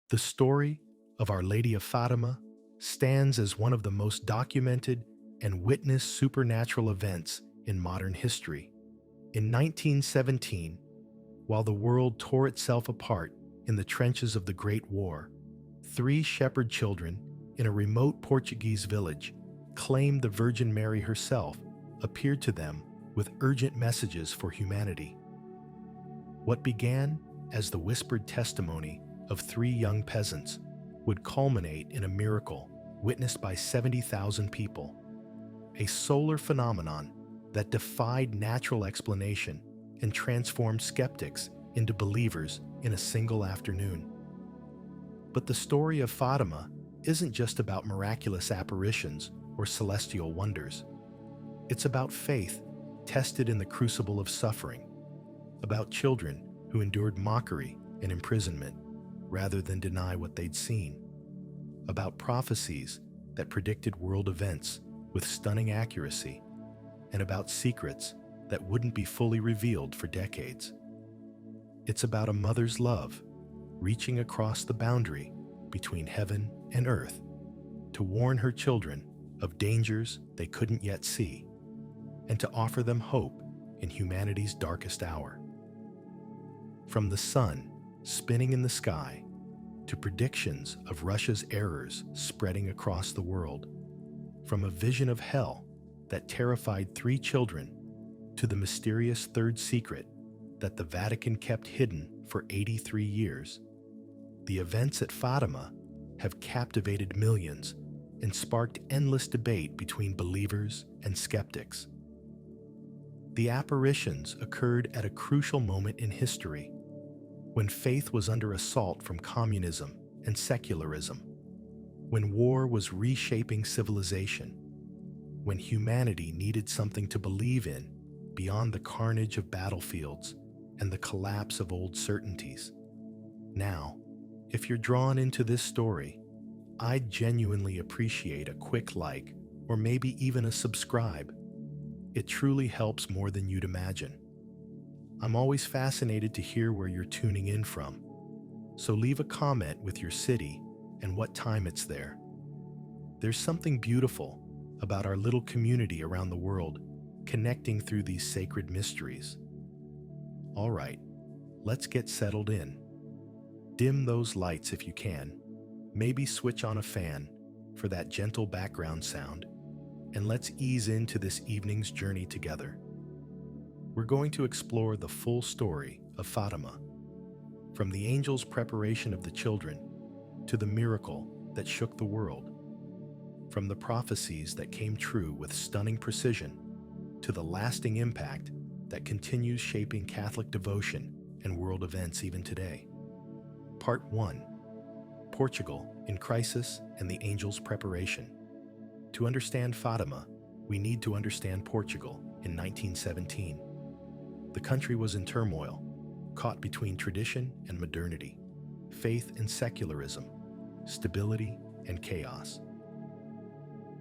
The story of Our Lady of Fatima stands as one of the most documented and witnessed supernatural events in modern history. In 1917, while the world tore itself apart in the trenches of the Great War, three shepherd children in a remote Portuguese village claimed the Virgin Mary herself appeared to them with urgent messages for humanity. What began as the whispered testimony of three young peasants would culminate in a miracle witnessed by 70,000 people, a solar phenomenon that defied natural explanation and transformed skeptics into believers in a single afternoon. But the story of Fatima isn't just about miraculous apparitions or celestial wonders. It's about faith tested in the crucible of suffering, about children who endured mockery and imprisonment rather than deny what they'd seen, about prophecies that predicted world events with stunning accuracy, and about secrets that wouldn't be fully revealed for decades. It's about a mother's love reaching across the boundary between heaven and earth to warn her children of dangers they couldn't yet see and to offer them hope in humanity's darkest hour. From the sun spinning in the sky to predictions of Russia's errors spreading across the world, from a vision of hell that terrified three children to the mysterious third secret that the Vatican kept hidden for 83 years, the events at Fatima have captivated millions and sparked endless debate between believers and skeptics. The apparitions occurred at a crucial moment in history, when faith was under assault from communism and secularism, when war was reshaping civilization, when humanity needed something to believe in beyond the carnage of battlefields and the collapse of old certainties. Now, if you're drawn into this story, I'd genuinely appreciate a quick like or maybe even a subscribe. It truly helps more than you'd imagine. I'm always fascinated to hear where you're tuning in from, so leave a comment with your city and what time it's there. There's something beautiful about our little community around the world connecting through these sacred mysteries. All right, let's get settled in. Dim those lights if you can, maybe switch on a fan for that gentle background sound, and let's ease into this evening's journey together. We're going to explore the full story of Fatima, from the angel's preparation of the children to the miracle that shook the world, from the prophecies that came true with stunning precision to the lasting impact that continues shaping Catholic devotion and world events even today. Part 1. Portugal in Crisis and the Angel's Preparation. To understand Fatima, we need to understand Portugal in 1917. The country was in turmoil, caught between tradition and modernity, faith and secularism, stability and chaos.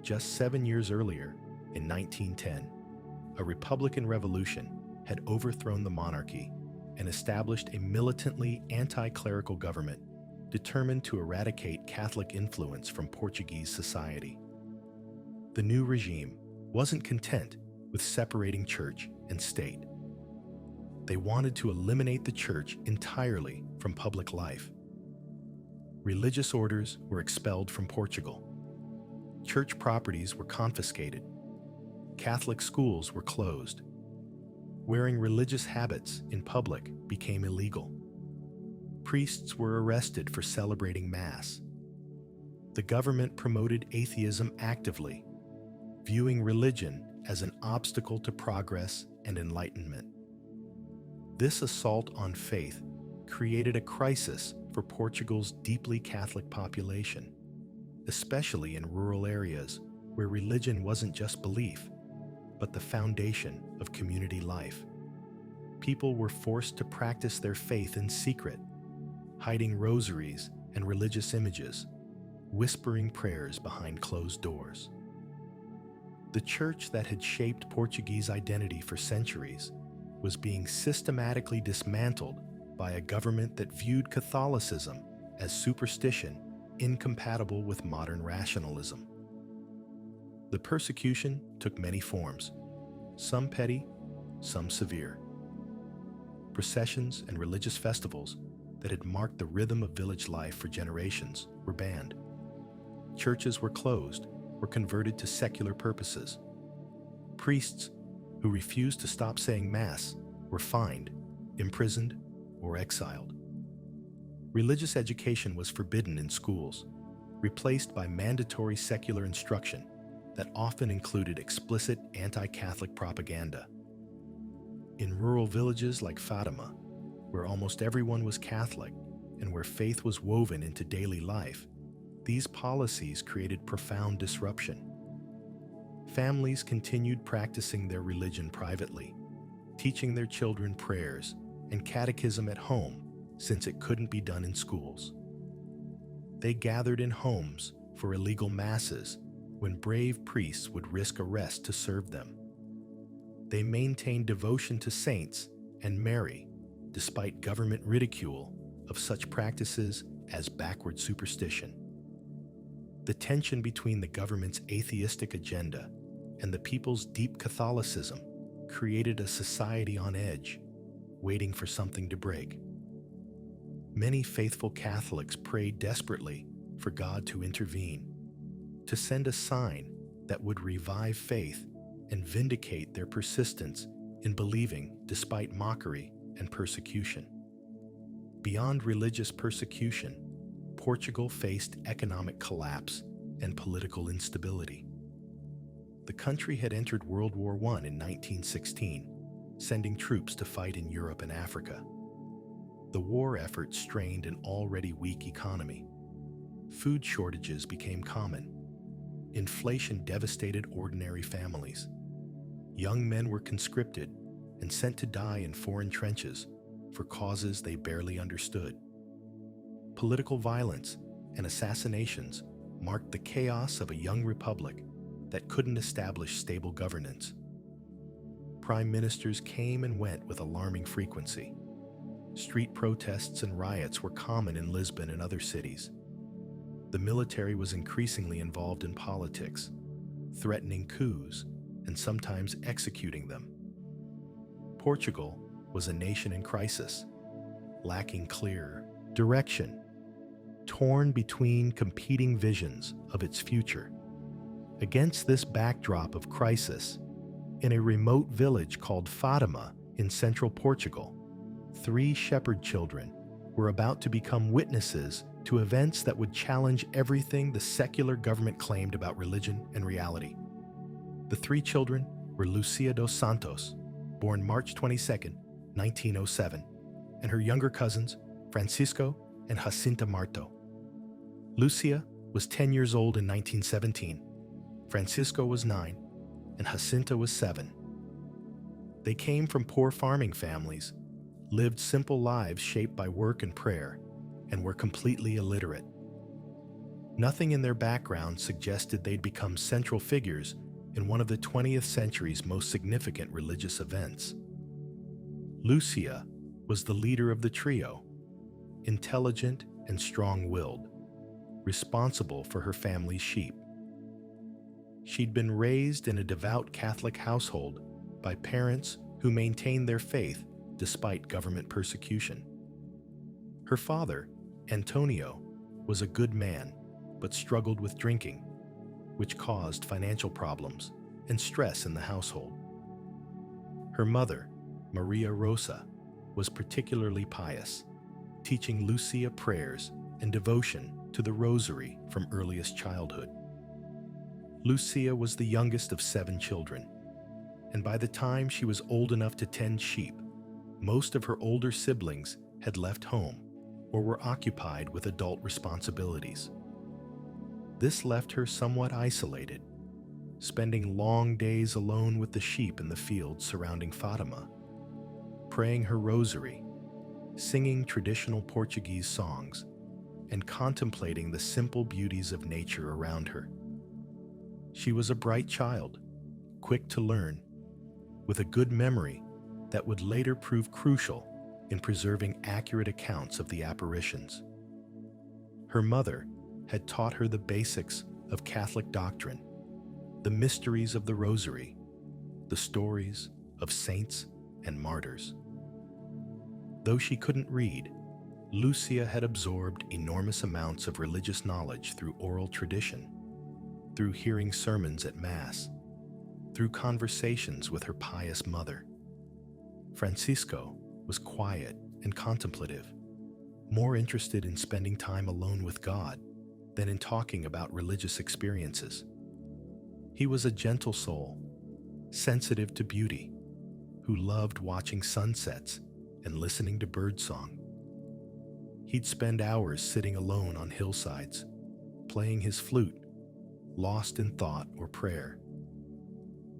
Just 7 years earlier, in 1910, a Republican revolution had overthrown the monarchy and established a militantly anti-clerical government determined to eradicate Catholic influence from Portuguese society. The new regime wasn't content with separating church and state. They wanted to eliminate the church entirely from public life. Religious orders were expelled from Portugal. Church properties were confiscated. Catholic schools were closed. Wearing religious habits in public became illegal. Priests were arrested for celebrating Mass. The government promoted atheism actively, viewing religion as an obstacle to progress and enlightenment. This assault on faith created a crisis for Portugal's deeply Catholic population, especially in rural areas where religion wasn't just belief, but the foundation of community life. People were forced to practice their faith in secret, hiding rosaries and religious images, whispering prayers behind closed doors. The church that had shaped Portuguese identity for centuries was being systematically dismantled by a government that viewed Catholicism as superstition incompatible with modern rationalism. The persecution took many forms, some petty, some severe. Processions and religious festivals that had marked the rhythm of village life for generations were banned. Churches were closed or converted to secular purposes. Priests who refused to stop saying Mass were fined, imprisoned, or exiled. Religious education was forbidden in schools, replaced by mandatory secular instruction that often included explicit anti-Catholic propaganda. In rural villages like Fatima, where almost everyone was Catholic and where faith was woven into daily life, these policies created profound disruption. Families continued practicing their religion privately, teaching their children prayers and catechism at home since it couldn't be done in schools. They gathered in homes for illegal masses when brave priests would risk arrest to serve them. They maintained devotion to saints and Mary, despite government ridicule of such practices as backward superstition. The tension between the government's atheistic agenda and the people's deep Catholicism created a society on edge, waiting for something to break. Many faithful Catholics prayed desperately for God to intervene, to send a sign that would revive faith and vindicate their persistence in believing despite mockery and persecution. Beyond religious persecution, Portugal faced economic collapse and political instability. The country had entered World War I in 1916, sending troops to fight in Europe and Africa. The war effort strained an already weak economy. Food shortages became common. Inflation devastated ordinary families. Young men were conscripted and sent to die in foreign trenches for causes they barely understood. Political violence and assassinations marked the chaos of a young republic that couldn't establish stable governance. Prime ministers came and went with alarming frequency. Street protests and riots were common in Lisbon and other cities. The military was increasingly involved in politics, threatening coups and sometimes executing them. Portugal was a nation in crisis, lacking clear direction, torn between competing visions of its future. Against this backdrop of crisis, in a remote village called Fatima in central Portugal, 3 shepherd children were about to become witnesses to events that would challenge everything the secular government claimed about religion and reality. The 3 children were Lucia dos Santos, born March 22, 1907, and her younger cousins, Francisco and Jacinta Marto. Lucia was 10 years old in 1917, Francisco was 9, and Jacinta was 7. They came from poor farming families, lived simple lives shaped by work and prayer, and were completely illiterate. Nothing in their background suggested they'd become central figures in one of the 20th century's most significant religious events. Lucia was the leader of the trio, intelligent and strong-willed, responsible for her family's sheep. She'd been raised in a devout Catholic household by parents who maintained their faith despite government persecution. Her father, Antonio, was a good man but struggled with drinking, which caused financial problems and stress in the household. Her mother, Maria Rosa, was particularly pious, teaching Lucia prayers and devotion to the rosary from earliest childhood. Lucia was the youngest of 7 children, and by the time she was old enough to tend sheep, most of her older siblings had left home or were occupied with adult responsibilities. This left her somewhat isolated, spending long days alone with the sheep in the fields surrounding Fatima, praying her rosary, singing traditional Portuguese songs, and contemplating the simple beauties of nature around her. She was a bright child, quick to learn, with a good memory that would later prove crucial in preserving accurate accounts of the apparitions. Her mother had taught her the basics of Catholic doctrine, the mysteries of the Rosary, the stories of saints and martyrs. Though she couldn't read, Lucia had absorbed enormous amounts of religious knowledge through oral tradition, through hearing sermons at Mass, through conversations with her pious mother. Francisco was quiet and contemplative, more interested in spending time alone with God than in talking about religious experiences. He was a gentle soul, sensitive to beauty, who loved watching sunsets and listening to birdsong. He'd spend hours sitting alone on hillsides, playing his flute, lost in thought or prayer.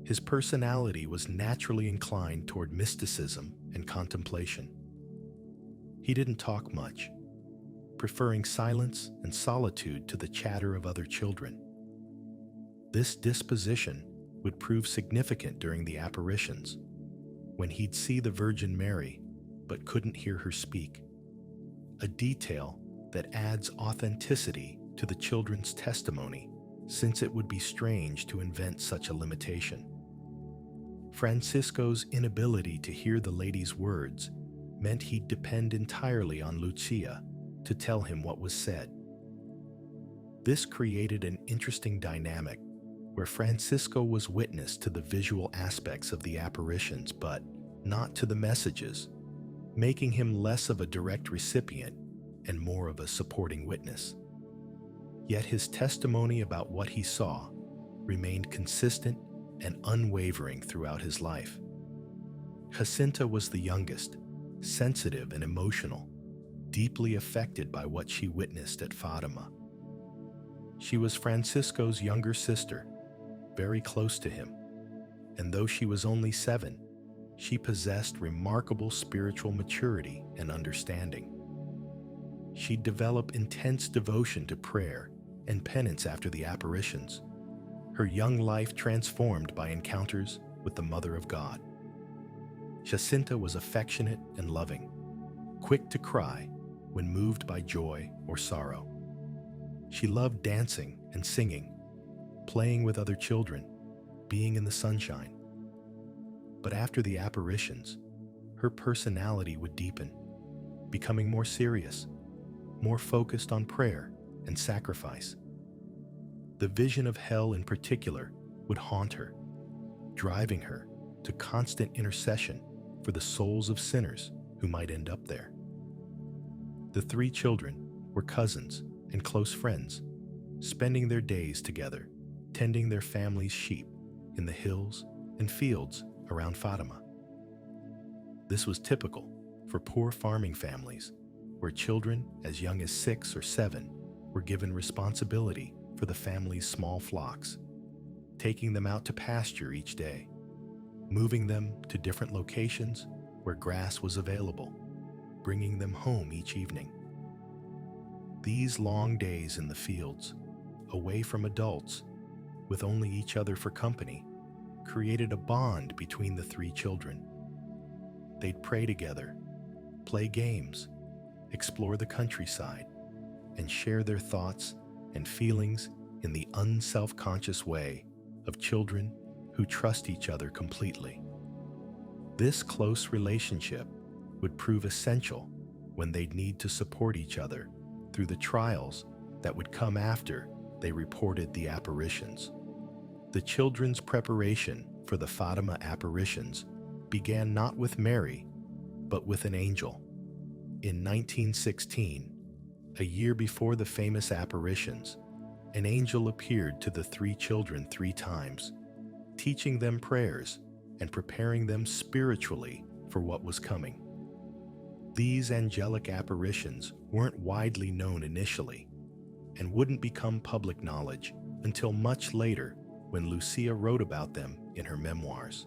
His personality was naturally inclined toward mysticism and contemplation. He didn't talk much, preferring silence and solitude to the chatter of other children. This disposition would prove significant during the apparitions, when he'd see the Virgin Mary but couldn't hear her speak, a detail that adds authenticity to the children's testimony, since it would be strange to invent such a limitation. Francisco's inability to hear the lady's words meant he'd depend entirely on Lucia to tell him what was said. This created an interesting dynamic where Francisco was witness to the visual aspects of the apparitions but not to the messages, making him less of a direct recipient and more of a supporting witness. Yet his testimony about what he saw remained consistent and unwavering throughout his life. Jacinta was the youngest, sensitive and emotional, deeply affected by what she witnessed at Fatima. She was Francisco's younger sister, very close to him, and though she was only 7, she possessed remarkable spiritual maturity and understanding. She'd develop intense devotion to prayer and penance after the apparitions, her young life transformed by encounters with the Mother of God. Jacinta was affectionate and loving, quick to cry when moved by joy or sorrow. She loved dancing and singing, playing with other children, being in the sunshine. But after the apparitions, her personality would deepen, becoming more serious, more focused on prayer and sacrifice. The vision of hell in particular would haunt her, driving her to constant intercession for the souls of sinners who might end up there. The 3 children were cousins and close friends, spending their days together, tending their family's sheep in the hills and fields around Fatima. This was typical for poor farming families, where children as young as 6 or 7 were given responsibility for the family's small flocks, taking them out to pasture each day, moving them to different locations where grass was available, bringing them home each evening. These long days in the fields, away from adults, with only each other for company, created a bond between the 3 children. They'd pray together, play games, explore the countryside, and share their thoughts and feelings in the unself-conscious way of children who trust each other completely. This close relationship would prove essential when they'd need to support each other through the trials that would come after they reported the apparitions. The children's preparation for the Fatima apparitions began not with Mary, but with an angel. In 1916, a year before the famous apparitions, an angel appeared to the 3 children 3 times, teaching them prayers and preparing them spiritually for what was coming. These angelic apparitions weren't widely known initially and wouldn't become public knowledge until much later when Lucia wrote about them in her memoirs.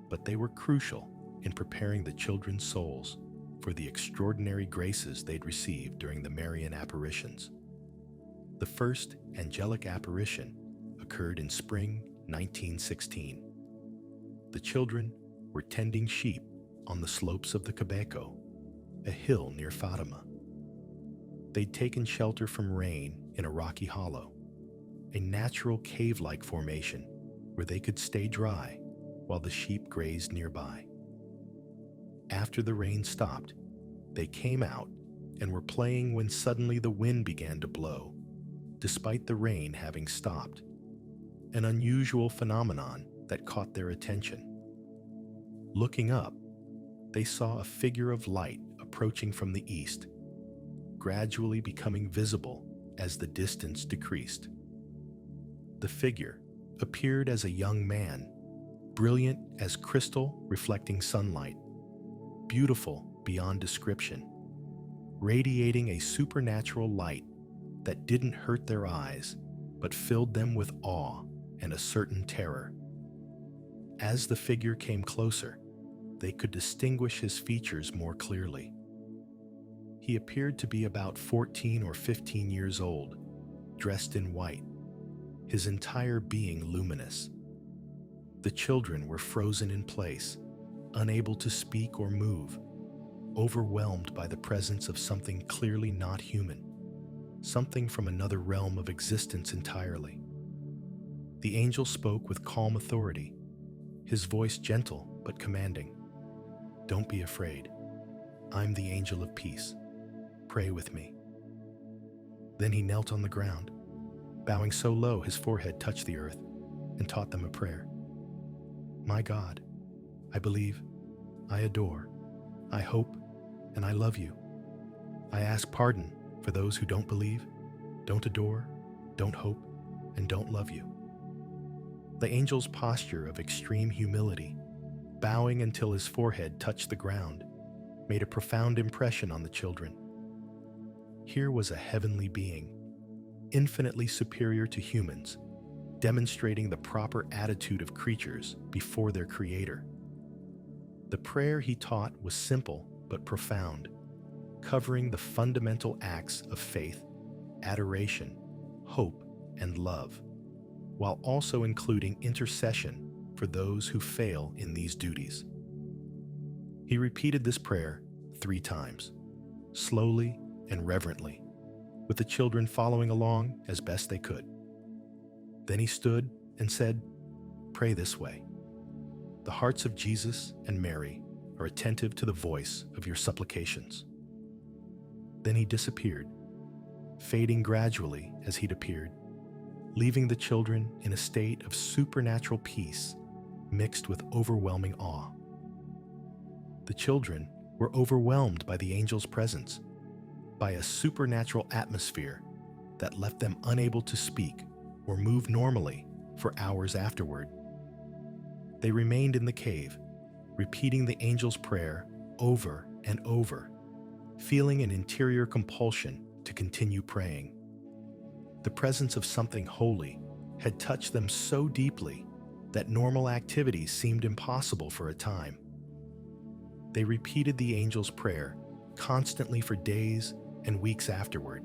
But they were crucial in preparing the children's souls for the extraordinary graces they'd received during the Marian apparitions. The first angelic apparition occurred in spring 1916. The children were tending sheep on the slopes of the Quebeco, a hill near Fatima. They'd taken shelter from rain in a rocky hollow, a natural cave-like formation where they could stay dry while the sheep grazed nearby. After the rain stopped, they came out and were playing when suddenly the wind began to blow, despite the rain having stopped, an unusual phenomenon that caught their attention. Looking up, they saw a figure of light approaching from the east, gradually becoming visible as the distance decreased. The figure appeared as a young man, brilliant as crystal reflecting sunlight, beautiful beyond description, radiating a supernatural light that didn't hurt their eyes, but filled them with awe and a certain terror. As the figure came closer, they could distinguish his features more clearly. He appeared to be about 14 or 15 years old, dressed in white, his entire being luminous. The children were frozen in place, unable to speak or move, overwhelmed by the presence of something clearly not human, something from another realm of existence entirely. The angel spoke with calm authority, his voice gentle but commanding. "Don't be afraid. I'm the angel of peace. Pray with me." Then he knelt on the ground, bowing so low his forehead touched the earth, and taught them a prayer. "My God, I believe, I adore, I hope, and I love you. I ask pardon for those who don't believe, don't adore, don't hope, and don't love you." The angel's posture of extreme humility, bowing until his forehead touched the ground, made a profound impression on the children. Here was a heavenly being, infinitely superior to humans, demonstrating the proper attitude of creatures before their creator. The prayer he taught was simple but profound, covering the fundamental acts of faith, adoration, hope, and love, while also including intercession for those who fail in these duties. He repeated this prayer 3 times, slowly and reverently, with the children following along as best they could. Then he stood and said, "Pray this way. The hearts of Jesus and Mary are attentive to the voice of your supplications." Then he disappeared, fading gradually as he'd appeared, leaving the children in a state of supernatural peace mixed with overwhelming awe. The children were overwhelmed by the angel's presence, by a supernatural atmosphere that left them unable to speak or move normally for hours afterward. They remained in the cave, repeating the angel's prayer over and over, feeling an interior compulsion to continue praying. The presence of something holy had touched them so deeply that normal activities seemed impossible for a time. They repeated the angel's prayer constantly for days and weeks afterward,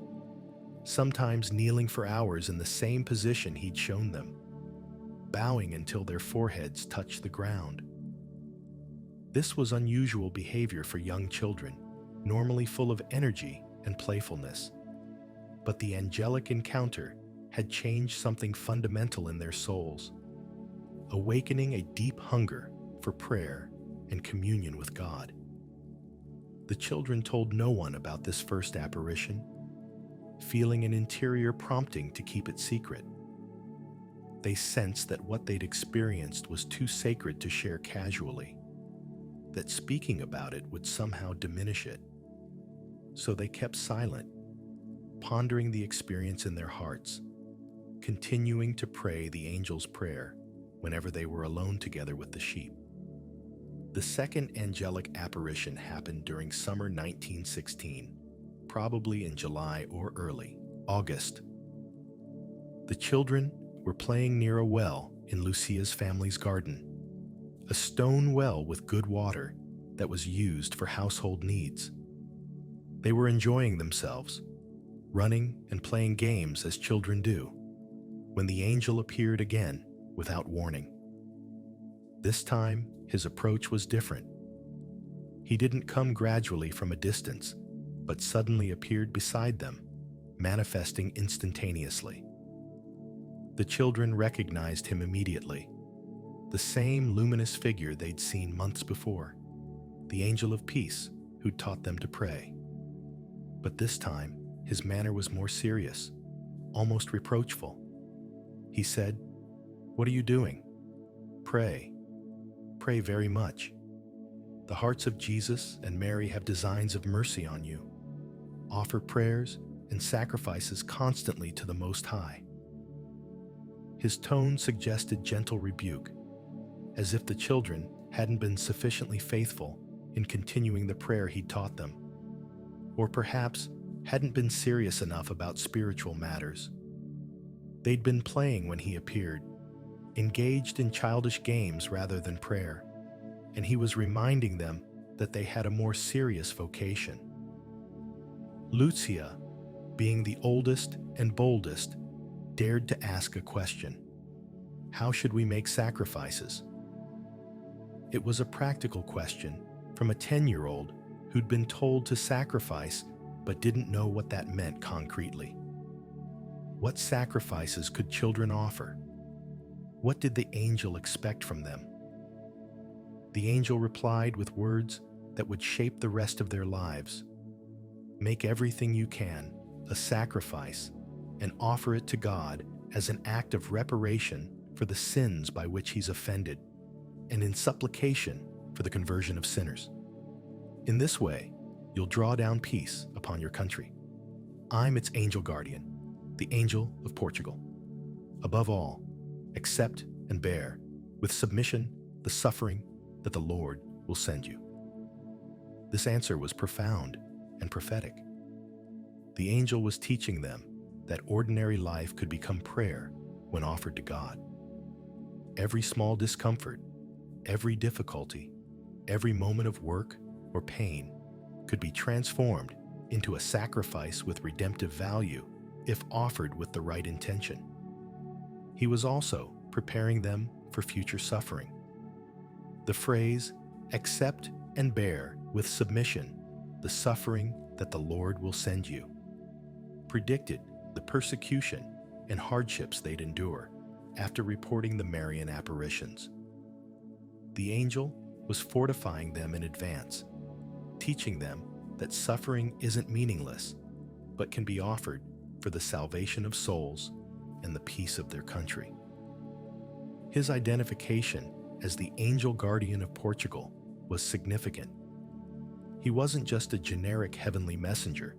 sometimes kneeling for hours in the same position he'd shown them, bowing until their foreheads touched the ground. This was unusual behavior for young children, normally full of energy and playfulness. But the angelic encounter had changed something fundamental in their souls, awakening a deep hunger for prayer and communion with God. The children told no one about this first apparition, feeling an interior prompting to keep it secret. They sensed that what they'd experienced was too sacred to share casually, that speaking about it would somehow diminish it. So they kept silent, pondering the experience in their hearts, continuing to pray the angel's prayer whenever they were alone together with the sheep. The second angelic apparition happened during summer 1916, probably in July or early August. The children were playing near a well in Lucia's family's garden, a stone well with good water that was used for household needs. They were enjoying themselves, running and playing games as children do, when the angel appeared again without warning. This time, his approach was different. He didn't come gradually from a distance, but suddenly appeared beside them, manifesting instantaneously. The children recognized him immediately, the same luminous figure they'd seen months before, the angel of peace who'd taught them to pray. But this time, his manner was more serious, almost reproachful. He said, "What are you doing? Pray. Pray very much. The hearts of Jesus and Mary have designs of mercy on you. Offer prayers and sacrifices constantly to the Most High." His tone suggested gentle rebuke, as if the children hadn't been sufficiently faithful in continuing the prayer he taught them, or perhaps hadn't been serious enough about spiritual matters. They'd been playing when he appeared, engaged in childish games rather than prayer, and he was reminding them that they had a more serious vocation. Lucia, being the oldest and boldest, dared to ask a question. How should we make sacrifices? It was a practical question from a 10-year-old who'd been told to sacrifice but didn't know what that meant concretely. What sacrifices could children offer? What did the angel expect from them? The angel replied with words that would shape the rest of their lives. Make everything you can a sacrifice and offer it to God as an act of reparation for the sins by which he's offended, and in supplication for the conversion of sinners. In this way, you'll draw down peace upon your country. I'm its angel guardian, the angel of Portugal. Above all, accept and bear with submission the suffering that the Lord will send you. This answer was profound and prophetic. The angel was teaching them that ordinary life could become prayer when offered to God. Every small discomfort, every difficulty, every moment of work or pain could be transformed into a sacrifice with redemptive value if offered with the right intention. He was also preparing them for future suffering. The phrase, "Accept and bear with submission the suffering that the Lord will send you," predicted the persecution and hardships they'd endure after reporting the Marian apparitions. The angel was fortifying them in advance, teaching them that suffering isn't meaningless, but can be offered for the salvation of souls and the peace of their country. His identification as the angel guardian of Portugal was significant. He wasn't just a generic heavenly messenger,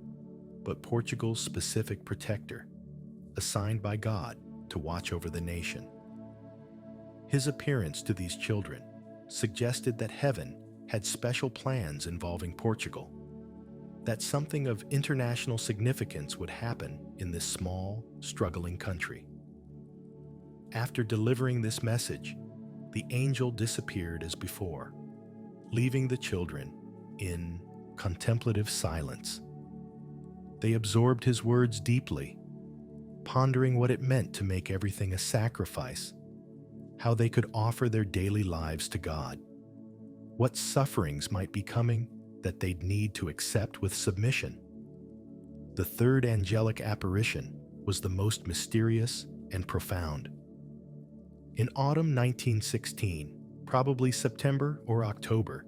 but Portugal's specific protector, assigned by God to watch over the nation. His appearance to these children suggested that heaven had special plans involving Portugal, that something of international significance would happen in this small, struggling country. After delivering this message, the angel disappeared as before, leaving the children in contemplative silence. They absorbed his words deeply, pondering what it meant to make everything a sacrifice, how they could offer their daily lives to God, what sufferings might be coming that they'd need to accept with submission. The third angelic apparition was the most mysterious and profound. In autumn 1916, probably September or October,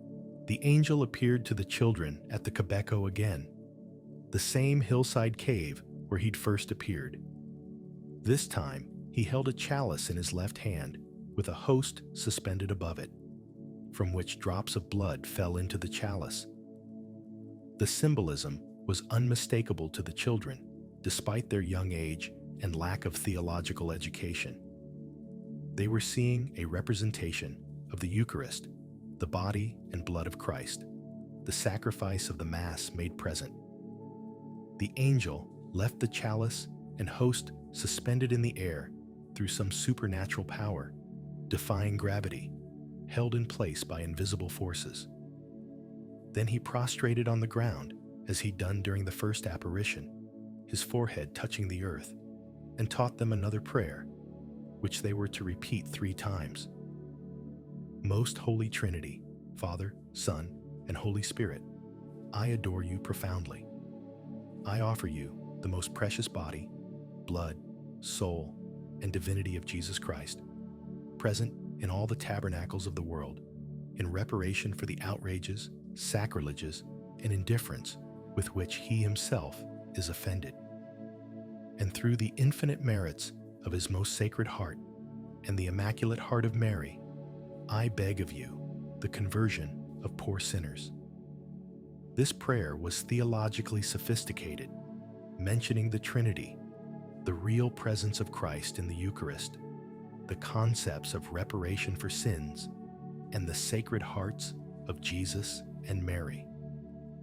the angel appeared to the children at the Quebeco again, the same hillside cave where he'd first appeared. This time, he held a chalice in his left hand with a host suspended above it, from which drops of blood fell into the chalice. The symbolism was unmistakable to the children, despite their young age and lack of theological education. They were seeing a representation of the Eucharist, the body and blood of Christ, the sacrifice of the Mass made present. The angel left the chalice and host suspended in the air through some supernatural power, defying gravity, held in place by invisible forces. Then he prostrated on the ground as he'd done during the first apparition, his forehead touching the earth, and taught them another prayer, which they were to repeat 3 times. Most Holy Trinity, Father, Son, and Holy Spirit, I adore you profoundly. I offer you the most precious body, blood, soul, and divinity of Jesus Christ, present in all the tabernacles of the world, in reparation for the outrages, sacrileges, and indifference with which he himself is offended. And through the infinite merits of his most sacred heart and the Immaculate Heart of Mary, I beg of you the conversion of poor sinners. This prayer was theologically sophisticated, mentioning the Trinity, the real presence of Christ in the Eucharist, the concepts of reparation for sins, and the sacred hearts of Jesus and Mary.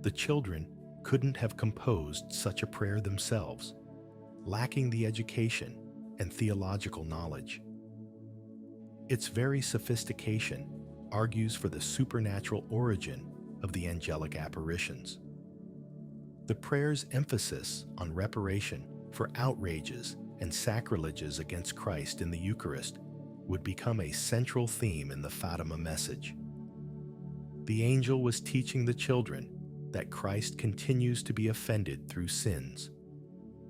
The children couldn't have composed such a prayer themselves, lacking the education and theological knowledge. Its very sophistication argues for the supernatural origin of the angelic apparitions. The prayer's emphasis on reparation for outrages and sacrileges against Christ in the Eucharist would become a central theme in the Fatima message. The angel was teaching the children that Christ continues to be offended through sins,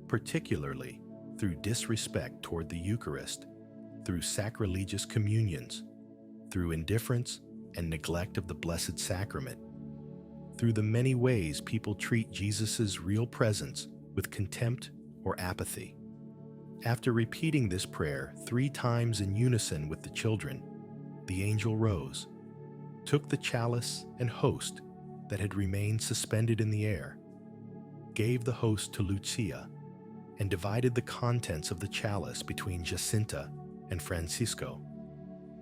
particularly through disrespect toward the Eucharist, through sacrilegious communions, through indifference and neglect of the Blessed Sacrament, through the many ways people treat Jesus' real presence with contempt or apathy. After repeating this prayer 3 times in unison with the children, the angel rose, took the chalice and host that had remained suspended in the air, gave the host to Lucia, and divided the contents of the chalice between Jacinta and Francisco,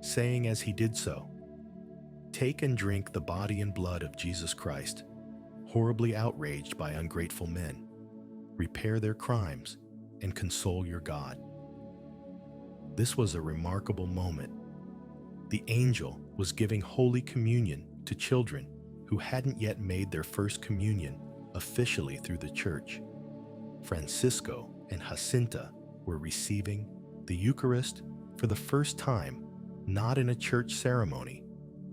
saying as he did so, "Take and drink the body and blood of Jesus Christ, horribly outraged by ungrateful men. Repair their crimes and console your God." This was a remarkable moment. The angel was giving Holy Communion to children who hadn't yet made their first communion officially through the Church. Francisco and Jacinta were receiving the Eucharist for the first time, not in a church ceremony,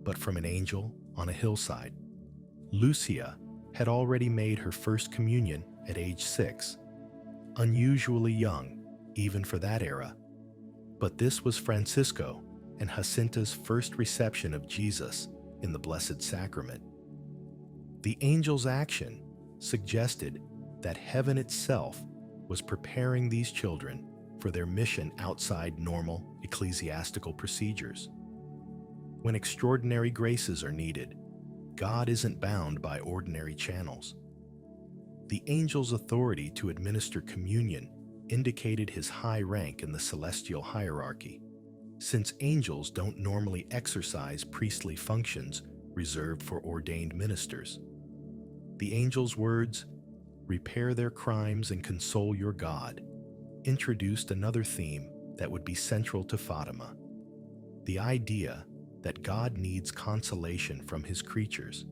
but from an angel on a hillside. Lucia had already made her first communion at age 6, unusually young even for that era. But this was Francisco and Jacinta's first reception of Jesus in the Blessed Sacrament. The angel's action suggested that heaven itself was preparing these children for their mission outside normal ecclesiastical procedures. When extraordinary graces are needed, God isn't bound by ordinary channels. The angel's authority to administer communion indicated his high rank in the celestial hierarchy, since angels don't normally exercise priestly functions reserved for ordained ministers. The angel's words, "Repair their crimes and console your God," introduced another theme that would be central to Fatima: the idea that God needs consolation from his creatures,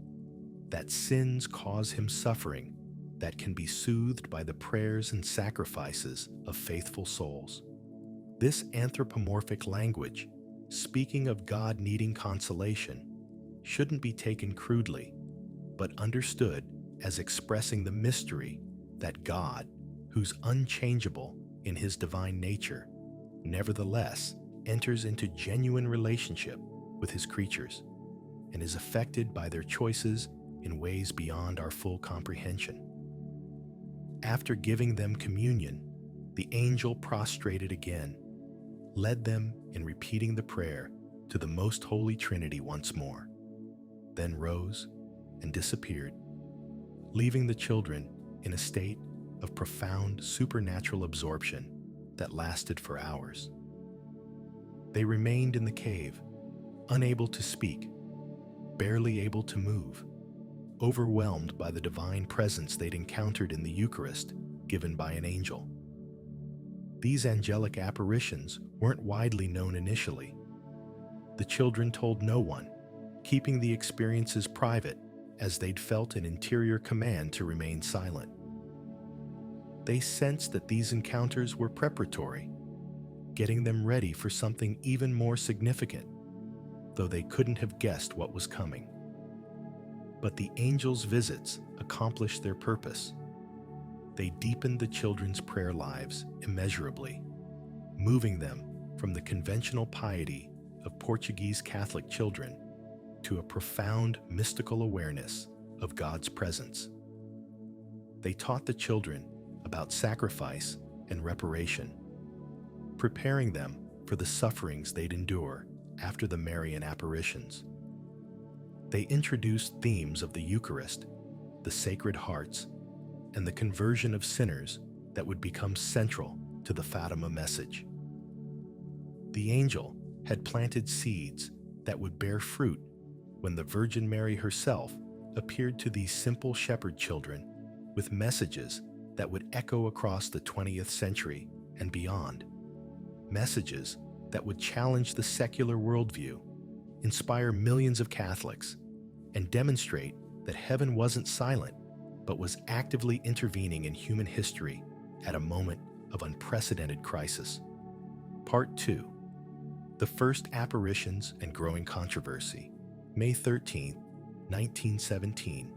that sins cause him suffering that can be soothed by the prayers and sacrifices of faithful souls. This anthropomorphic language, speaking of God needing consolation, shouldn't be taken crudely, but understood as expressing the mystery that God, who's unchangeable in his divine nature, nevertheless enters into genuine relationship with his creatures and is affected by their choices in ways beyond our full comprehension. After giving them communion, the angel prostrated again, led them in repeating the prayer to the Most Holy Trinity once more, then rose and disappeared, leaving the children in a state of profound supernatural absorption that lasted for hours. They remained in the cave, unable to speak, barely able to move, overwhelmed by the divine presence they'd encountered in the Eucharist given by an angel. These angelic apparitions weren't widely known initially. The children told no one, keeping the experiences private as they'd felt an interior command to remain silent. They sensed that these encounters were preparatory, getting them ready for something even more significant, though they couldn't have guessed what was coming. But the angels' visits accomplished their purpose. They deepened the children's prayer lives immeasurably, moving them from the conventional piety of Portuguese Catholic children to a profound mystical awareness of God's presence. They taught the children about sacrifice and reparation, preparing them for the sufferings they'd endure after the Marian apparitions. They introduced themes of the Eucharist, the Sacred Hearts, and the conversion of sinners that would become central to the Fatima message. The angel had planted seeds that would bear fruit when the Virgin Mary herself appeared to these simple shepherd children with messages that would echo across the 20th century and beyond. Messages that would challenge the secular worldview, inspire millions of Catholics, and demonstrate that heaven wasn't silent, but was actively intervening in human history at a moment of unprecedented crisis. Part 2. The First Apparitions and Growing Controversy. May 13, 1917,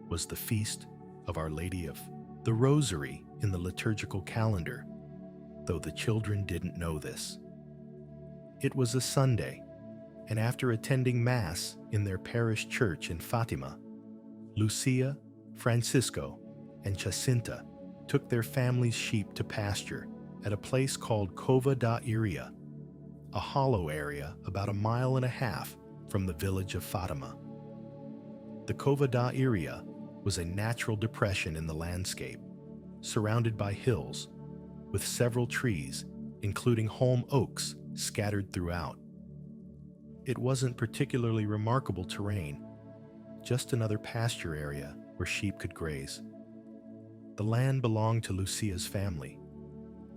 was the feast of Our Lady of the Rosary in the liturgical calendar, though the children didn't know this. It was a Sunday, and after attending Mass in their parish church in Fatima, Lucia, Francisco, and Jacinta took their family's sheep to pasture at a place called Cova da Iria, a hollow area about 1.5 miles from the village of Fatima. The Cova da Iria was a natural depression in the landscape, surrounded by hills, with several trees, including holm oaks, scattered throughout. It wasn't particularly remarkable terrain, just another pasture area where sheep could graze. The land belonged to Lucia's family,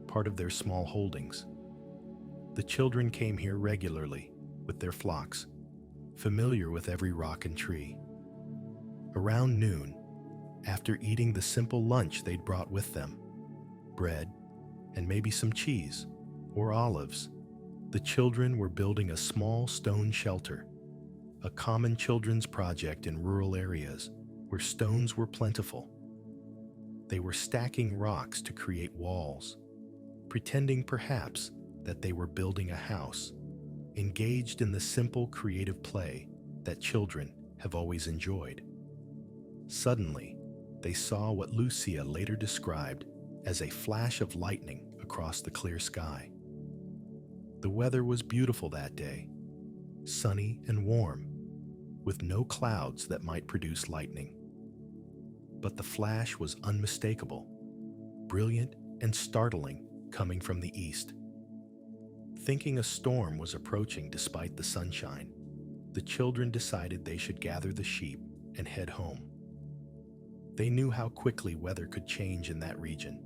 part of their small holdings. The children came here regularly with their flocks, familiar with every rock and tree. Around noon, after eating the simple lunch they'd brought with them, bread and maybe some cheese or olives, the children were building a small stone shelter, a common children's project in rural areas where stones were plentiful. They were stacking rocks to create walls, pretending perhaps that they were building a house, engaged in the simple creative play that children have always enjoyed. Suddenly, they saw what Lucia later described as a flash of lightning across the clear sky. The weather was beautiful that day, sunny and warm, with no clouds that might produce lightning. But the flash was unmistakable, brilliant and startling, coming from the east. Thinking a storm was approaching despite the sunshine, the children decided they should gather the sheep and head home. They knew how quickly weather could change in that region,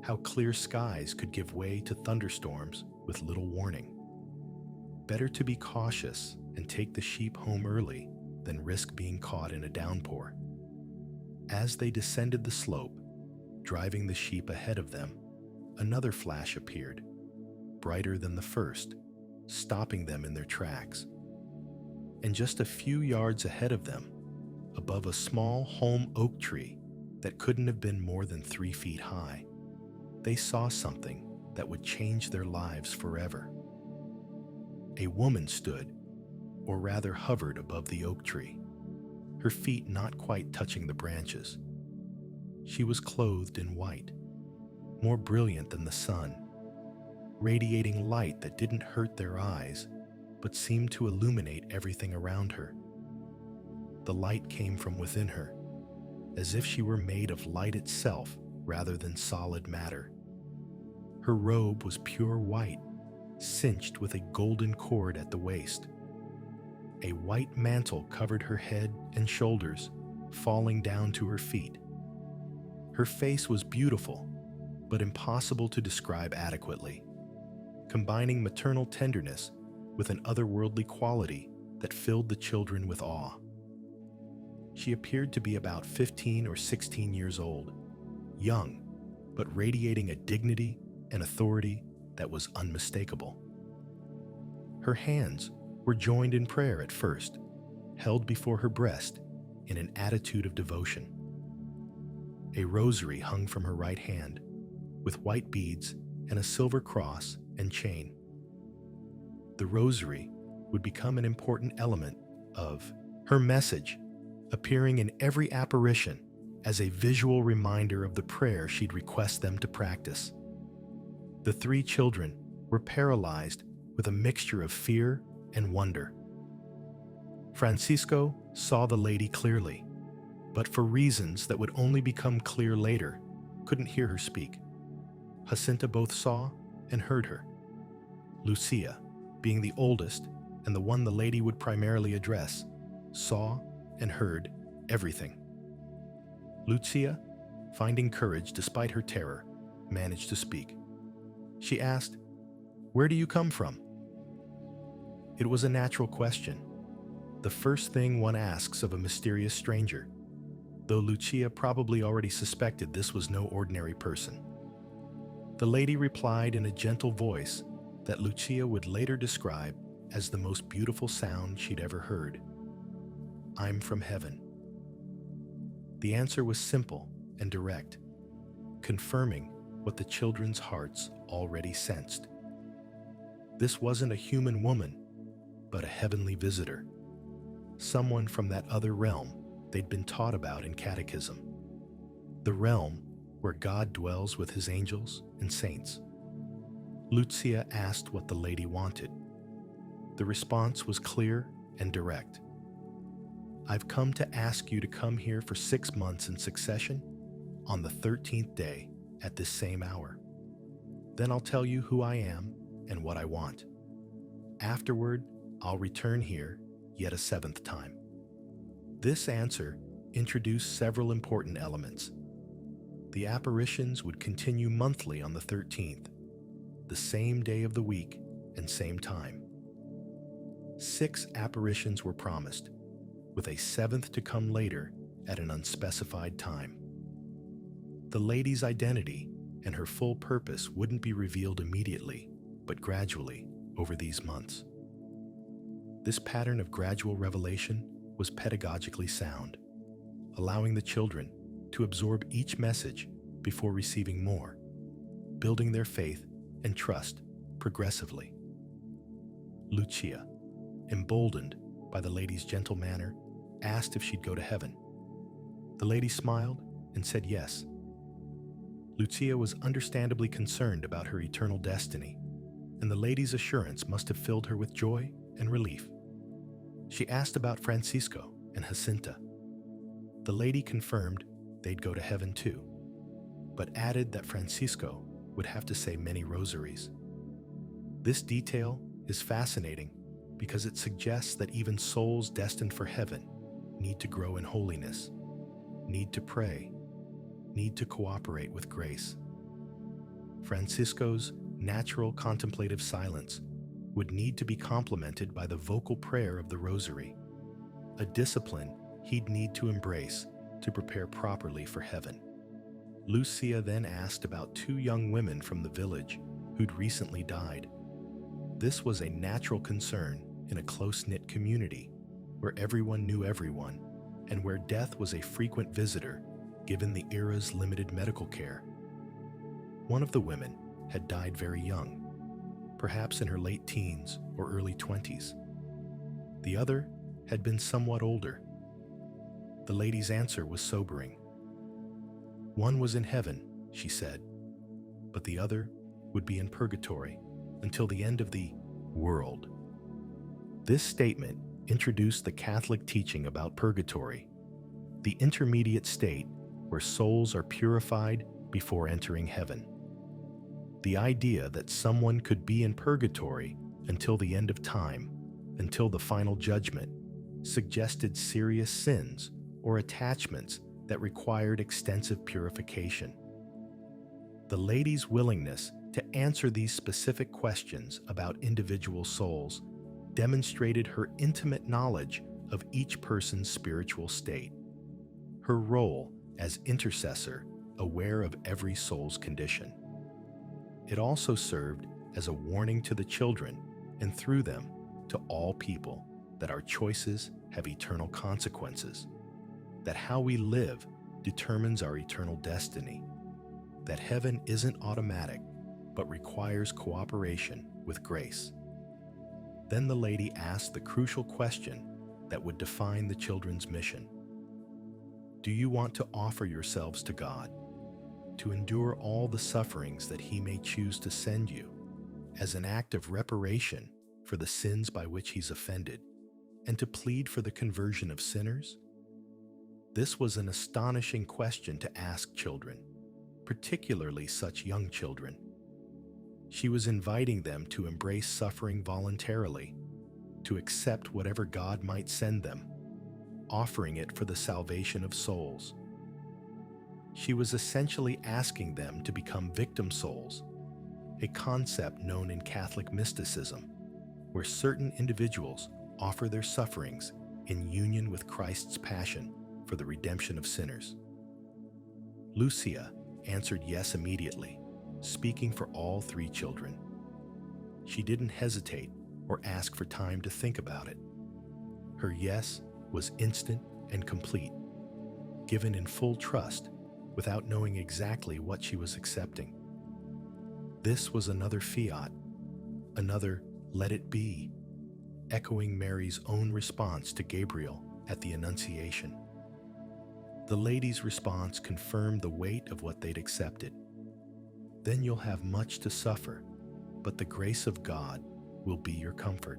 how clear skies could give way to thunderstorms with little warning. Better to be cautious and take the sheep home early than risk being caught in a downpour. As they descended the slope, driving the sheep ahead of them, another flash appeared, brighter than the first, stopping them in their tracks. And just a few yards ahead of them, above a small holm oak tree that couldn't have been more than 3 feet high, they saw something that would change their lives forever. A woman stood, or rather hovered above the oak tree, her feet not quite touching the branches. She was clothed in white, more brilliant than the sun, radiating light that didn't hurt their eyes, but seemed to illuminate everything around her. The light came from within her, as if she were made of light itself rather than solid matter. Her robe was pure white, cinched with a golden cord at the waist. A white mantle covered her head and shoulders, falling down to her feet. Her face was beautiful, but impossible to describe adequately, combining maternal tenderness with an otherworldly quality that filled the children with awe. She appeared to be about 15 or 16 years old, young, but radiating a dignity and authority that was unmistakable. Her hands were joined in prayer at first, held before her breast in an attitude of devotion. A rosary hung from her right hand, with white beads and a silver cross and chain. The rosary would become an important element of her message, appearing in every apparition as a visual reminder of the prayer she'd request them to practice. The three children were paralyzed with a mixture of fear and wonder. Francisco saw the lady clearly, but for reasons that would only become clear later, couldn't hear her speak. Jacinta both saw and heard her. Lucia, being the oldest and the one the lady would primarily address, saw and heard everything. Lucia, finding courage despite her terror, managed to speak. She asked, "Where do you come from?" It was a natural question, the first thing one asks of a mysterious stranger, though Lucia probably already suspected this was no ordinary person. The lady replied in a gentle voice that Lucia would later describe as the most beautiful sound she'd ever heard. "I'm from heaven." The answer was simple and direct, confirming what the children's hearts already sensed. This wasn't a human woman, but a heavenly visitor, someone from that other realm they'd been taught about in catechism, the realm where God dwells with his angels and saints. Lucia asked what the lady wanted. The response was clear and direct. "I've come to ask you to come here for 6 months in succession on the 13th day at this same hour. Then I'll tell you who I am and what I want. Afterward, I'll return here yet a 7th time." This answer introduced several important elements. The apparitions would continue monthly on the 13th, the same day of the week and same time. 6 apparitions were promised, with a 7th to come later at an unspecified time. The lady's identity and her full purpose wouldn't be revealed immediately, but gradually over these months. This pattern of gradual revelation was pedagogically sound, allowing the children to absorb each message before receiving more, building their faith and trust progressively. Lucia, emboldened by the lady's gentle manner, asked if she'd go to heaven. The lady smiled and said yes. Lucia was understandably concerned about her eternal destiny, and the lady's assurance must have filled her with joy and relief. She asked about Francisco and Jacinta. The lady confirmed they'd go to heaven too, but added that Francisco would have to say many rosaries. This detail is fascinating because it suggests that even souls destined for heaven need to grow in holiness, need to pray, need to cooperate with grace. Francisco's natural contemplative silence would need to be complemented by the vocal prayer of the rosary, a discipline he'd need to embrace to prepare properly for heaven. Lucia then asked about 2 young women from the village who'd recently died. This was a natural concern in a close-knit community where everyone knew everyone and where death was a frequent visitor given the era's limited medical care. One of the women had died very young, perhaps in her late teens or early 20s. The other had been somewhat older. The lady's answer was sobering. "One was in heaven," she said, "but the other would be in purgatory until the end of the world." This statement introduced the Catholic teaching about purgatory, the intermediate state where souls are purified before entering heaven. The idea that someone could be in purgatory until the end of time, until the final judgment, suggested serious sins or attachments that required extensive purification. The lady's willingness to answer these specific questions about individual souls demonstrated her intimate knowledge of each person's spiritual state, her role as intercessor aware of every soul's condition. It also served as a warning to the children, and through them, to all people, that our choices have eternal consequences, that how we live determines our eternal destiny, that heaven isn't automatic, but requires cooperation with grace. Then the lady asked the crucial question that would define the children's mission. Do you want to offer yourselves to God, to endure all the sufferings that He may choose to send you, as an act of reparation for the sins by which He's offended, and to plead for the conversion of sinners? This was an astonishing question to ask children, particularly such young children. She was inviting them to embrace suffering voluntarily, to accept whatever God might send them, offering it for the salvation of souls. She was essentially asking them to become victim souls, a concept known in Catholic mysticism, where certain individuals offer their sufferings in union with Christ's passion for the redemption of sinners. Lucia answered yes immediately, speaking for all three children. She didn't hesitate or ask for time to think about it. Her yes was instant and complete, given in full trust without knowing exactly what she was accepting. This was another fiat, another let it be, echoing Mary's own response to Gabriel at the Annunciation. The lady's response confirmed the weight of what they'd accepted. Then you'll have much to suffer, but the grace of God will be your comfort.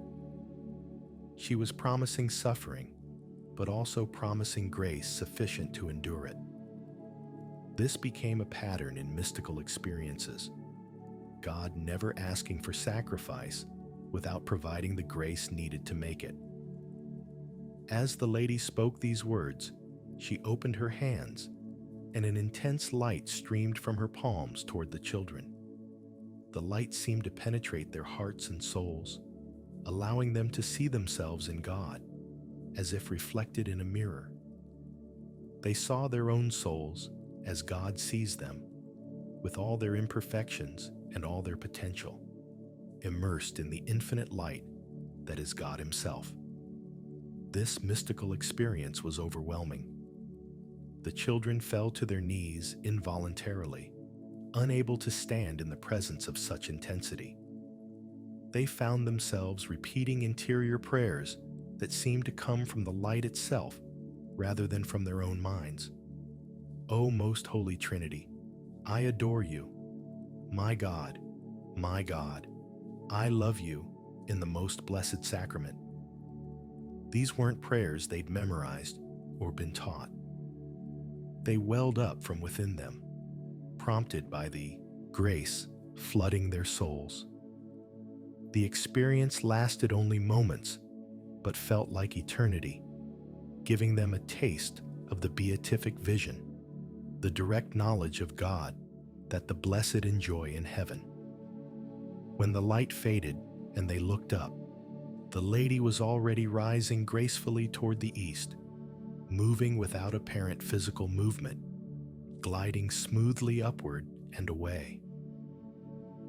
She was promising suffering, but also promising grace sufficient to endure it. This became a pattern in mystical experiences, God never asking for sacrifice without providing the grace needed to make it. As the lady spoke these words, she opened her hands, and an intense light streamed from her palms toward the children. The light seemed to penetrate their hearts and souls, allowing them to see themselves in God, as if reflected in a mirror. They saw their own souls as God sees them, with all their imperfections and all their potential, immersed in the infinite light that is God Himself. This mystical experience was overwhelming. The children fell to their knees involuntarily, unable to stand in the presence of such intensity. They found themselves repeating interior prayers that seemed to come from the light itself rather than from their own minds. O most holy Trinity, I adore you. My God, I love you in the most blessed sacrament. These weren't prayers they'd memorized or been taught. They welled up from within them, prompted by the grace flooding their souls. The experience lasted only moments, but felt like eternity, giving them a taste of the beatific vision, the direct knowledge of God that the blessed enjoy in heaven. When the light faded and they looked up, the lady was already rising gracefully toward the east, moving without apparent physical movement, gliding smoothly upward and away.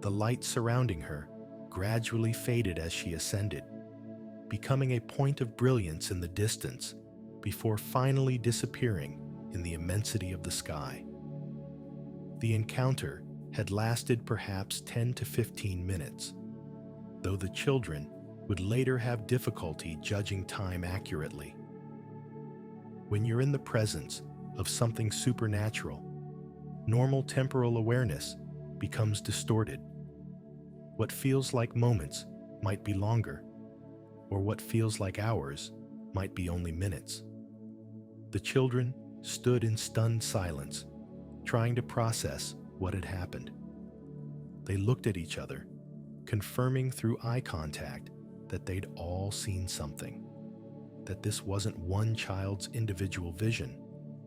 The light surrounding her gradually faded as she ascended, becoming a point of brilliance in the distance before finally disappearing in the immensity of the sky. The encounter had lasted perhaps 10 to 15 minutes, though the children would later have difficulty judging time accurately. When you're in the presence of something supernatural, normal temporal awareness becomes distorted. What feels like moments might be longer, or what feels like hours might be only minutes. The children stood in stunned silence, trying to process what had happened. They looked at each other, confirming through eye contact that they'd all seen something, that this wasn't one child's individual vision,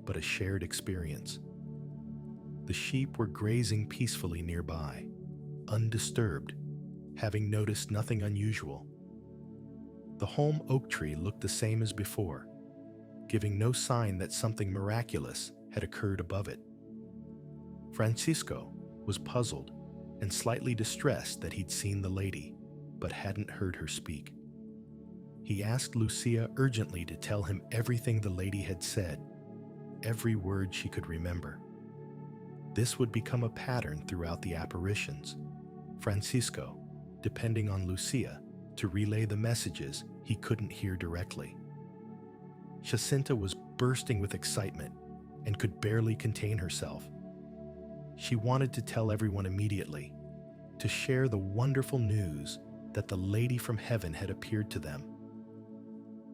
but a shared experience. The sheep were grazing peacefully nearby, undisturbed, having noticed nothing unusual. The home oak tree looked the same as before, giving no sign that something miraculous had occurred above it. Francisco was puzzled and slightly distressed that he'd seen the lady, but hadn't heard her speak. He asked Lucia urgently to tell him everything the lady had said, every word she could remember. This would become a pattern throughout the apparitions. Francisco, depending on Lucia to relay the messages he couldn't hear directly. Jacinta was bursting with excitement and could barely contain herself. She wanted to tell everyone immediately, to share the wonderful news that the lady from heaven had appeared to them.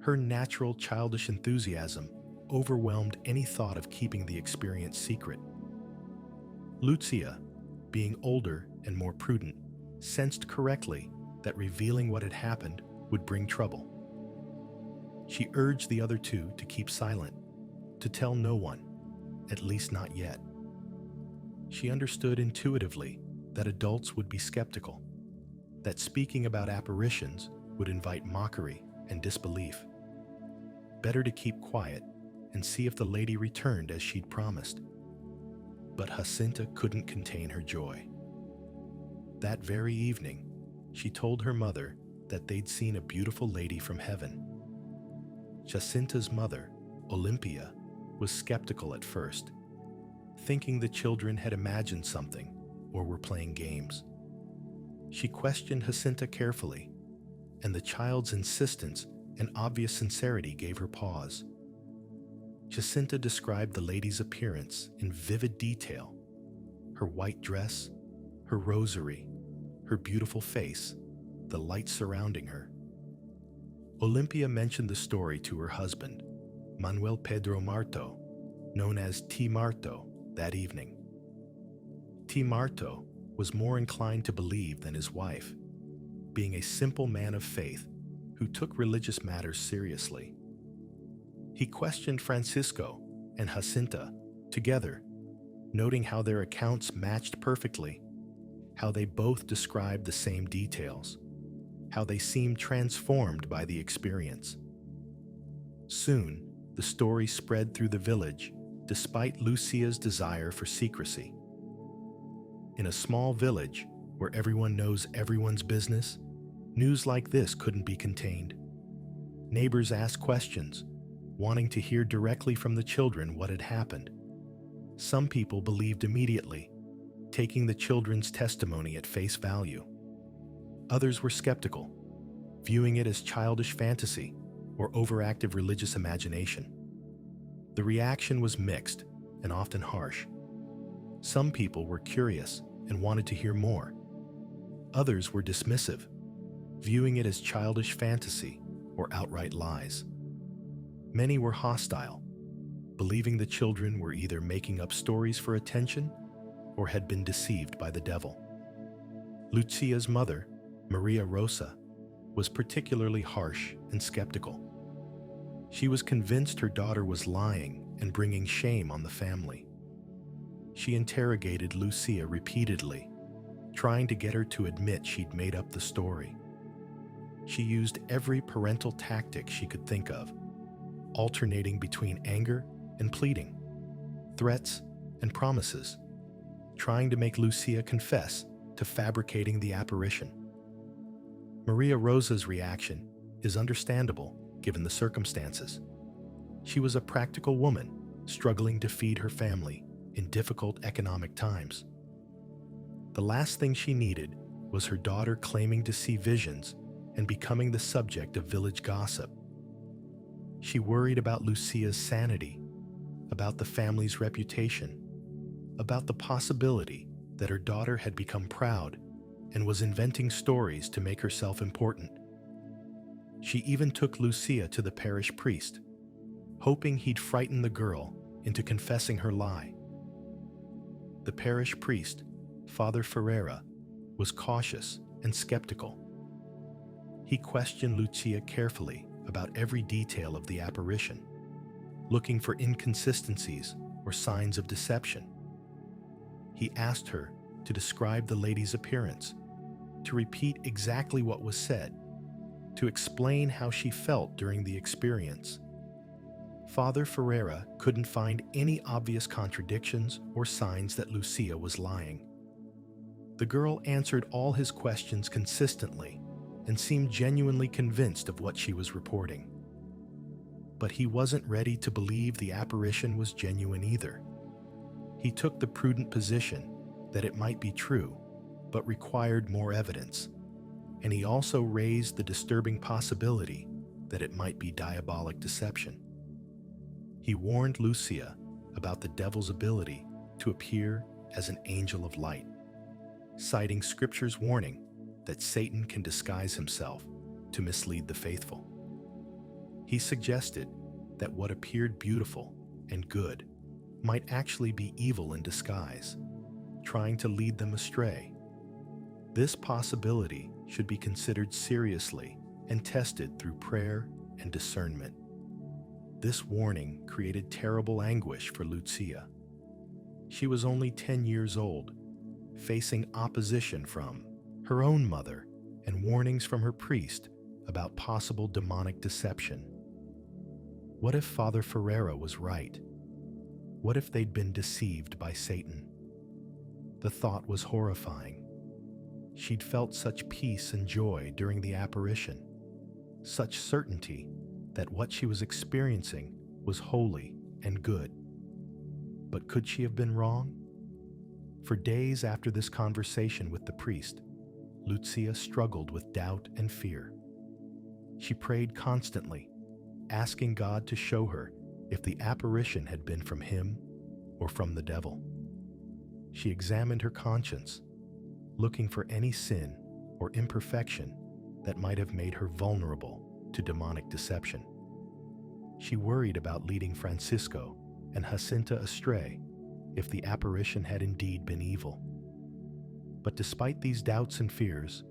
Her natural childish enthusiasm overwhelmed any thought of keeping the experience secret. Lucia, being older and more prudent, sensed correctly that revealing what had happened would bring trouble. She urged the other two to keep silent, to tell no one, at least not yet. She understood intuitively that adults would be skeptical, that speaking about apparitions would invite mockery and disbelief. Better to keep quiet and see if the lady returned as she'd promised. But Jacinta couldn't contain her joy. That very evening, she told her mother that they'd seen a beautiful lady from heaven. Jacinta's mother, Olympia, was skeptical at first, thinking the children had imagined something or were playing games. She questioned Jacinta carefully, and the child's insistence and obvious sincerity gave her pause. Jacinta described the lady's appearance in vivid detail: her white dress, her rosary, her beautiful face, the light surrounding her. Olympia mentioned the story to her husband, Manuel Pedro Marto, known as T. Marto, that evening. T. Marto was more inclined to believe than his wife, being a simple man of faith who took religious matters seriously. He questioned Francisco and Jacinta together, noting how their accounts matched perfectly, how they both described the same details, how they seemed transformed by the experience. Soon, the story spread through the village, despite Lucia's desire for secrecy. In a small village where everyone knows everyone's business, news like this couldn't be contained. Neighbors asked questions, wanting to hear directly from the children what had happened. Some people believed immediately, taking the children's testimony at face value. Others were skeptical, viewing it as childish fantasy or overactive religious imagination. The reaction was mixed and often harsh. Some people were curious and wanted to hear more. Others were dismissive, viewing it as childish fantasy or outright lies. Many were hostile, believing the children were either making up stories for attention or had been deceived by the devil. Lucia's mother, Maria Rosa, was particularly harsh and skeptical. She was convinced her daughter was lying and bringing shame on the family. She interrogated Lucia repeatedly, trying to get her to admit she'd made up the story. She used every parental tactic she could think of, alternating between anger and pleading, threats and promises, trying to make Lucia confess to fabricating the apparition. Maria Rosa's reaction is understandable given the circumstances. She was a practical woman struggling to feed her family in difficult economic times. The last thing she needed was her daughter claiming to see visions and becoming the subject of village gossip. She worried about Lucia's sanity, about the family's reputation, about the possibility that her daughter had become proud and was inventing stories to make herself important. She even took Lucia to the parish priest, hoping he'd frighten the girl into confessing her lie. The parish priest, Father Ferreira, was cautious and skeptical. He questioned Lucia carefully about every detail of the apparition, looking for inconsistencies or signs of deception. He asked her to describe the lady's appearance, to repeat exactly what was said, to explain how she felt during the experience. Father Ferreira couldn't find any obvious contradictions or signs that Lucia was lying. The girl answered all his questions consistently and seemed genuinely convinced of what she was reporting. But he wasn't ready to believe the apparition was genuine either. He took the prudent position that it might be true, but required more evidence. And he also raised the disturbing possibility that it might be diabolic deception. He warned Lucia about the devil's ability to appear as an angel of light, citing Scripture's warning that Satan can disguise himself to mislead the faithful. He suggested that what appeared beautiful and good might actually be evil in disguise, trying to lead them astray. This possibility should be considered seriously and tested through prayer and discernment. This warning created terrible anguish for Lucia. She was only 10 years old, facing opposition from her own mother and warnings from her priest about possible demonic deception. What if Father Ferreira was right? What if they'd been deceived by Satan? The thought was horrifying. She'd felt such peace and joy during the apparition, such certainty that what she was experiencing was holy and good. But could she have been wrong? For days after this conversation with the priest, Lucia struggled with doubt and fear. She prayed constantly, asking God to show her if the apparition had been from him or from the devil. She examined her conscience, looking for any sin or imperfection that might have made her vulnerable to demonic deception. She worried about leading Francisco and Jacinta astray if the apparition had indeed been evil. But despite these doubts and fears,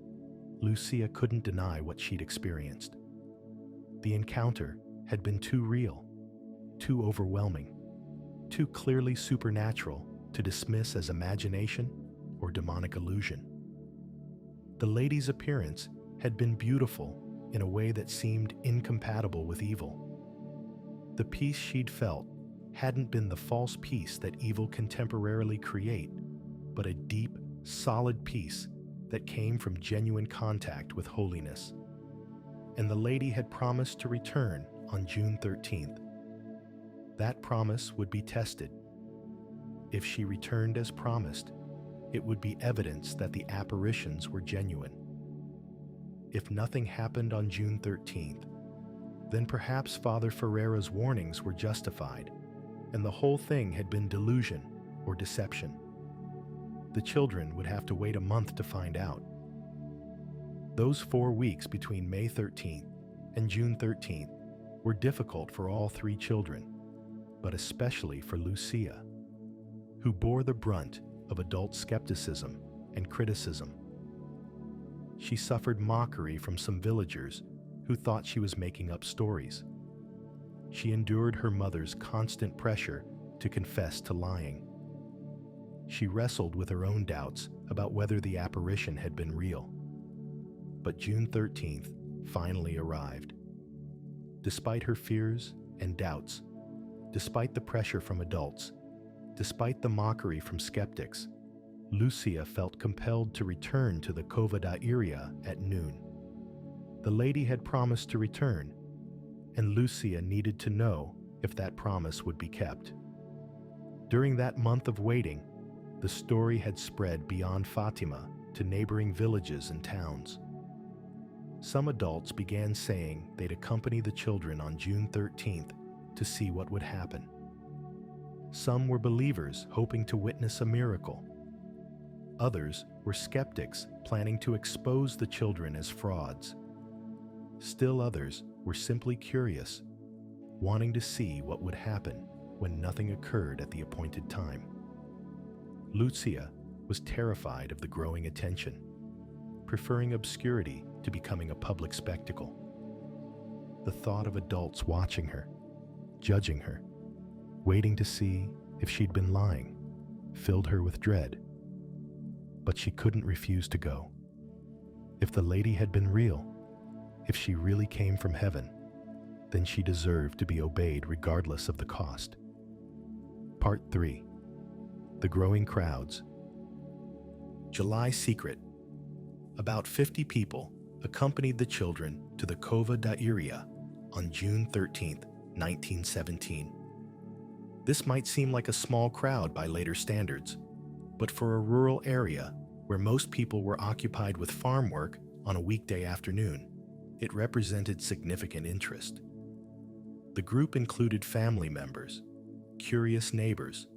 Lucia couldn't deny what she'd experienced. The encounter had been too real, too overwhelming, too clearly supernatural to dismiss as imagination or demonic illusion. The lady's appearance had been beautiful in a way that seemed incompatible with evil. The peace she'd felt hadn't been the false peace that evil can temporarily create, but a deep, solid peace that came from genuine contact with holiness. And the lady had promised to return on June 13th. That promise would be tested. If she returned as promised, it would be evidence that the apparitions were genuine. If nothing happened on June 13th, then perhaps Father Ferreira's warnings were justified, and the whole thing had been delusion or deception. The children would have to wait a month to find out. Those 4 weeks between May 13th and June 13th were difficult for all 3 children, but especially for Lucia, who bore the brunt of adult skepticism and criticism. She suffered mockery from some villagers who thought she was making up stories. She endured her mother's constant pressure to confess to lying. She wrestled with her own doubts about whether the apparition had been real. But June 13th finally arrived. Despite her fears and doubts, despite the pressure from adults, despite the mockery from skeptics, Lucia felt compelled to return to the Cova da Iria at noon. The lady had promised to return, and Lucia needed to know if that promise would be kept. During that month of waiting, the story had spread beyond Fatima to neighboring villages and towns. Some adults began saying they'd accompany the children on June 13th to see what would happen. Some were believers hoping to witness a miracle. Others were skeptics planning to expose the children as frauds. Still others were simply curious, wanting to see what would happen when nothing occurred at the appointed time. Lucia was terrified of the growing attention, preferring obscurity to becoming a public spectacle. The thought of adults watching her, judging her, waiting to see if she'd been lying, filled her with dread. But she couldn't refuse to go. If the lady had been real, if she really came from heaven, then she deserved to be obeyed regardless of the cost. Part 3. The Growing Crowds. July Secret. About 50 people accompanied the children to the Cova da Iria on June 13, 1917. This might seem like a small crowd by later standards, but for a rural area where most people were occupied with farm work on a weekday afternoon, it represented significant interest. The group included family members, curious neighbors,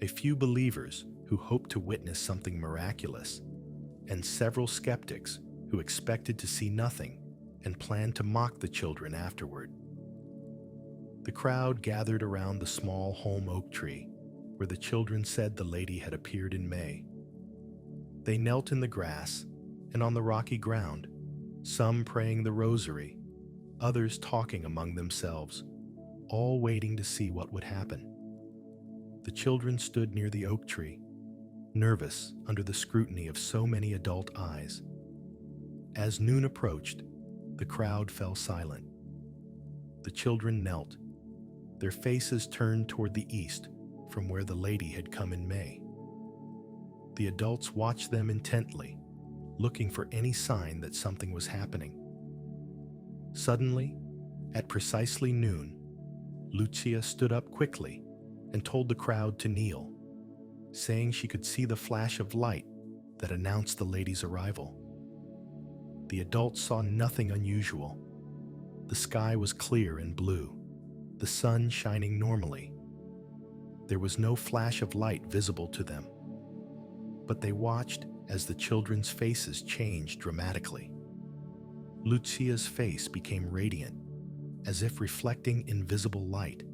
a few believers who hoped to witness something miraculous, and several skeptics who expected to see nothing and planned to mock the children afterward. The crowd gathered around the small holm oak tree where the children said the lady had appeared in May. They knelt in the grass and on the rocky ground, some praying the rosary, others talking among themselves, all waiting to see what would happen. The children stood near the oak tree, nervous under the scrutiny of so many adult eyes. As noon approached, the crowd fell silent. The children knelt, their faces turned toward the east from where the lady had come in May. The adults watched them intently, looking for any sign that something was happening. Suddenly, at precisely noon, Lucia stood up quickly and told the crowd to kneel, saying she could see the flash of light that announced the lady's arrival. The adults saw nothing unusual. The sky was clear and blue, the sun shining normally. There was no flash of light visible to them, but they watched as the children's faces changed dramatically. Lucia's face became radiant, as if reflecting invisible light.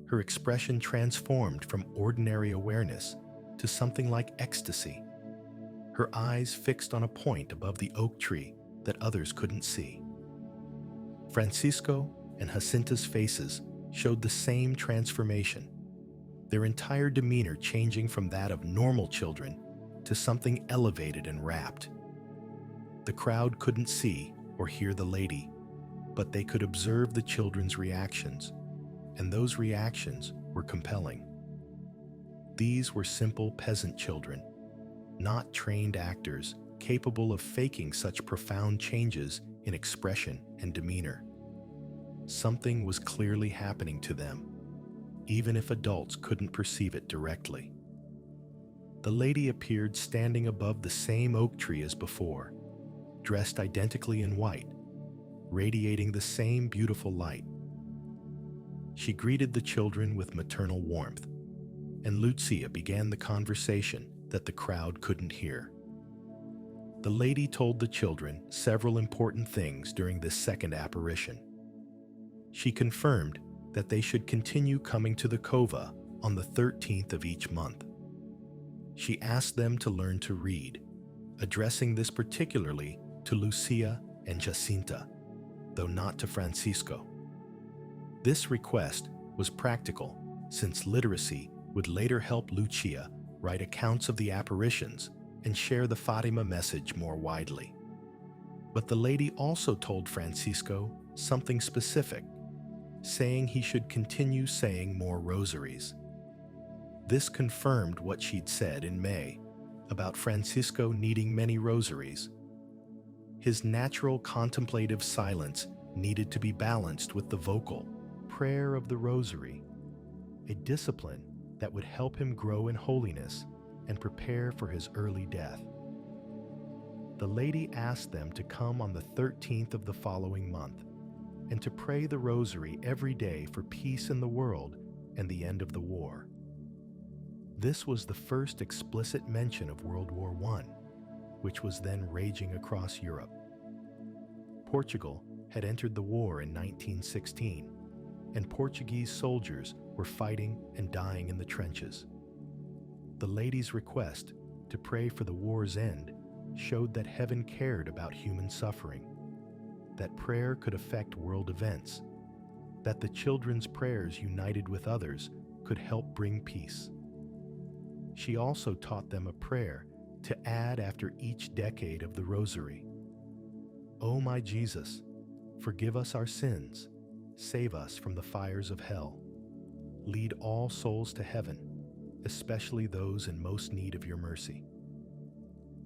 Her expression transformed from ordinary awareness to something like ecstasy, her eyes fixed on a point above the oak tree that others couldn't see. Francisco and Jacinta's faces showed the same transformation, their entire demeanor changing from that of normal children to something elevated and rapt. The crowd couldn't see or hear the lady, but they could observe the children's reactions, and those reactions were compelling. These were simple peasant children, not trained actors capable of faking such profound changes in expression and demeanor. Something was clearly happening to them, even if adults couldn't perceive it directly. The lady appeared standing above the same oak tree as before, dressed identically in white, radiating the same beautiful light. She greeted the children with maternal warmth, and Lucia began the conversation that the crowd couldn't hear. The lady told the children several important things during this second apparition. She confirmed that they should continue coming to the cova on the 13th of each month. She asked them to learn to read, addressing this particularly to Lucia and Jacinta, though not to Francisco. This request was practical, since literacy would later help Lucia write accounts of the apparitions and share the Fatima message more widely. But the lady also told Francisco something specific, saying he should continue saying more rosaries. This confirmed what she'd said in May about Francisco needing many rosaries. His natural contemplative silence needed to be balanced with the vocal prayer of the rosary, a discipline that would help him grow in holiness and prepare for his early death. The lady asked them to come on the 13th of the following month and to pray the rosary every day for peace in the world and the end of the war. This was the first explicit mention of World War I, which was then raging across Europe. Portugal had entered the war in 1916, and Portuguese soldiers were fighting and dying in the trenches. The lady's request to pray for the war's end showed that heaven cared about human suffering, that prayer could affect world events, that the children's prayers united with others could help bring peace. She also taught them a prayer to add after each decade of the rosary. O my Jesus, forgive us our sins, save us from the fires of hell. Lead all souls to heaven, especially those in most need of your mercy.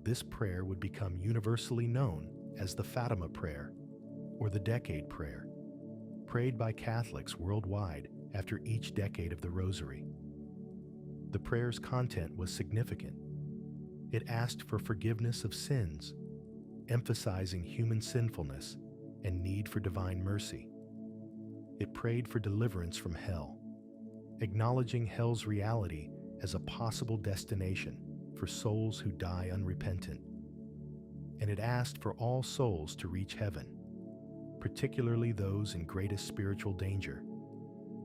This prayer would become universally known as the Fatima prayer or the decade prayer, prayed by Catholics worldwide after each decade of the Rosary. The prayer's content was significant. It asked for forgiveness of sins, emphasizing human sinfulness and need for divine mercy. It prayed for deliverance from hell, acknowledging hell's reality as a possible destination for souls who die unrepentant. And it asked for all souls to reach heaven, particularly those in greatest spiritual danger,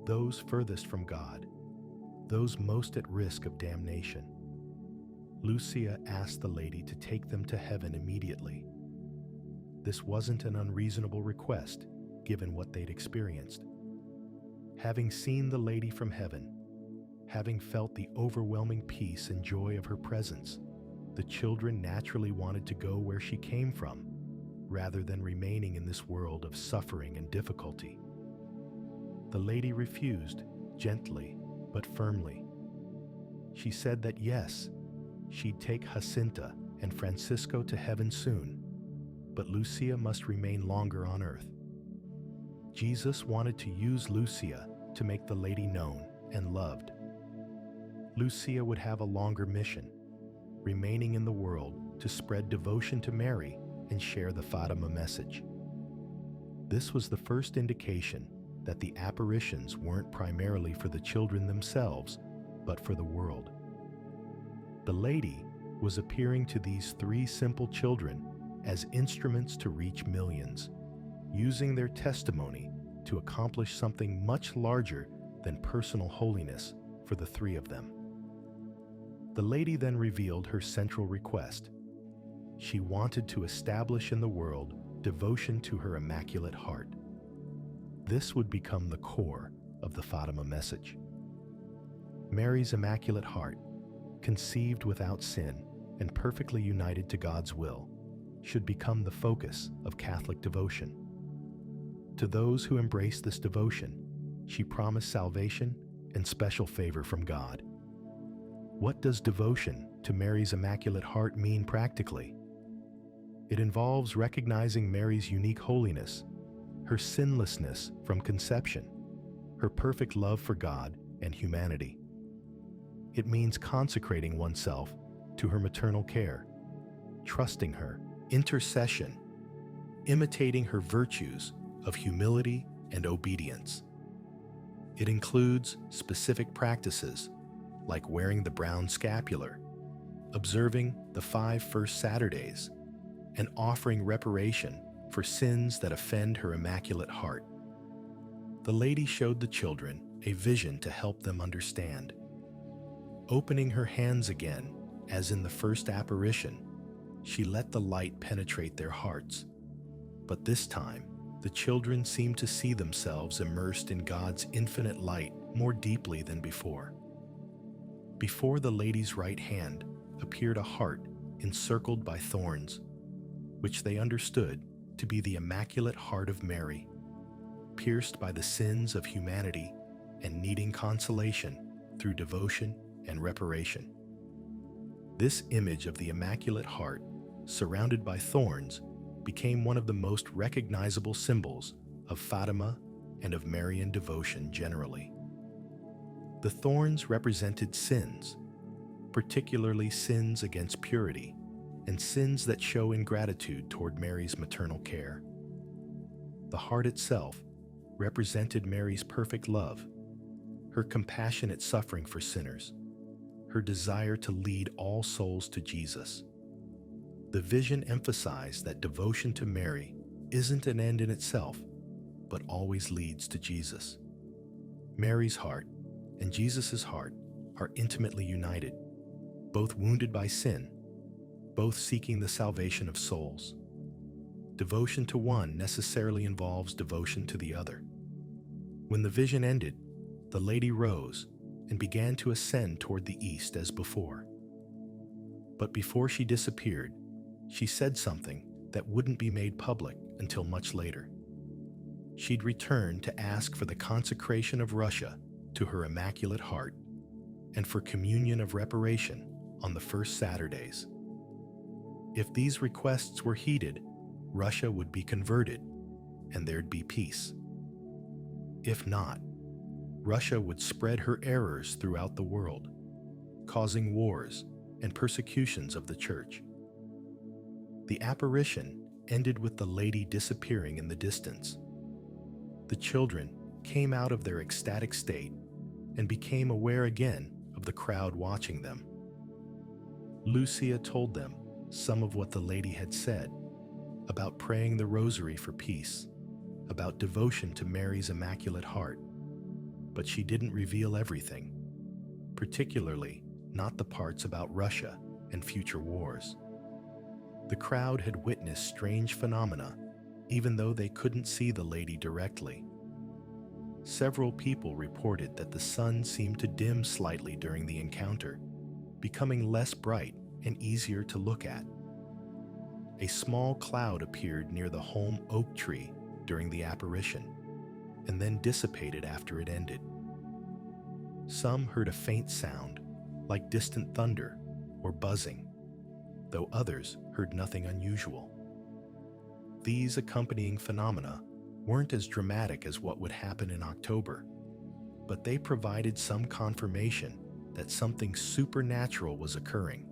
those furthest from God, those most at risk of damnation. Lucia asked the lady to take them to heaven immediately. This wasn't an unreasonable request, given what they'd experienced. Having seen the lady from heaven, having felt the overwhelming peace and joy of her presence, the children naturally wanted to go where she came from, rather than remaining in this world of suffering and difficulty. The lady refused, gently but firmly. She said that yes, she'd take Jacinta and Francisco to heaven soon, but Lucia must remain longer on earth. Jesus wanted to use Lucia to make the lady known and loved. Lucia would have a longer mission, remaining in the world to spread devotion to Mary and share the Fatima message. This was the first indication that the apparitions weren't primarily for the children themselves, but for the world. The lady was appearing to these three simple children as instruments to reach millions, using their testimony to accomplish something much larger than personal holiness for the three of them. The lady then revealed her central request. She wanted to establish in the world devotion to her Immaculate Heart. This would become the core of the Fatima message. Mary's Immaculate Heart, conceived without sin and perfectly united to God's will, should become the focus of Catholic devotion. To those who embrace this devotion, she promised salvation and special favor from God. What does devotion to Mary's Immaculate Heart mean practically? It involves recognizing Mary's unique holiness, her sinlessness from conception, her perfect love for God and humanity. It means consecrating oneself to her maternal care, trusting her intercession, imitating her virtues of humility and obedience. It includes specific practices like wearing the brown scapular, observing the 5 first Saturdays, and offering reparation for sins that offend her Immaculate Heart. The lady showed the children a vision to help them understand. Opening her hands again, as in the first apparition, she let the light penetrate their hearts. But this time, the children seemed to see themselves immersed in God's infinite light more deeply than before. Before the lady's right hand appeared a heart encircled by thorns, which they understood to be the Immaculate Heart of Mary, pierced by the sins of humanity and needing consolation through devotion and reparation. This image of the Immaculate Heart, surrounded by thorns, became one of the most recognizable symbols of Fatima and of Marian devotion generally. The thorns represented sins, particularly sins against purity, and sins that show ingratitude toward Mary's maternal care. The heart itself represented Mary's perfect love, her compassionate suffering for sinners, her desire to lead all souls to Jesus. The vision emphasized that devotion to Mary isn't an end in itself, but always leads to Jesus. Mary's heart and Jesus' heart are intimately united, both wounded by sin, both seeking the salvation of souls. Devotion to one necessarily involves devotion to the other. When the vision ended, the lady rose and began to ascend toward the east as before. But before she disappeared, she said something that wouldn't be made public until much later. She'd return to ask for the consecration of Russia to her Immaculate Heart and for communion of reparation on the first Saturdays. If these requests were heeded, Russia would be converted and there'd be peace. If not, Russia would spread her errors throughout the world, causing wars and persecutions of the church. The apparition ended with the lady disappearing in the distance. The children came out of their ecstatic state and became aware again of the crowd watching them. Lucia told them some of what the lady had said about praying the rosary for peace, about devotion to Mary's Immaculate Heart, but she didn't reveal everything, particularly not the parts about Russia and future wars. The crowd had witnessed strange phenomena, even though they couldn't see the lady directly. Several people reported that the sun seemed to dim slightly during the encounter, becoming less bright and easier to look at. A small cloud appeared near the holm oak tree during the apparition, and then dissipated after it ended. Some heard a faint sound, like distant thunder or buzzing, though others heard nothing unusual. These accompanying phenomena weren't as dramatic as what would happen in October, but they provided some confirmation that something supernatural was occurring.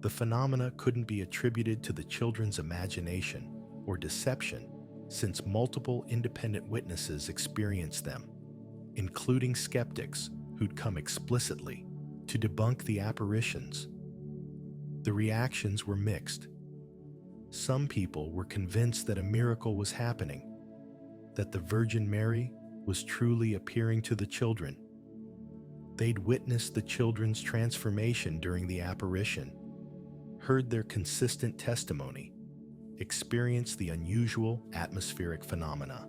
The phenomena couldn't be attributed to the children's imagination or deception, since multiple independent witnesses experienced them, including skeptics who'd come explicitly to debunk the apparitions. The reactions were mixed. Some people were convinced that a miracle was happening, that the Virgin Mary was truly appearing to the children. They'd witnessed the children's transformation during the apparition, heard their consistent testimony, experienced the unusual atmospheric phenomena.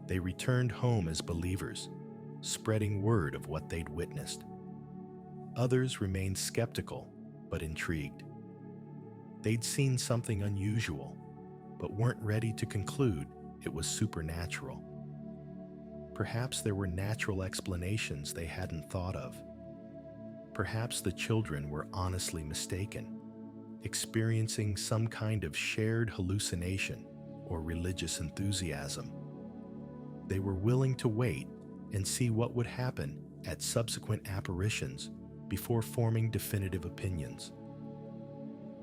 They returned home as believers, spreading word of what they'd witnessed. Others remained skeptical, but intrigued. They'd seen something unusual, but weren't ready to conclude it was supernatural. Perhaps there were natural explanations they hadn't thought of. Perhaps the children were honestly mistaken, experiencing some kind of shared hallucination or religious enthusiasm. They were willing to wait and see what would happen at subsequent apparitions before forming definitive opinions.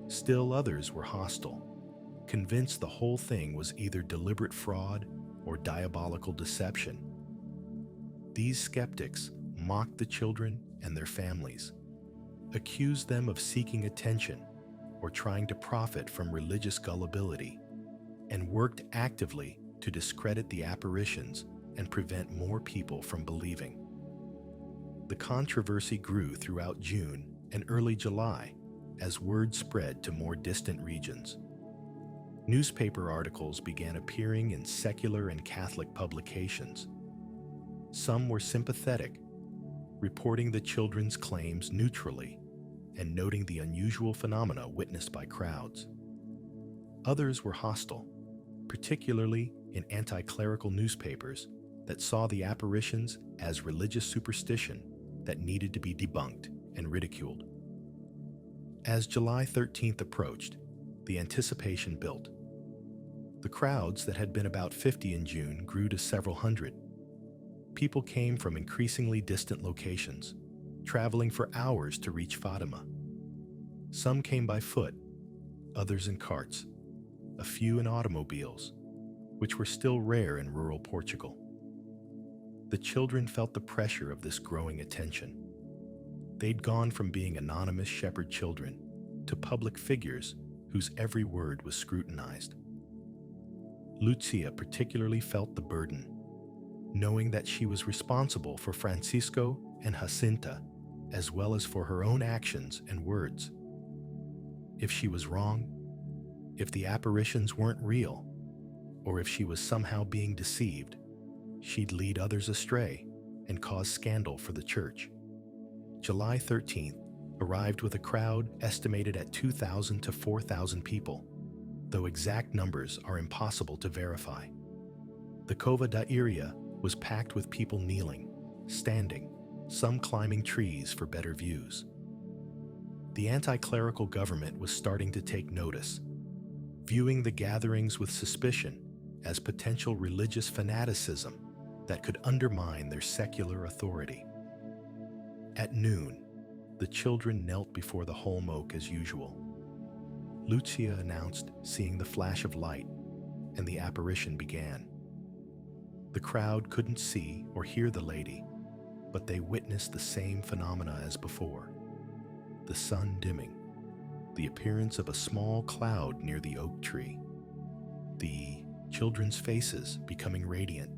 Still others were hostile, convinced the whole thing was either deliberate fraud or diabolical deception. These skeptics mocked the children and their families, accused them of seeking attention or trying to profit from religious gullibility, and worked actively to discredit the apparitions and prevent more people from believing. The controversy grew throughout June and early July as word spread to more distant regions. Newspaper articles began appearing in secular and Catholic publications. Some were sympathetic, reporting the children's claims neutrally and noting the unusual phenomena witnessed by crowds. Others were hostile, particularly in anti-clerical newspapers that saw the apparitions as religious superstition that needed to be debunked and ridiculed. As July 13th approached, the anticipation built. The crowds that had been about 50 in June grew to several hundred. People came from increasingly distant locations, traveling for hours to reach Fatima. Some came by foot, others in carts, a few in automobiles, which were still rare in rural Portugal. The children felt the pressure of this growing attention. They'd gone from being anonymous shepherd children to public figures whose every word was scrutinized. Lucia particularly felt the burden, knowing that she was responsible for Francisco and Jacinta, as well as for her own actions and words. If she was wrong, if the apparitions weren't real, or if she was somehow being deceived, she'd lead others astray and cause scandal for the church. July 13th arrived with a crowd estimated at 2,000 to 4,000 people, though exact numbers are impossible to verify. The Cova da Iria was packed with people kneeling, standing, some climbing trees for better views. The anti-clerical government was starting to take notice, viewing the gatherings with suspicion as potential religious fanaticism that could undermine their secular authority. At noon, the children knelt before the holm oak as usual. Lucia announced seeing the flash of light, and the apparition began. The crowd couldn't see or hear the lady, but they witnessed the same phenomena as before: the sun dimming, the appearance of a small cloud near the oak tree, the children's faces becoming radiant.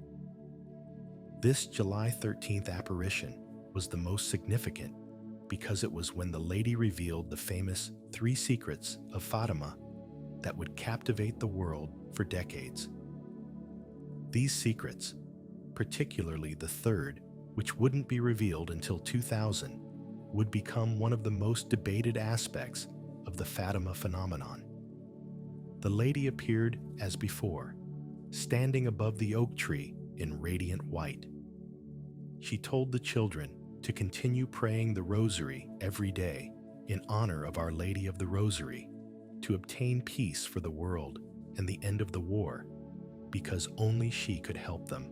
This July 13th apparition was the most significant because it was when the lady revealed the famous 3 secrets of Fatima that would captivate the world for decades. These secrets, particularly the third, which wouldn't be revealed until 2000, would become one of the most debated aspects of the Fatima phenomenon. The lady appeared as before, standing above the oak tree in radiant white. She told the children to continue praying the rosary every day in honor of Our Lady of the Rosary, to obtain peace for the world and the end of the war, because only she could help them.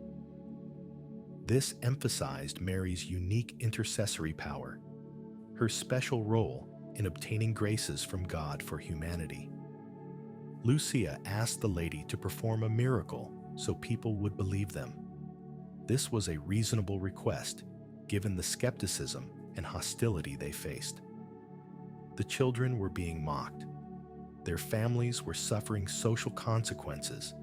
This emphasized Mary's unique intercessory power, her special role in obtaining graces from God for humanity. Lucia asked the lady to perform a miracle so people would believe them. This was a reasonable request, given the skepticism and hostility they faced. The children were being mocked. Their families were suffering social consequences,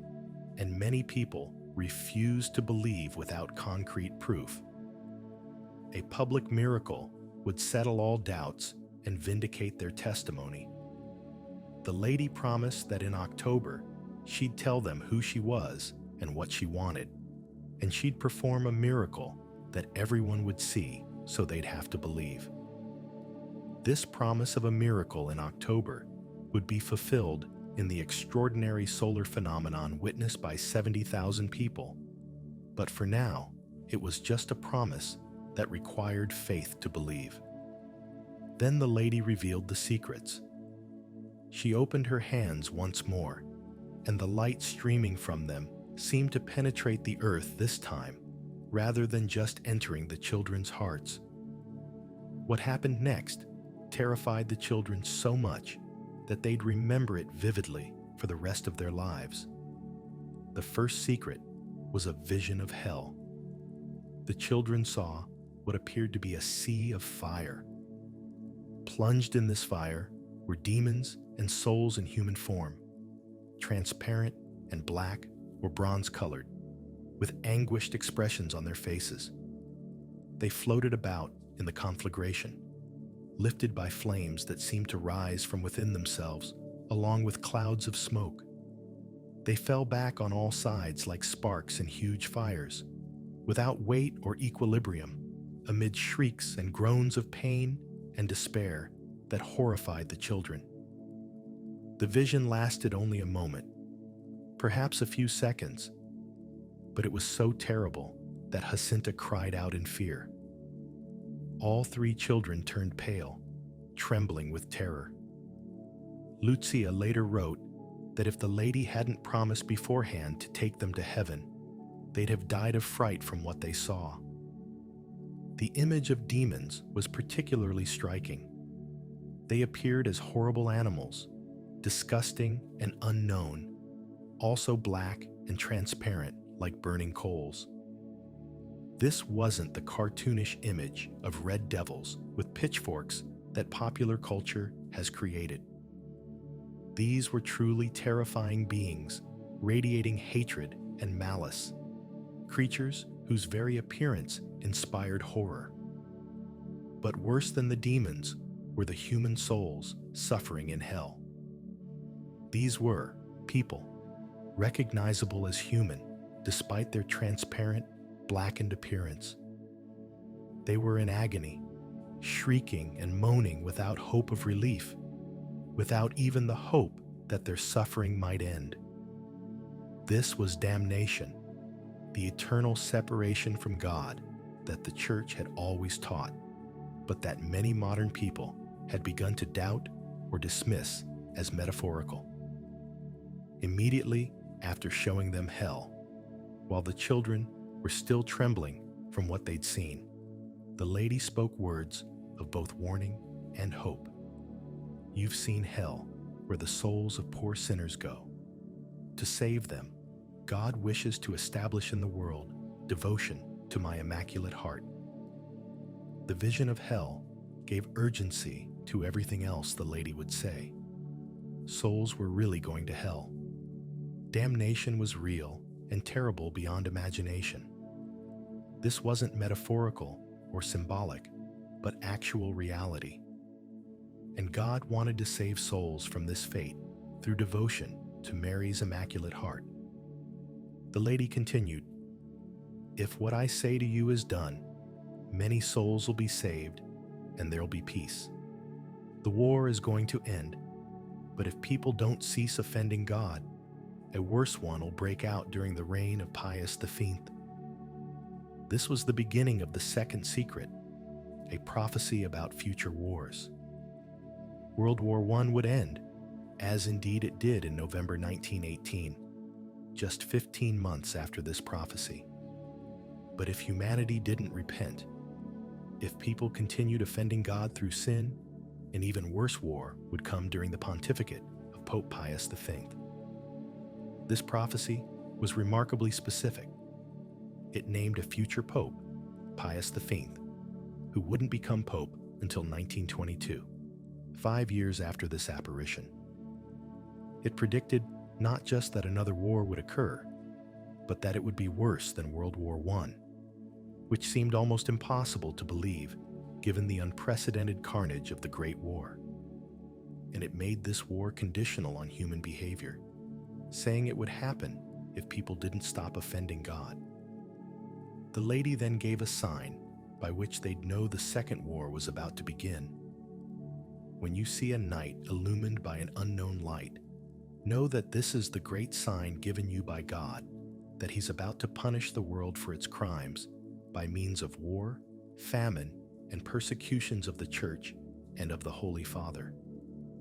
and many people refused to believe without concrete proof. A public miracle would settle all doubts and vindicate their testimony. The lady promised that in October, she'd tell them who she was and what she wanted, and she'd perform a miracle that everyone would see so they'd have to believe. This promise of a miracle in October would be fulfilled in the extraordinary solar phenomenon witnessed by 70,000 people. But for now, it was just a promise that required faith to believe. Then the lady revealed the secrets. She opened her hands once more, and the light streaming from them seemed to penetrate the earth this time, rather than just entering the children's hearts. What happened next terrified the children so much that they'd remember it vividly for the rest of their lives. The first secret was a vision of hell. The children saw what appeared to be a sea of fire. Plunged in this fire were demons and souls in human form, transparent and black or bronze-colored, with anguished expressions on their faces. They floated about in the conflagration, lifted by flames that seemed to rise from within themselves, along with clouds of smoke. They fell back on all sides like sparks in huge fires, without weight or equilibrium, amid shrieks and groans of pain and despair that horrified the children. The vision lasted only a moment, perhaps a few seconds, but it was so terrible that Jacinta cried out in fear. All 3 children turned pale, trembling with terror. Lucia later wrote that if the lady hadn't promised beforehand to take them to heaven, they'd have died of fright from what they saw. The image of demons was particularly striking. They appeared as horrible animals, disgusting and unknown, also black and transparent like burning coals. This wasn't the cartoonish image of red devils with pitchforks that popular culture has created. These were truly terrifying beings, radiating hatred and malice, creatures whose very appearance inspired horror. But worse than the demons were the human souls suffering in hell. These were people, recognizable as human despite their transparent, blackened appearance. They were in agony, shrieking and moaning without hope of relief, without even the hope that their suffering might end. This was damnation, the eternal separation from God that the Church had always taught, but that many modern people had begun to doubt or dismiss as metaphorical. Immediately after showing them hell, while the children were still trembling from what they'd seen. The lady spoke words of both warning and hope. You've seen hell, where the souls of poor sinners go. To save them, God wishes to establish in the world devotion to my immaculate heart. The vision of hell gave urgency to everything else the lady would say. Souls were really going to hell. Damnation was real and terrible beyond imagination. This wasn't metaphorical or symbolic, but actual reality. And God wanted to save souls from this fate through devotion to Mary's Immaculate Heart. The lady continued, "If what I say to you is done, many souls will be saved and there'll be peace. The war is going to end, but if people don't cease offending God, a worse one will break out during the reign of Pius V." This was the beginning of the second secret, a prophecy about future wars. World War I would end, as indeed it did in November 1918, just 15 months after this prophecy. But if humanity didn't repent, if people continued offending God through sin, an even worse war would come during the pontificate of Pope Pius V. This prophecy was remarkably specific. It named a future pope, Pius V, who wouldn't become pope until 1922, 5 years after this apparition. It predicted not just that another war would occur, but that it would be worse than World War I, which seemed almost impossible to believe given the unprecedented carnage of the Great War. And it made this war conditional on human behavior, saying it would happen if people didn't stop offending God. The lady then gave a sign by which they'd know the second war was about to begin. When you see a night illumined by an unknown light, know that this is the great sign given you by God, that He's about to punish the world for its crimes by means of war, famine, and persecutions of the Church and of the Holy Father.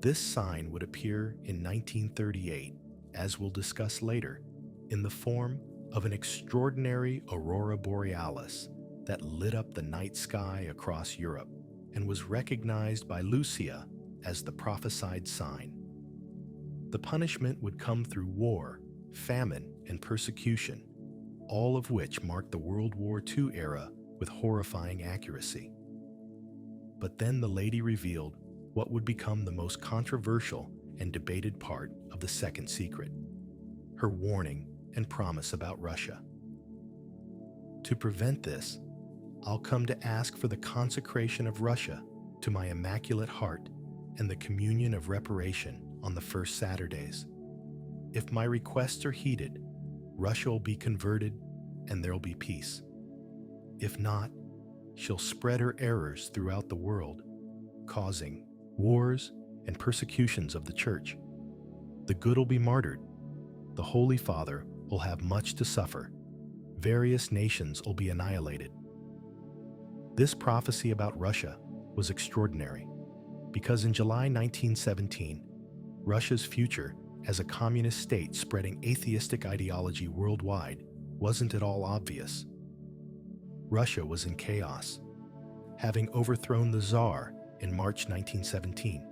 This sign would appear in 1938, as we'll discuss later, in the form of an extraordinary aurora borealis that lit up the night sky across Europe and was recognized by Lucia as the prophesied sign. The punishment would come through war, famine, and persecution, all of which marked the World War II era with horrifying accuracy. But then the lady revealed what would become the most controversial and debated part of the second secret, her warning and promise about Russia. To prevent this, I'll come to ask for the consecration of Russia to my Immaculate Heart and the communion of reparation on the first Saturdays. If my requests are heeded, Russia will be converted and there'll be peace. If not, she'll spread her errors throughout the world, causing wars and persecutions of the Church. The good will be martyred. The Holy Father will have much to suffer. Various nations will be annihilated. This prophecy about Russia was extraordinary because in July 1917, Russia's future as a communist state spreading atheistic ideology worldwide wasn't at all obvious. Russia was in chaos, having overthrown the Tsar in March 1917.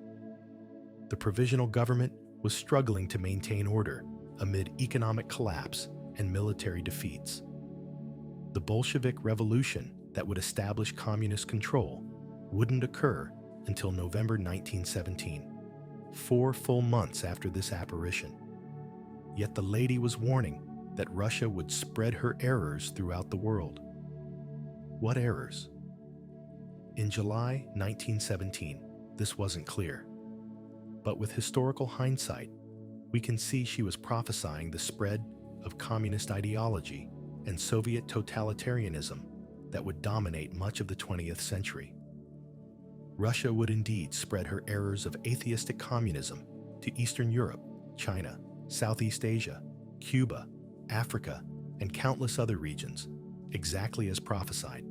The provisional government was struggling to maintain order amid economic collapse and military defeats. The Bolshevik Revolution that would establish communist control wouldn't occur until November 1917, 4 full months after this apparition. Yet the lady was warning that Russia would spread her errors throughout the world. What errors? In July 1917, this wasn't clear. But with historical hindsight, we can see she was prophesying the spread of communist ideology and Soviet totalitarianism that would dominate much of the 20th century. Russia would indeed spread her errors of atheistic communism to Eastern Europe, China, Southeast Asia, Cuba, Africa, and countless other regions, exactly as prophesied.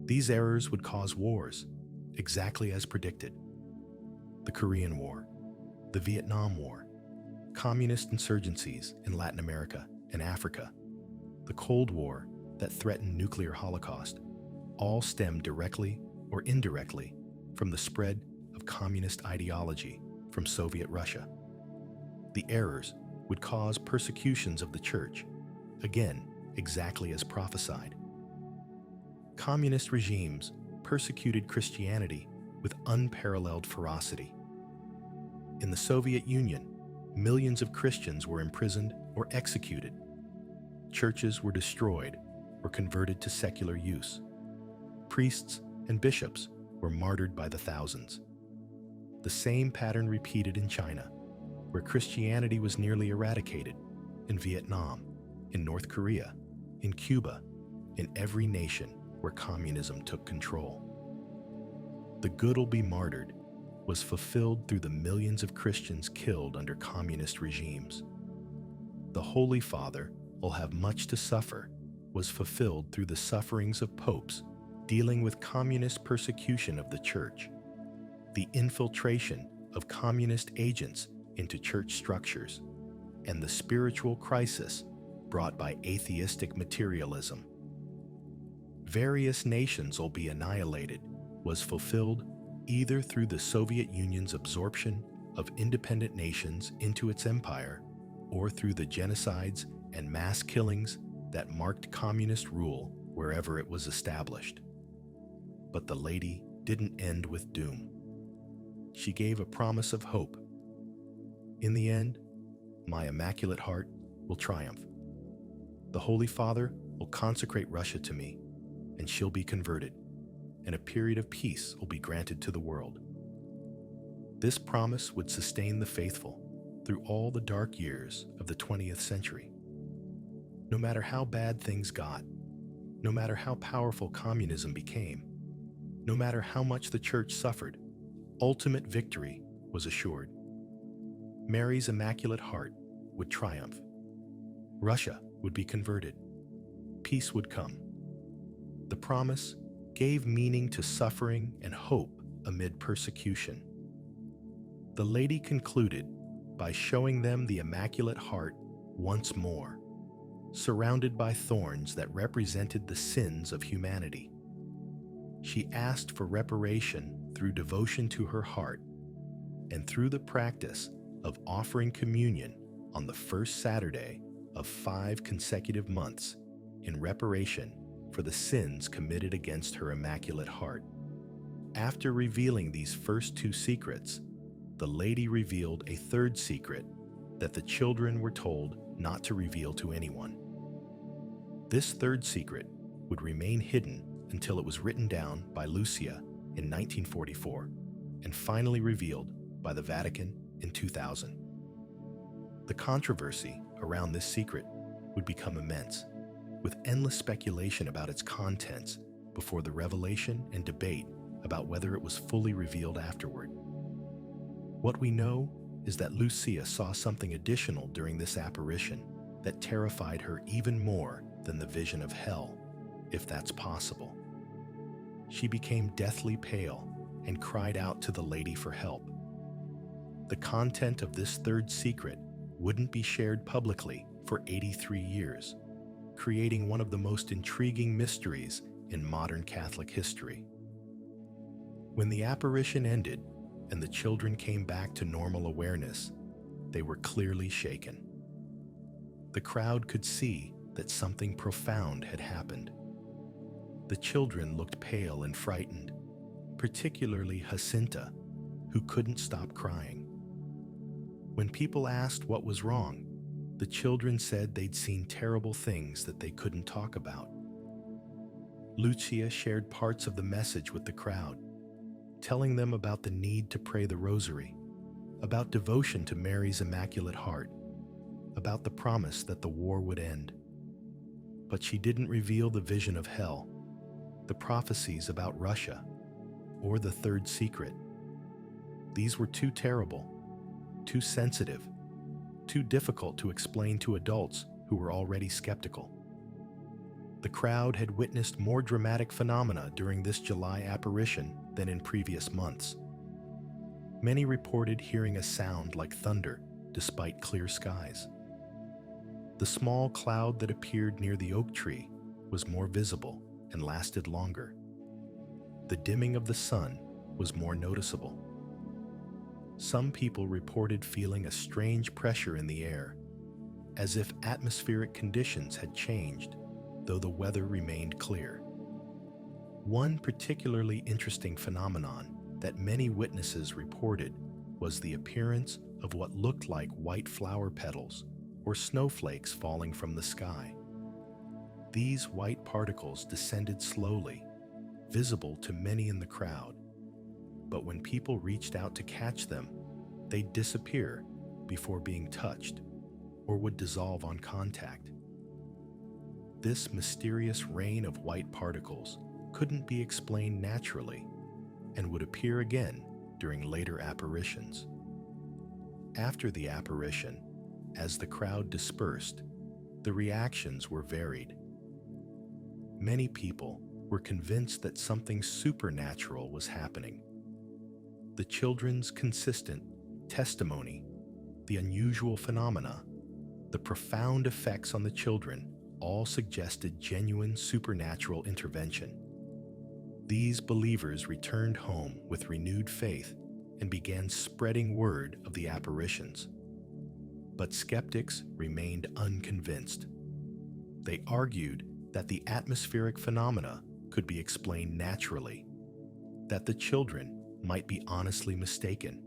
These errors would cause wars, exactly as predicted. The Korean War, the Vietnam War, communist insurgencies in Latin America and Africa, the Cold War that threatened nuclear holocaust, all stemmed directly or indirectly from the spread of communist ideology from Soviet Russia. The errors would cause persecutions of the church, again, exactly as prophesied. Communist regimes persecuted Christianity with unparalleled ferocity. In the Soviet Union, millions of Christians were imprisoned or executed. Churches were destroyed or converted to secular use. Priests and bishops were martyred by the thousands. The same pattern repeated in China, where Christianity was nearly eradicated, in Vietnam, in North Korea, in Cuba, in every nation where communism took control. The good'll be martyred was fulfilled through the millions of Christians killed under communist regimes. The Holy Father will have much to suffer was fulfilled through the sufferings of popes dealing with communist persecution of the church, the infiltration of communist agents into church structures, and the spiritual crisis brought by atheistic materialism. Various nations will be annihilated was fulfilled either through the Soviet Union's absorption of independent nations into its empire or through the genocides and mass killings that marked communist rule wherever it was established. But the lady didn't end with doom. She gave a promise of hope. In the end, my Immaculate Heart will triumph. The Holy Father will consecrate Russia to me, and she'll be converted, and a period of peace will be granted to the world. This promise would sustain the faithful through all the dark years of the 20th century. No matter how bad things got, no matter how powerful communism became, no matter how much the church suffered, ultimate victory was assured. Mary's Immaculate Heart would triumph. Russia would be converted. Peace would come. The promise gave meaning to suffering and hope amid persecution. The lady concluded by showing them the Immaculate Heart once more, surrounded by thorns that represented the sins of humanity. She asked for reparation through devotion to her heart and through the practice of offering communion on the first Saturday of 5 consecutive months in reparation for the sins committed against her Immaculate Heart. After revealing these first 2 secrets, the lady revealed a third secret that the children were told not to reveal to anyone. This third secret would remain hidden until it was written down by Lucia in 1944 and finally revealed by the Vatican in 2000. The controversy around this secret would become immense, with endless speculation about its contents before the revelation and debate about whether it was fully revealed afterward. What we know is that Lucia saw something additional during this apparition that terrified her even more than the vision of hell, if that's possible. She became deathly pale and cried out to the lady for help. The content of this third secret wouldn't be shared publicly for 83 years, creating one of the most intriguing mysteries in modern Catholic history. When the apparition ended and the children came back to normal awareness, they were clearly shaken. The crowd could see that something profound had happened. The children looked pale and frightened, particularly Jacinta, who couldn't stop crying. When people asked what was wrong, the children said they'd seen terrible things that they couldn't talk about. Lucia shared parts of the message with the crowd, telling them about the need to pray the rosary, about devotion to Mary's Immaculate Heart, about the promise that the war would end. But she didn't reveal the vision of hell, the prophecies about Russia, or the third secret. These were too terrible, too sensitive, too difficult to explain to adults who were already skeptical. The crowd had witnessed more dramatic phenomena during this July apparition than in previous months. Many reported hearing a sound like thunder despite clear skies. The small cloud that appeared near the oak tree was more visible and lasted longer. The dimming of the sun was more noticeable. Some people reported feeling a strange pressure in the air, as if atmospheric conditions had changed, though the weather remained clear. One particularly interesting phenomenon that many witnesses reported was the appearance of what looked like white flower petals or snowflakes falling from the sky. These white particles descended slowly, visible to many in the crowd, but when people reached out to catch them, they'd disappear before being touched or would dissolve on contact. This mysterious rain of white particles couldn't be explained naturally and would appear again during later apparitions. After the apparition, as the crowd dispersed, the reactions were varied. Many people were convinced that something supernatural was happening. The children's consistent testimony, the unusual phenomena, the profound effects on the children all suggested genuine supernatural intervention. These believers returned home with renewed faith and began spreading word of the apparitions. But skeptics remained unconvinced. They argued that the atmospheric phenomena could be explained naturally, that the children might be honestly mistaken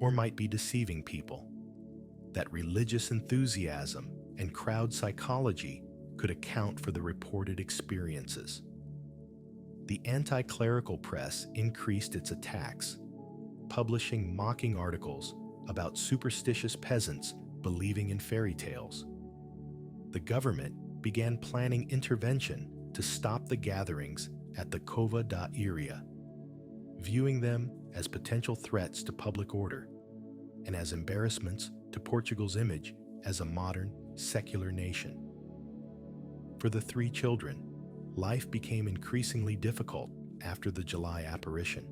or might be deceiving people, that religious enthusiasm and crowd psychology could account for the reported experiences. The anti-clerical press increased its attacks, publishing mocking articles about superstitious peasants believing in fairy tales. The government began planning intervention to stop the gatherings at the Cova da Iria, viewing them as potential threats to public order and as embarrassments to Portugal's image as a modern, secular nation. For the three children, life became increasingly difficult after the July apparition.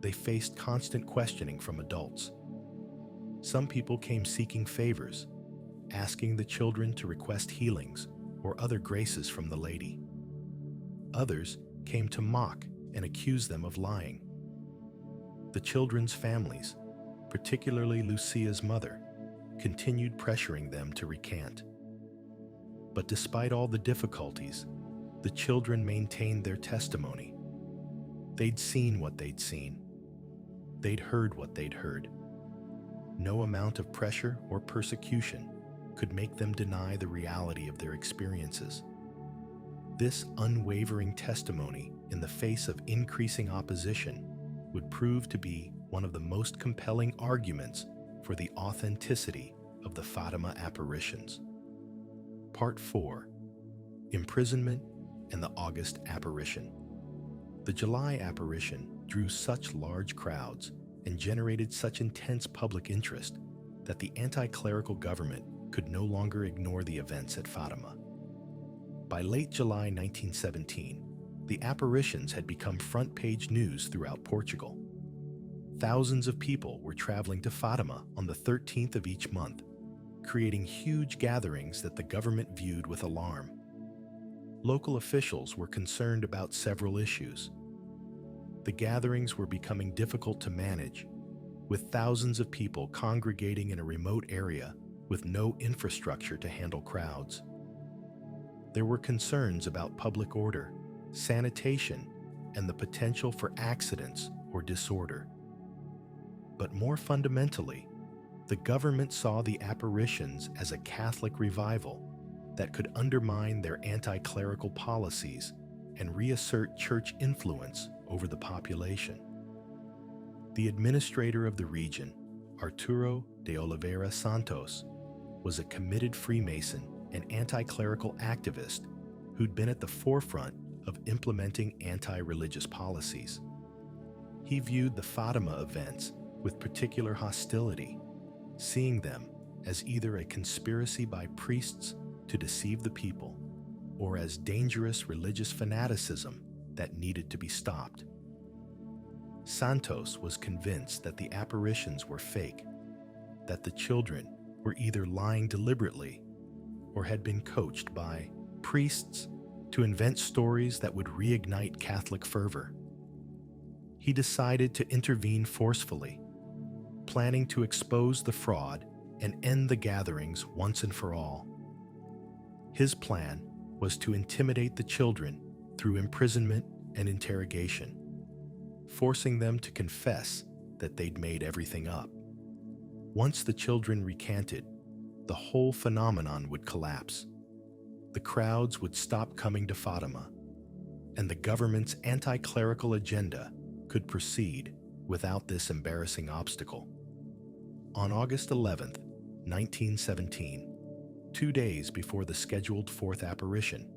They faced constant questioning from adults. Some people came seeking favors, asking the children to request healings or other graces from the lady. Others came to mock and accuse them of lying. The children's families, particularly Lucia's mother, continued pressuring them to recant. But despite all the difficulties, the children maintained their testimony. They'd seen what they'd seen. They'd heard what they'd heard. No amount of pressure or persecution could make them deny the reality of their experiences. This unwavering testimony in the face of increasing opposition would prove to be one of the most compelling arguments for the authenticity of the Fatima apparitions. Part 4. Imprisonment and the August apparition. The July apparition drew such large crowds and generated such intense public interest that the anti-clerical government could no longer ignore the events at Fatima. By late July 1917, the apparitions had become front-page news throughout Portugal. Thousands of people were traveling to Fatima on the 13th of each month, creating huge gatherings that the government viewed with alarm. Local officials were concerned about several issues. The gatherings were becoming difficult to manage, with thousands of people congregating in a remote area with no infrastructure to handle crowds. There were concerns about public order, sanitation, and the potential for accidents or disorder. But more fundamentally, the government saw the apparitions as a Catholic revival that could undermine their anti-clerical policies and reassert church influence over the population. The administrator of the region, Arturo de Oliveira Santos, was a committed Freemason and anti-clerical activist who'd been at the forefront of implementing anti-religious policies. He viewed the Fatima events with particular hostility, seeing them as either a conspiracy by priests to deceive the people or as dangerous religious fanaticism that needed to be stopped. Santos was convinced that the apparitions were fake, that the children were either lying deliberately or had been coached by priests to invent stories that would reignite Catholic fervor. He decided to intervene forcefully, planning to expose the fraud and end the gatherings once and for all. His plan was to intimidate the children through imprisonment and interrogation, forcing them to confess that they'd made everything up. Once the children recanted, the whole phenomenon would collapse. The crowds would stop coming to Fatima, and the government's anti-clerical agenda could proceed without this embarrassing obstacle. On August 11th, 1917, 2 days before the scheduled fourth apparition,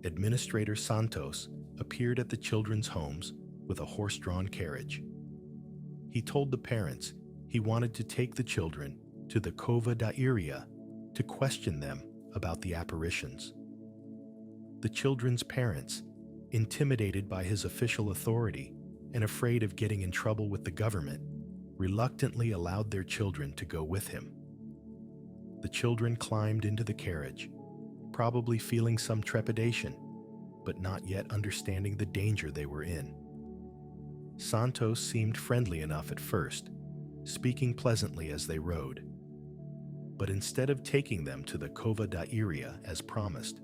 Administrator Santos appeared at the children's homes with a horse-drawn carriage. He told the parents he wanted to take the children to the Cova da Iria to question them about the apparitions. The children's parents, intimidated by his official authority and afraid of getting in trouble with the government, reluctantly allowed their children to go with him. The children climbed into the carriage, probably feeling some trepidation, but not yet understanding the danger they were in. Santos seemed friendly enough at first, speaking pleasantly as they rode. But instead of taking them to the Cova da Iria as promised,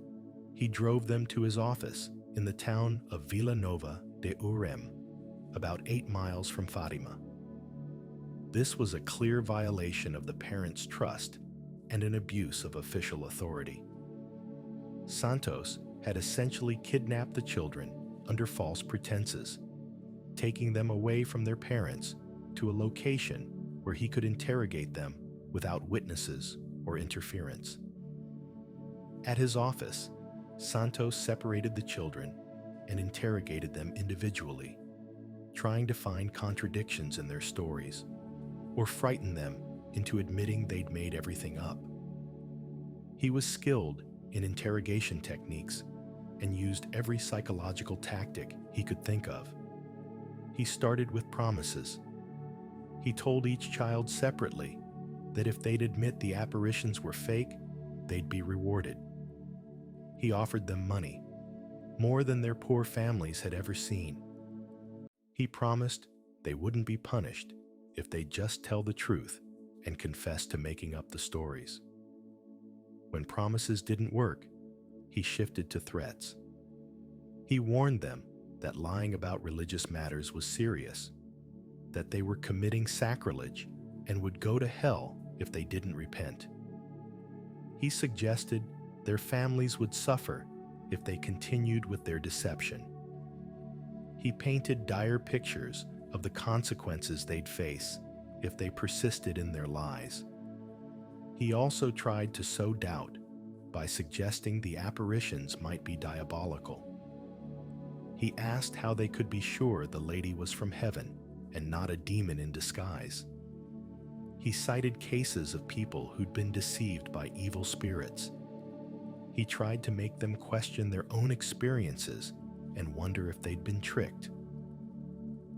he drove them to his office in the town of Vila Nova de Urem, about 8 miles from Fatima. This was a clear violation of the parents' trust and an abuse of official authority. Santos had essentially kidnapped the children under false pretenses, taking them away from their parents to a location where he could interrogate them without witnesses or interference. At his office, Santos separated the children and interrogated them individually, trying to find contradictions in their stories or frighten them into admitting they'd made everything up. He was skilled in interrogation techniques and used every psychological tactic he could think of. He started with promises. He told each child separately that if they'd admit the apparitions were fake, they'd be rewarded. He offered them money, more than their poor families had ever seen. He promised they wouldn't be punished if they'd just tell the truth and confess to making up the stories. When promises didn't work, he shifted to threats. He warned them that lying about religious matters was serious, that they were committing sacrilege and would go to hell if they didn't repent. He suggested their families would suffer if they continued with their deception. He painted dire pictures of the consequences they'd face if they persisted in their lies. He also tried to sow doubt by suggesting the apparitions might be diabolical. He asked how they could be sure the lady was from heaven and not a demon in disguise. He cited cases of people who'd been deceived by evil spirits. He tried to make them question their own experiences and wonder if they'd been tricked.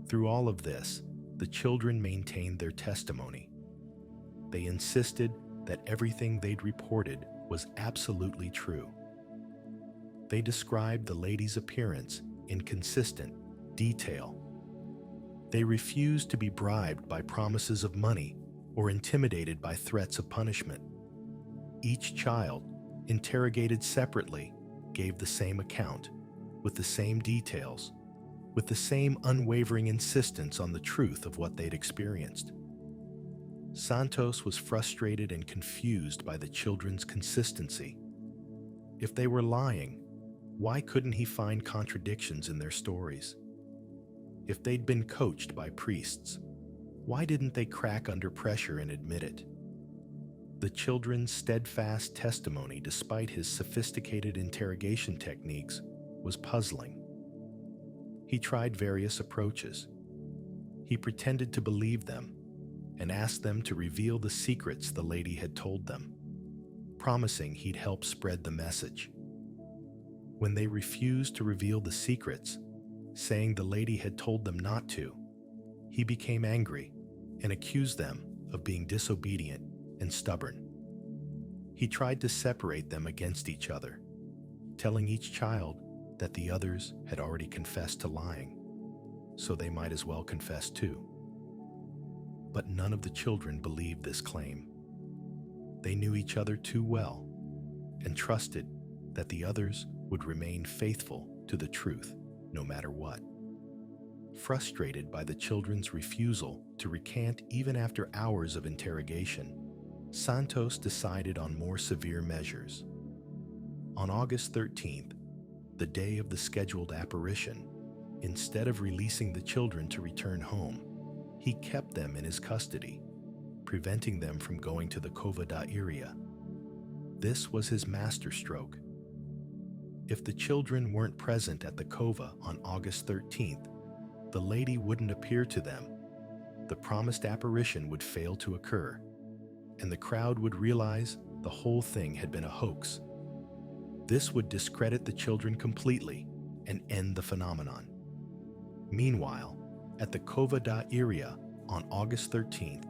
Through all of this, the children maintained their testimony. They insisted that everything they'd reported was absolutely true. They described the lady's appearance in consistent detail. They refused to be bribed by promises of money or intimidated by threats of punishment. Each child, interrogated separately, gave the same account, with the same details, with the same unwavering insistence on the truth of what they'd experienced. Santos was frustrated and confused by the children's consistency. If they were lying, why couldn't he find contradictions in their stories? If they'd been coached by priests, why didn't they crack under pressure and admit it? The children's steadfast testimony, despite his sophisticated interrogation techniques, was puzzling. He tried various approaches. He pretended to believe them and asked them to reveal the secrets the lady had told them, promising he'd help spread the message. When they refused to reveal the secrets, saying the lady had told them not to, he became angry and accused them of being disobedient and stubborn. He tried to separate them against each other, telling each child that the others had already confessed to lying, so they might as well confess too. But none of the children believed this claim. They knew each other too well and trusted that the others would remain faithful to the truth no matter what. Frustrated by the children's refusal to recant even after hours of interrogation, Santos decided on more severe measures. On August 13th, the day of the scheduled apparition, instead of releasing the children to return home, he kept them in his custody, preventing them from going to the Cova da Iria. This was his masterstroke. If the children weren't present at the Cova on August 13th, the lady wouldn't appear to them. The promised apparition would fail to occur, and the crowd would realize the whole thing had been a hoax. This would discredit the children completely and end the phenomenon. Meanwhile, at the Cova da Iria on August 13th,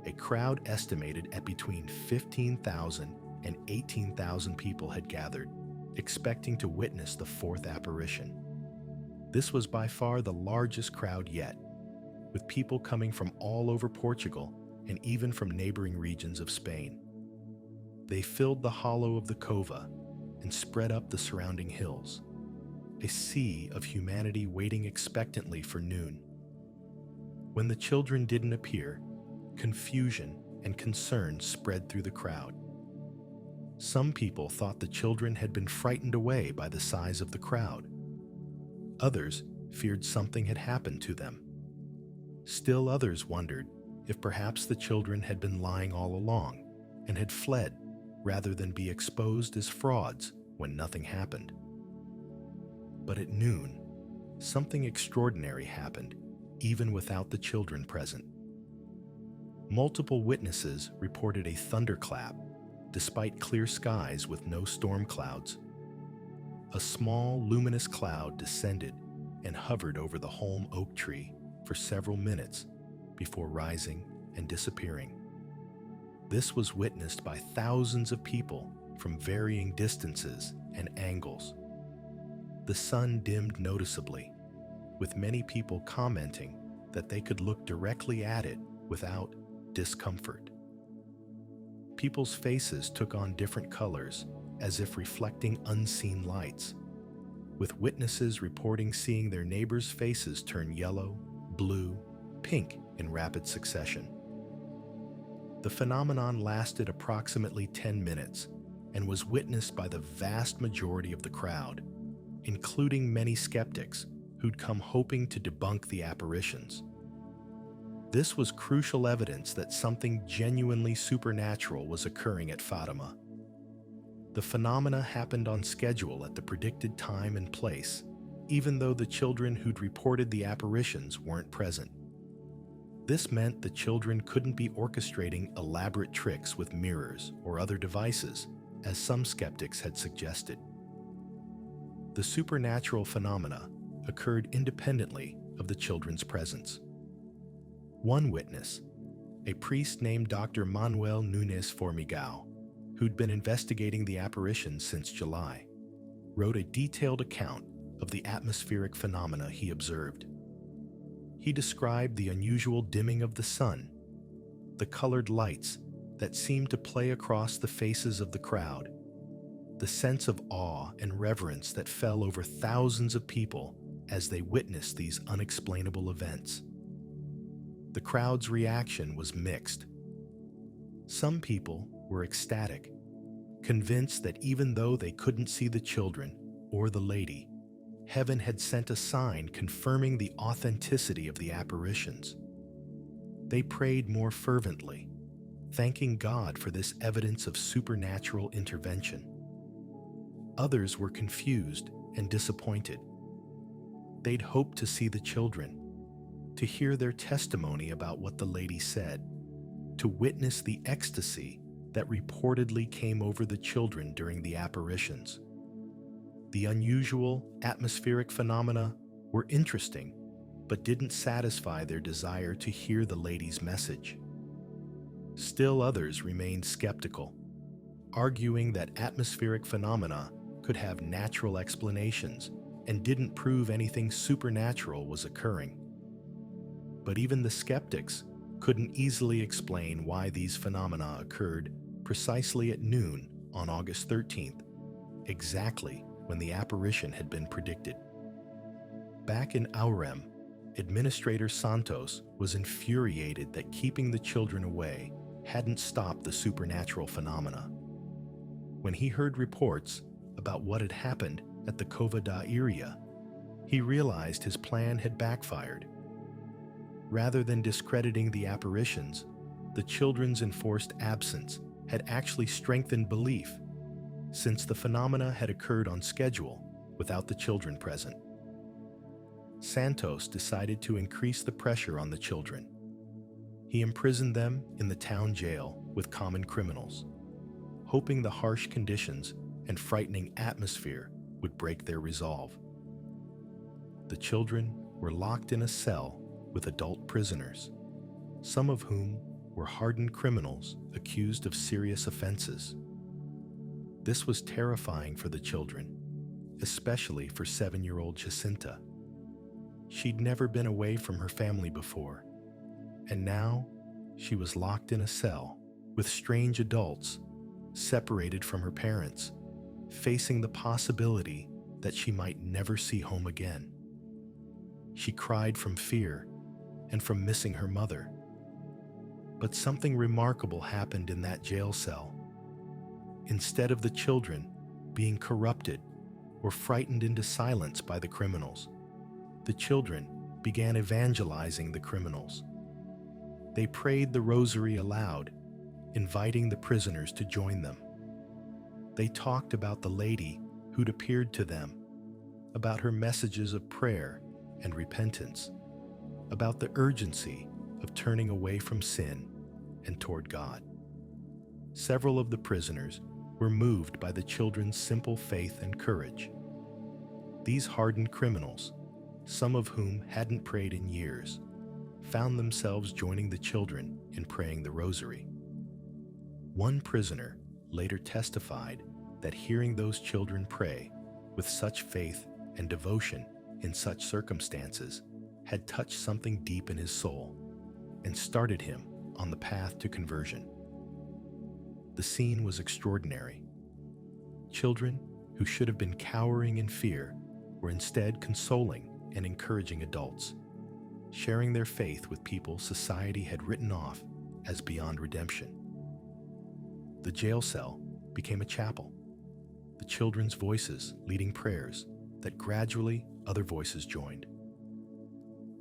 a crowd estimated at between 15,000 and 18,000 people had gathered, expecting to witness the fourth apparition. This was by far the largest crowd yet, with people coming from all over Portugal and even from neighboring regions of Spain. They filled the hollow of the Cova and spread up the surrounding hills, a sea of humanity waiting expectantly for noon. When the children didn't appear, confusion and concern spread through the crowd. Some people thought the children had been frightened away by the size of the crowd. Others feared something had happened to them. Still others wondered if perhaps the children had been lying all along and had fled rather than be exposed as frauds when nothing happened. But at noon, something extraordinary happened, even without the children present. Multiple witnesses reported a thunderclap, despite clear skies with no storm clouds. A small, luminous cloud descended and hovered over the holm oak tree for several minutes before rising and disappearing. This was witnessed by thousands of people from varying distances and angles. The sun dimmed noticeably, with many people commenting that they could look directly at it without discomfort. People's faces took on different colors, as if reflecting unseen lights, with witnesses reporting seeing their neighbors' faces turn yellow, blue, pink in rapid succession. The phenomenon lasted approximately 10 minutes and was witnessed by the vast majority of the crowd, including many skeptics who'd come hoping to debunk the apparitions. This was crucial evidence that something genuinely supernatural was occurring at Fatima. The phenomena happened on schedule at the predicted time and place, even though the children who'd reported the apparitions weren't present. This meant the children couldn't be orchestrating elaborate tricks with mirrors or other devices, as some skeptics had suggested. The supernatural phenomena occurred independently of the children's presence. One witness, a priest named Dr. Manuel Nunes Formigao, who'd been investigating the apparitions since July, wrote a detailed account of the atmospheric phenomena he observed. He described the unusual dimming of the sun, the colored lights that seemed to play across the faces of the crowd, the sense of awe and reverence that fell over thousands of people as they witnessed these unexplainable events. The crowd's reaction was mixed. Some people were ecstatic, convinced that even though they couldn't see the children or the lady, heaven had sent a sign confirming the authenticity of the apparitions. They prayed more fervently, thanking God for this evidence of supernatural intervention. Others were confused and disappointed. They'd hoped to see the children, to hear their testimony about what the lady said, to witness the ecstasy that reportedly came over the children during the apparitions. The unusual atmospheric phenomena were interesting, but didn't satisfy their desire to hear the lady's message. Still others remained skeptical, arguing that atmospheric phenomena could have natural explanations and didn't prove anything supernatural was occurring. But even the skeptics couldn't easily explain why these phenomena occurred precisely at noon on August 13th, exactly when the apparition had been predicted. Back in Aurem, Administrator Santos was infuriated that keeping the children away hadn't stopped the supernatural phenomena. When he heard reports about what had happened at the Cova da Iria, he realized his plan had backfired. Rather than discrediting the apparitions, the children's enforced absence had actually strengthened belief, since the phenomena had occurred on schedule without the children present. Santos decided to increase the pressure on the children. He imprisoned them in the town jail with common criminals, hoping the harsh conditions and frightening atmosphere would break their resolve. The children were locked in a cell with adult prisoners, some of whom were hardened criminals accused of serious offenses. This was terrifying for the children, especially for 7-year-old Jacinta. She'd never been away from her family before, and now she was locked in a cell with strange adults, separated from her parents, facing the possibility that she might never see home again. She cried from fear and from missing her mother. But something remarkable happened in that jail cell. Instead of the children being corrupted or frightened into silence by the criminals, the children began evangelizing the criminals. They prayed the rosary aloud, inviting the prisoners to join them. They talked about the lady who'd appeared to them, about her messages of prayer and repentance, about the urgency of turning away from sin and toward God. Several of the prisoners were moved by the children's simple faith and courage. These hardened criminals, some of whom hadn't prayed in years, found themselves joining the children in praying the rosary. One prisoner later testified that hearing those children pray with such faith and devotion in such circumstances had touched something deep in his soul and started him on the path to conversion. The scene was extraordinary. Children who should have been cowering in fear were instead consoling and encouraging adults, sharing their faith with people society had written off as beyond redemption. The jail cell became a chapel, the children's voices leading prayers that gradually other voices joined.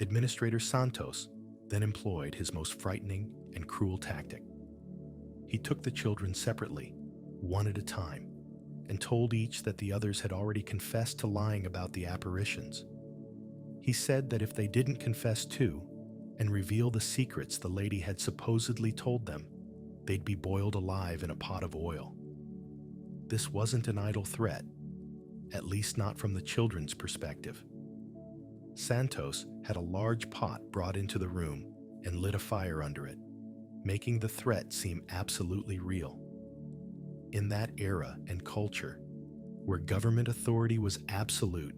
Administrator Santos then employed his most frightening and cruel tactic. He took the children separately, one at a time, and told each that the others had already confessed to lying about the apparitions. He said that if they didn't confess too and reveal the secrets the lady had supposedly told them, they'd be boiled alive in a pot of oil. This wasn't an idle threat, at least not from the children's perspective. Santos had a large pot brought into the room and lit a fire under it, making the threat seem absolutely real. In that era and culture, where government authority was absolute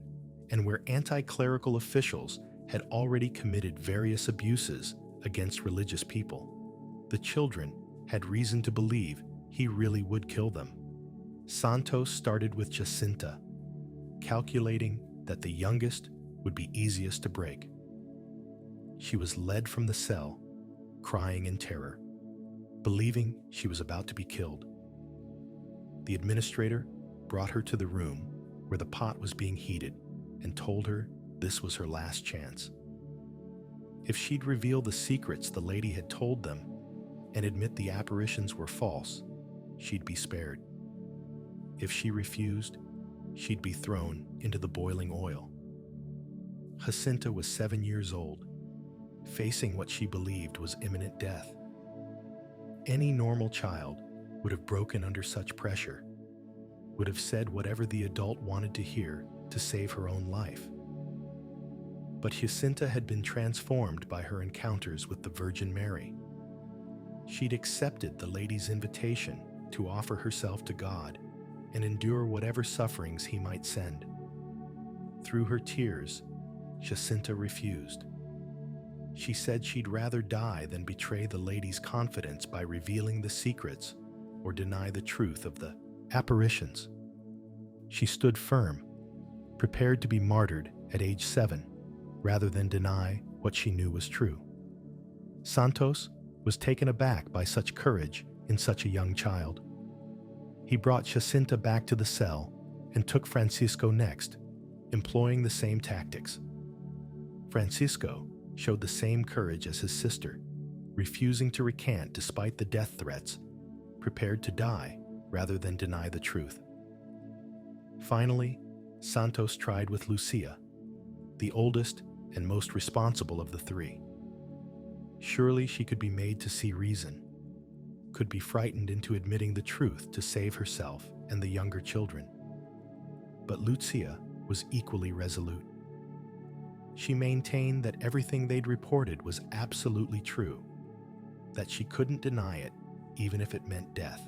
and where anti-clerical officials had already committed various abuses against religious people, the children had reason to believe he really would kill them. Santos started with Jacinta, calculating that the youngest would be easiest to break. She was led from the cell, crying in terror, believing she was about to be killed. The administrator brought her to the room where the pot was being heated and told her this was her last chance. If she'd reveal the secrets the lady had told them and admit the apparitions were false, she'd be spared. If she refused, she'd be thrown into the boiling oil. Jacinta was 7 years old, facing what she believed was imminent death. Any normal child would have broken under such pressure, would have said whatever the adult wanted to hear to save her own life. But Jacinta had been transformed by her encounters with the Virgin Mary. She'd accepted the lady's invitation to offer herself to God and endure whatever sufferings he might send. Through her tears, Jacinta refused. She said she'd rather die than betray the lady's confidence by revealing the secrets or deny the truth of the apparitions. She stood firm, prepared to be martyred at age 7, rather than deny what she knew was true. Santos was taken aback by such courage in such a young child. He brought Jacinta back to the cell and took Francisco next, employing the same tactics. Francisco showed the same courage as his sister, refusing to recant despite the death threats, prepared to die rather than deny the truth. Finally, Santos tried with Lucia, the oldest and most responsible of the three. Surely she could be made to see reason, could be frightened into admitting the truth to save herself and the younger children. But Lucia was equally resolute. She maintained that everything they'd reported was absolutely true, that she couldn't deny it, even if it meant death.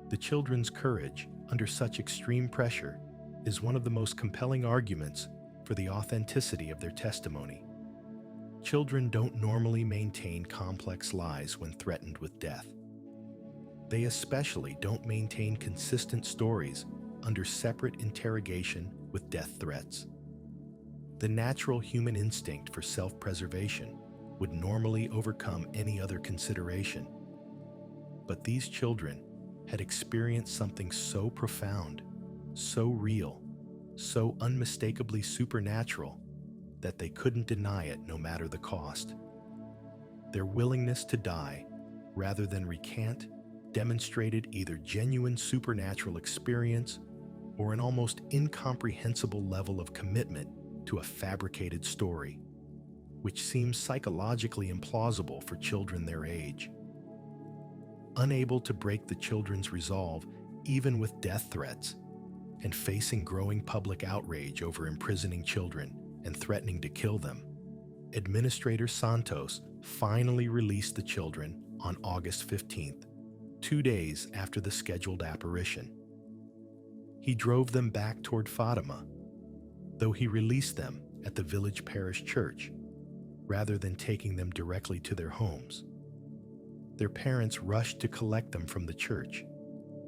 The children's courage under such extreme pressure is one of the most compelling arguments for the authenticity of their testimony. Children don't normally maintain complex lies when threatened with death. They especially don't maintain consistent stories under separate interrogation with death threats. The natural human instinct for self-preservation would normally overcome any other consideration. But these children had experienced something so profound, so real, so unmistakably supernatural that they couldn't deny it no matter the cost. Their willingness to die, rather than recant, demonstrated either genuine supernatural experience or an almost incomprehensible level of commitment to a fabricated story, which seems psychologically implausible for children their age. Unable to break the children's resolve, even with death threats, and facing growing public outrage over imprisoning children and threatening to kill them, Administrator Santos finally released the children on August 15th, 2 days after the scheduled apparition. He drove them back toward Fatima, though he released them at the village parish church, rather than taking them directly to their homes. Their parents rushed to collect them from the church,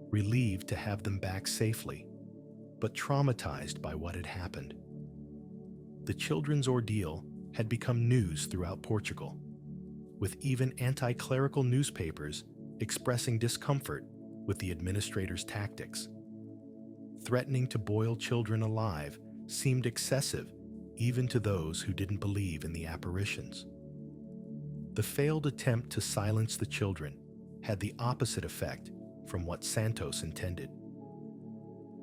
relieved to have them back safely, but traumatized by what had happened. The children's ordeal had become news throughout Portugal, with even anti-clerical newspapers expressing discomfort with the administrator's tactics. Threatening to boil children alive seemed excessive even to those who didn't believe in the apparitions. The failed attempt to silence the children had the opposite effect from what Santos intended.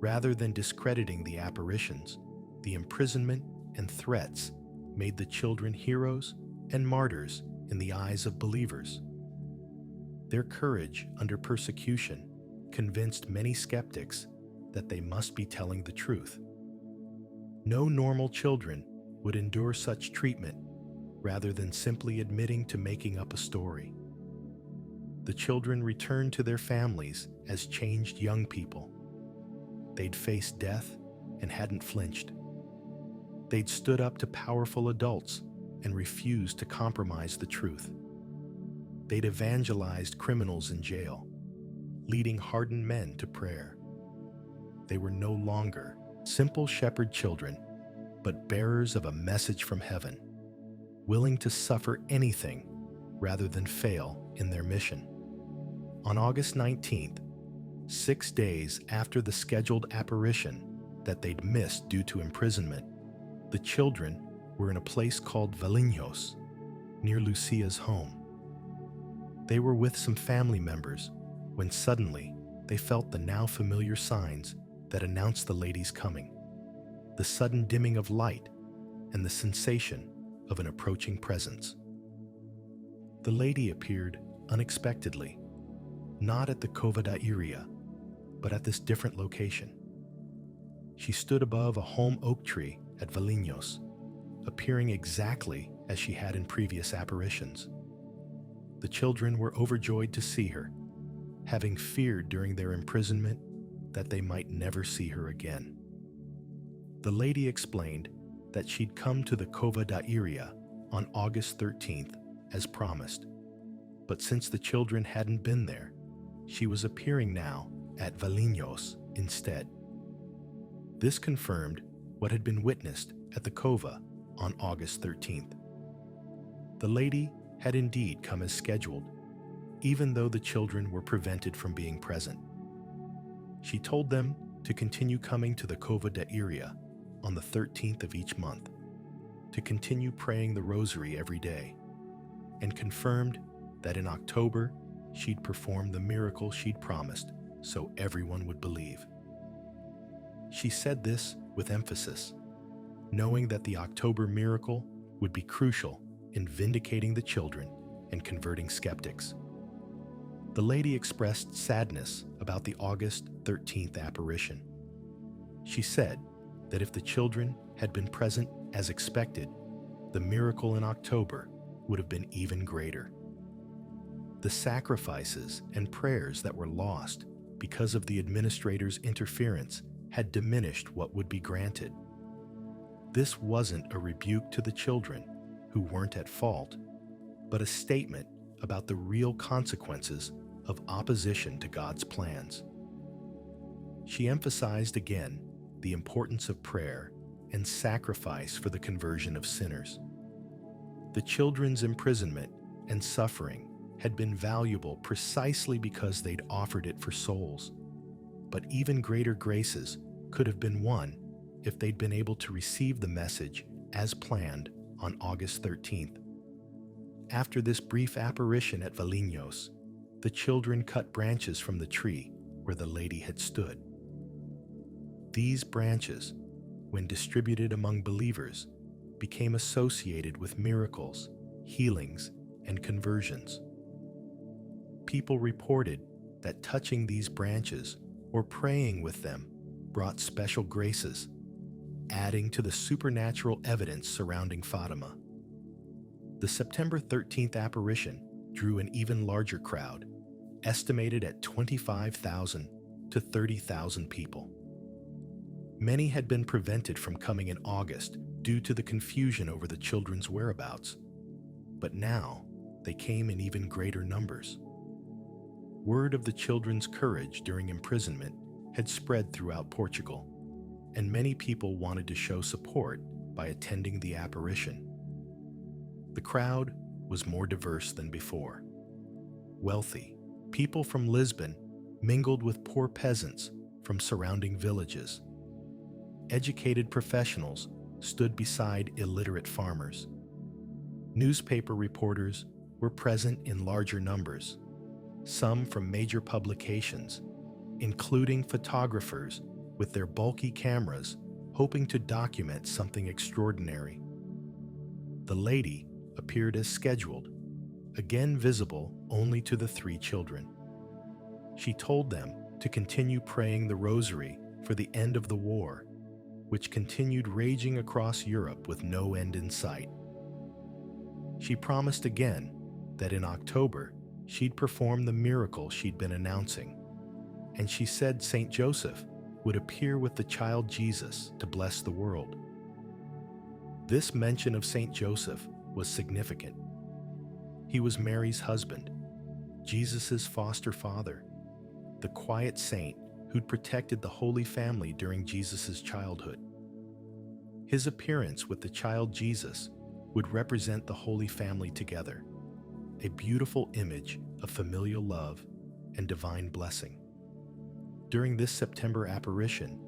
Rather than discrediting the apparitions, the imprisonment and threats made the children heroes and martyrs in the eyes of believers. Their courage under persecution convinced many skeptics that they must be telling the truth. No normal children would endure such treatment rather than simply admitting to making up a story. The children returned to their families as changed young people. They'd faced death and hadn't flinched. They'd stood up to powerful adults and refused to compromise the truth. They'd evangelized criminals in jail, leading hardened men to prayer. They were no longer simple shepherd children, but bearers of a message from heaven, willing to suffer anything rather than fail in their mission. On August 19th, 6 days after the scheduled apparition that they'd missed due to imprisonment, the children were in a place called Valinhos, near Lucia's home. They were with some family members when suddenly they felt the now familiar signs that announced the lady's coming, the sudden dimming of light and the sensation of an approaching presence. The lady appeared unexpectedly, not at the Cova da Iria, but at this different location. She stood above a holm oak tree at Valinhos, appearing exactly as she had in previous apparitions. The children were overjoyed to see her, having feared during their imprisonment that they might never see her again. The lady explained that she'd come to the Cova da Iria on August 13th as promised, but since the children hadn't been there, she was appearing now at Valinhos instead. This confirmed what had been witnessed at the Cova on August 13th. The lady had indeed come as scheduled, even though the children were prevented from being present. She told them to continue coming to the Cova da Iria on the 13th of each month, to continue praying the rosary every day, and confirmed that in October she'd perform the miracle she'd promised so everyone would believe. She said this with emphasis, knowing that the October miracle would be crucial in vindicating the children and converting skeptics. The lady expressed sadness about the August 13th apparition. She said that if the children had been present as expected, the miracle in October would have been even greater. The sacrifices and prayers that were lost because of the administrator's interference had diminished what would be granted. This wasn't a rebuke to the children, who weren't at fault, but a statement about the real consequences of opposition to God's plans. She emphasized again the importance of prayer and sacrifice for the conversion of sinners. The children's imprisonment and suffering had been valuable precisely because they'd offered it for souls, but even greater graces could have been won if they'd been able to receive the message as planned on August 13th. After this brief apparition at Valinhos, the children cut branches from the tree where the lady had stood. These branches, when distributed among believers, became associated with miracles, healings, and conversions. People reported that touching these branches or praying with them brought special graces, adding to the supernatural evidence surrounding Fatima. The September 13th apparition drew an even larger crowd, estimated at 25,000 to 30,000 people. Many had been prevented from coming in August due to the confusion over the children's whereabouts, but now they came in even greater numbers. Word of the children's courage during imprisonment had spread throughout Portugal, and many people wanted to show support by attending the apparition. The crowd was more diverse than before. Wealthy people from Lisbon mingled with poor peasants from surrounding villages. Educated professionals stood beside illiterate farmers. Newspaper reporters were present in larger numbers, some from major publications, including photographers with their bulky cameras hoping to document something extraordinary. The lady appeared as scheduled, again visible only to the three children. She told them to continue praying the rosary for the end of the war, which continued raging across Europe with no end in sight. She promised again that in October she'd perform the miracle she'd been announcing, and she said Saint Joseph would appear with the child Jesus to bless the world. This mention of Saint Joseph was significant. He was Mary's husband, Jesus' foster father, the quiet saint who'd protected the Holy Family during Jesus' childhood. His appearance with the child Jesus would represent the Holy Family together, a beautiful image of familial love and divine blessing. During this September apparition,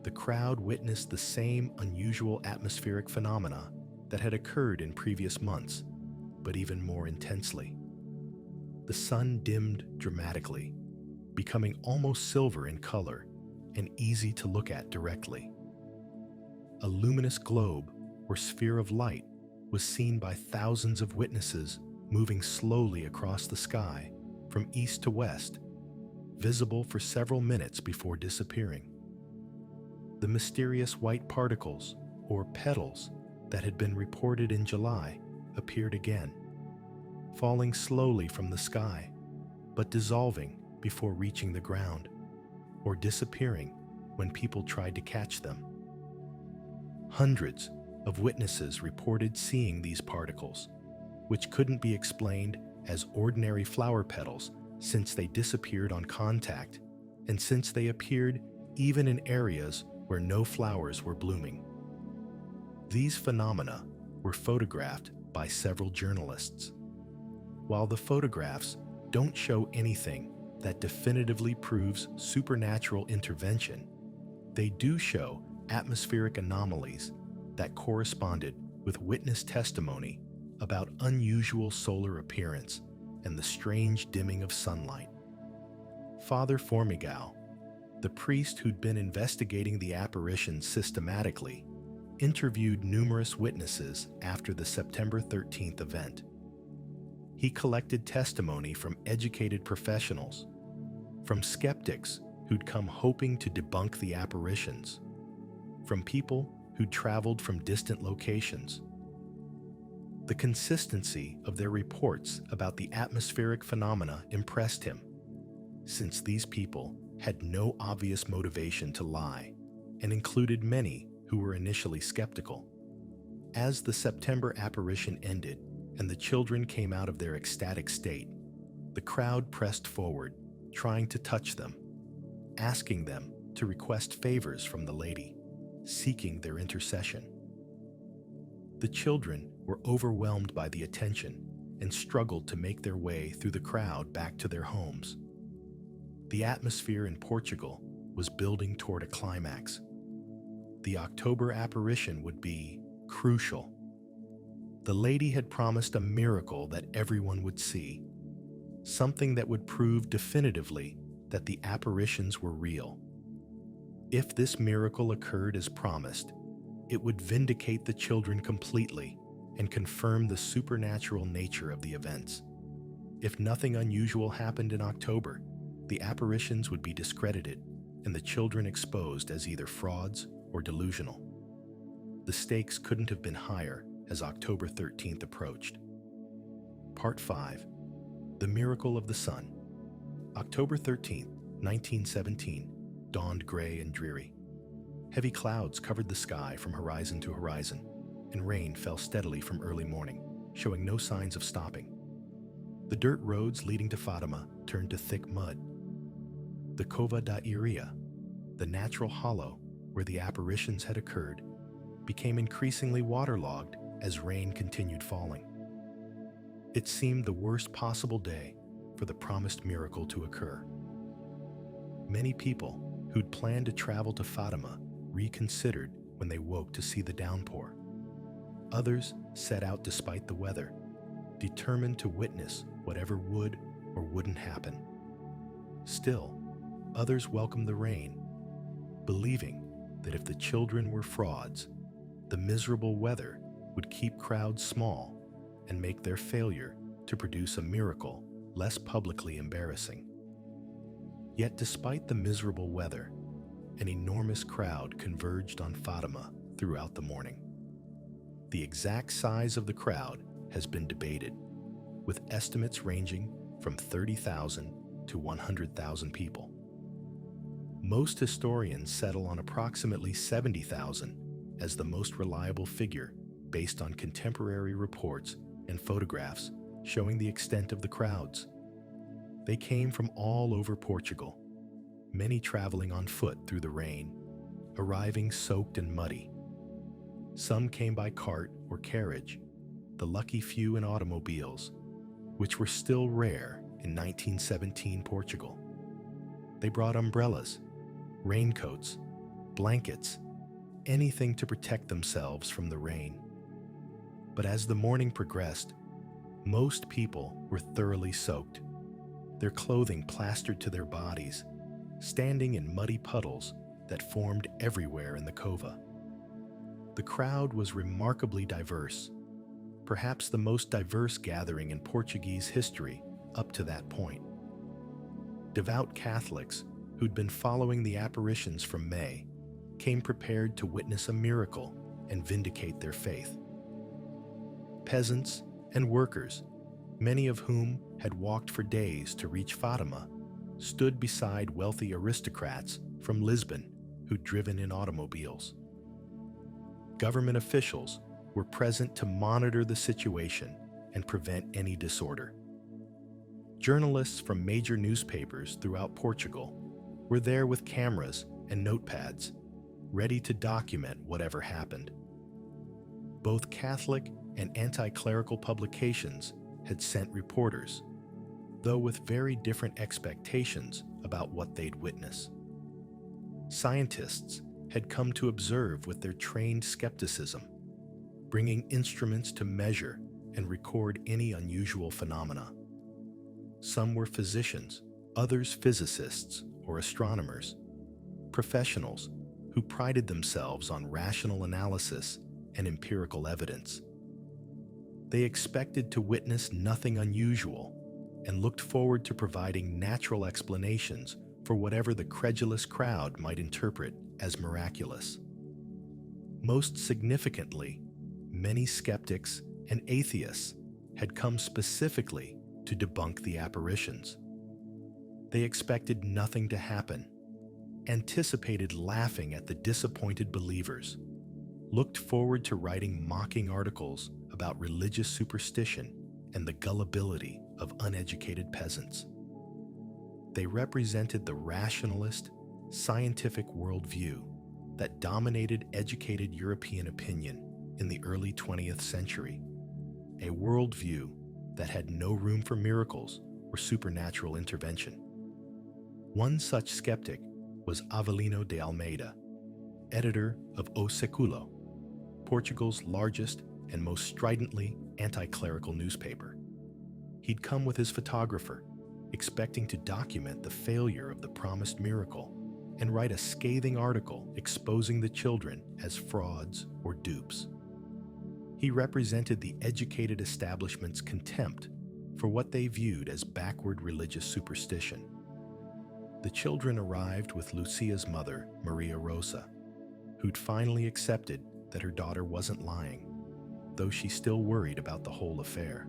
the crowd witnessed the same unusual atmospheric phenomena that had occurred in previous months, but even more intensely. The sun dimmed dramatically, becoming almost silver in color and easy to look at directly. A luminous globe or sphere of light was seen by thousands of witnesses moving slowly across the sky from east to west, visible for several minutes before disappearing. The mysterious white particles, or petals, that had been reported in July appeared again. falling slowly from the sky, but dissolving before reaching the ground, or disappearing when people tried to catch them. Hundreds of witnesses reported seeing these particles, which couldn't be explained as ordinary flower petals since they disappeared on contact and since they appeared even in areas where no flowers were blooming. These phenomena were photographed by several journalists. While the photographs don't show anything that definitively proves supernatural intervention, they do show atmospheric anomalies that corresponded with witness testimony about unusual solar appearance and the strange dimming of sunlight. Father Formigal, the priest who'd been investigating the apparitions systematically, interviewed numerous witnesses after the September 13th event. He collected testimony from educated professionals, from skeptics who'd come hoping to debunk the apparitions, from people who'd traveled from distant locations. The consistency of their reports about the atmospheric phenomena impressed him, since these people had no obvious motivation to lie, and included many who were initially skeptical. As the September apparition ended and the children came out of their ecstatic state, the crowd pressed forward, trying to touch them, asking them to request favors from the lady, seeking their intercession. The children were overwhelmed by the attention and struggled to make their way through the crowd back to their homes. The atmosphere in Portugal was building toward a climax. The October apparition would be crucial. The lady had promised a miracle that everyone would see, something that would prove definitively that the apparitions were real. If this miracle occurred as promised, it would vindicate the children completely and confirm the supernatural nature of the events. If nothing unusual happened in October, the apparitions would be discredited and the children exposed as either frauds or delusional. The stakes couldn't have been higher as October 13th approached. Part 5. The Miracle of the Sun. October 13th, 1917, dawned gray and dreary. Heavy clouds covered the sky from horizon to horizon, and rain fell steadily from early morning, showing no signs of stopping. The dirt roads leading to Fatima turned to thick mud. The Cova da Iria, the natural hollow where the apparitions had occurred, became increasingly waterlogged as rain continued falling. It seemed the worst possible day for the promised miracle to occur. Many people who'd planned to travel to Fatima reconsidered when they woke to see the downpour. Others set out despite the weather, determined to witness whatever would or wouldn't happen. Still, others welcomed the rain, believing that if the children were frauds, the miserable weather would keep crowds small and make their failure to produce a miracle less publicly embarrassing. Yet despite the miserable weather, an enormous crowd converged on Fatima throughout the morning. The exact size of the crowd has been debated, with estimates ranging from 30,000 to 100,000 people. Most historians settle on approximately 70,000 as the most reliable figure based on contemporary reports and photographs showing the extent of the crowds. They came from all over Portugal, many traveling on foot through the rain, arriving soaked and muddy. Some came by cart or carriage, the lucky few in automobiles, which were still rare in 1917 Portugal. They brought umbrellas, raincoats, blankets, anything to protect themselves from the rain. But as the morning progressed, most people were thoroughly soaked, their clothing plastered to their bodies, standing in muddy puddles that formed everywhere in the cova. The crowd was remarkably diverse, perhaps the most diverse gathering in Portuguese history up to that point. Devout Catholics who'd been following the apparitions from May came prepared to witness a miracle and vindicate their faith. Peasants and workers many of whom had walked for days to reach Fatima, stood beside wealthy aristocrats from Lisbon who'd driven in automobiles. Government officials were present to monitor the situation and prevent any disorder. Journalists from major newspapers throughout Portugal were there with cameras and notepads, ready to document whatever happened. Both Catholic and anti-clerical publications had sent reporters, though with very different expectations about what they'd witness. Scientists had come to observe with their trained skepticism, bringing instruments to measure and record any unusual phenomena. Some were physicians, others physicists or astronomers, professionals who prided themselves on rational analysis and empirical evidence. They expected to witness nothing unusual and looked forward to providing natural explanations for whatever the credulous crowd might interpret as miraculous. Most significantly, many skeptics and atheists had come specifically to debunk the apparitions. They expected nothing to happen, anticipated laughing at the disappointed believers, looked forward to writing mocking articles about religious superstition and the gullibility of uneducated peasants. They represented the rationalist, scientific worldview that dominated educated European opinion in the early 20th century, a worldview that had no room for miracles or supernatural intervention. One such skeptic was Avelino de Almeida, editor of O Século, Portugal's largest and most stridently anti-clerical newspaper. He'd come with his photographer, expecting to document the failure of the promised miracle and write a scathing article exposing the children as frauds or dupes. He represented the educated establishment's contempt for what they viewed as backward religious superstition. The children arrived with Lucia's mother, Maria Rosa, who'd finally accepted that her daughter wasn't lying, though she still worried about the whole affair.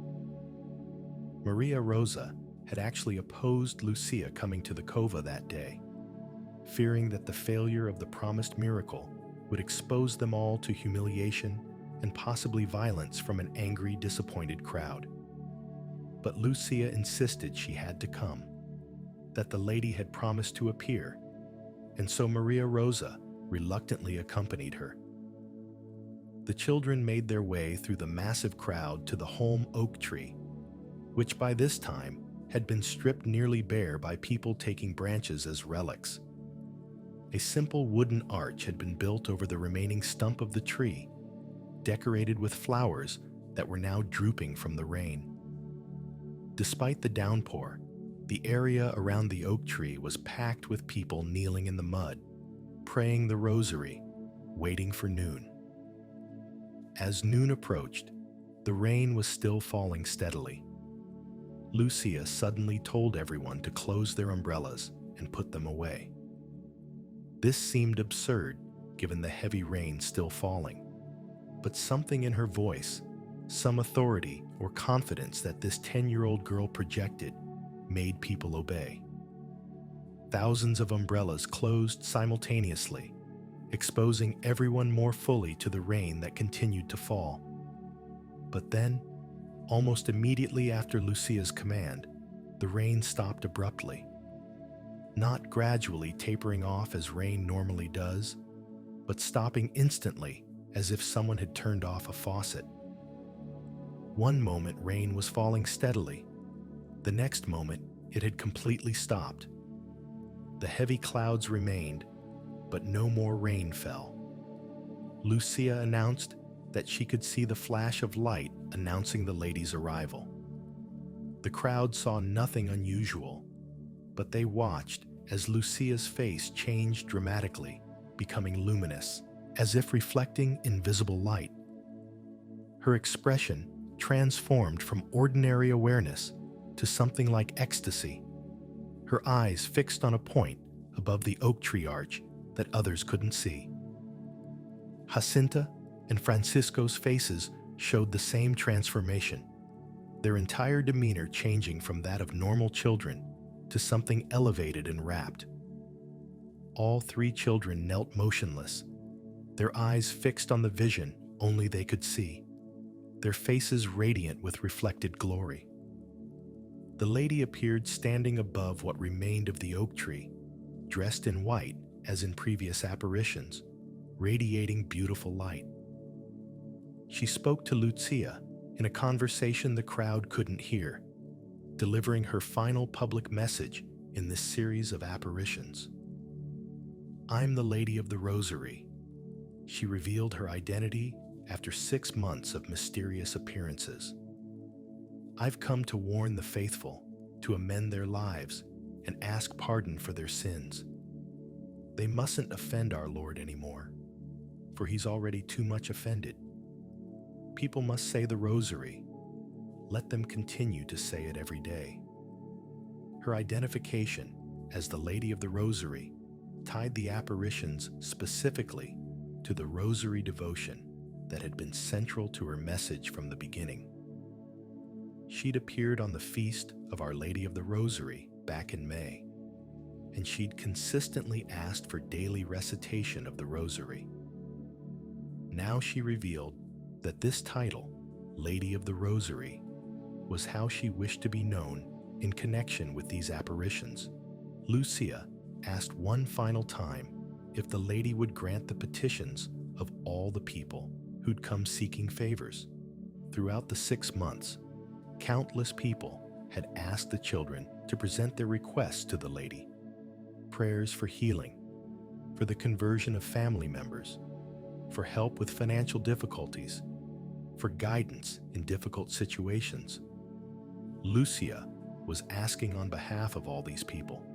Maria Rosa had actually opposed Lucia coming to the cova that day, fearing that the failure of the promised miracle would expose them all to humiliation and possibly violence from an angry, disappointed crowd. But Lucia insisted she had to come, that the lady had promised to appear, and so Maria Rosa reluctantly accompanied her. The children made their way through the massive crowd to the home oak tree, which by this time had been stripped nearly bare by people taking branches as relics. A simple wooden arch had been built over the remaining stump of the tree, decorated with flowers that were now drooping from the rain. Despite the downpour, the area around the oak tree was packed with people kneeling in the mud, praying the rosary, waiting for noon. As noon approached, the rain was still falling steadily. Lucia suddenly told everyone to close their umbrellas and put them away. This seemed absurd given the heavy rain still falling, but something in her voice, some authority or confidence that this 10-year-old girl projected, made people obey. Thousands of umbrellas closed simultaneously, exposing everyone more fully to the rain that continued to fall. But then, almost immediately after Lucia's command, the rain stopped abruptly, not gradually tapering off as rain normally does, but stopping instantly as if someone had turned off a faucet. One moment rain was falling steadily. The next moment it had completely stopped. The heavy clouds remained, but no more rain fell. Lucia announced that she could see the flash of light announcing the lady's arrival. The crowd saw nothing unusual, but they watched as Lucia's face changed dramatically, becoming luminous, as if reflecting invisible light. Her expression transformed from ordinary awareness to something like ecstasy, her eyes fixed on a point above the oak tree arch that others couldn't see. Jacinta and Francisco's faces showed the same transformation. their entire demeanor changing from that of normal children to something elevated and rapt. All three children knelt motionless, their eyes fixed on the vision only they could see, their faces radiant with reflected glory. The lady appeared standing above what remained of the oak tree, dressed in white as in previous apparitions, radiating beautiful light. She spoke to Lucia in a conversation the crowd couldn't hear, delivering her final public message in this series of apparitions. "I'm the Lady of the Rosary." She revealed her identity after 6 months of mysterious appearances. "I've come to warn the faithful, to amend their lives, and ask pardon for their sins. They mustn't offend our Lord anymore, for he's already too much offended. People must say the Rosary. Let them continue to say it every day." Her identification as the Lady of the Rosary tied the apparitions specifically to the Rosary devotion that had been central to her message from the beginning. She'd appeared on the feast of Our Lady of the Rosary back in May, and she'd consistently asked for daily recitation of the Rosary. Now she revealed that this title, Lady of the Rosary, was how she wished to be known in connection with these apparitions. Lucia asked one final time if the lady would grant the petitions of all the people who'd come seeking favors. Throughout the 6 months, countless people had asked the children to present their requests to the lady. Prayers for healing, for the conversion of family members, for help with financial difficulties, for guidance in difficult situations. Lucia was asking on behalf of all these people.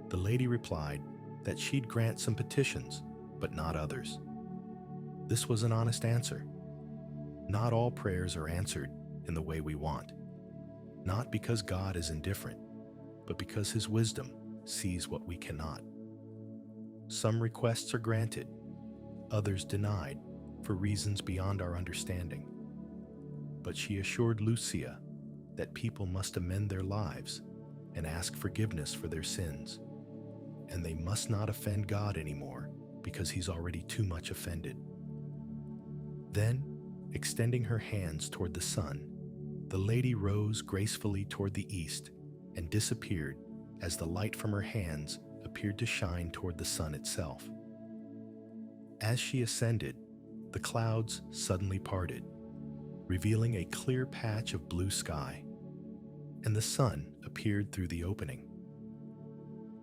The lady replied that she'd grant some petitions, but not others. This was an honest answer. Not all prayers are answered in the way we want, not because God is indifferent, but because his wisdom sees what we cannot. Some requests are granted, others denied for reasons beyond our understanding. But she assured Lucia that people must amend their lives and ask forgiveness for their sins, and they must not offend God anymore because he's already too much offended. Then, extending her hands toward the sun, the lady rose gracefully toward the east and disappeared as the light from her hands appeared to shine toward the sun itself. As she ascended, the clouds suddenly parted, revealing a clear patch of blue sky, and the sun appeared through the opening.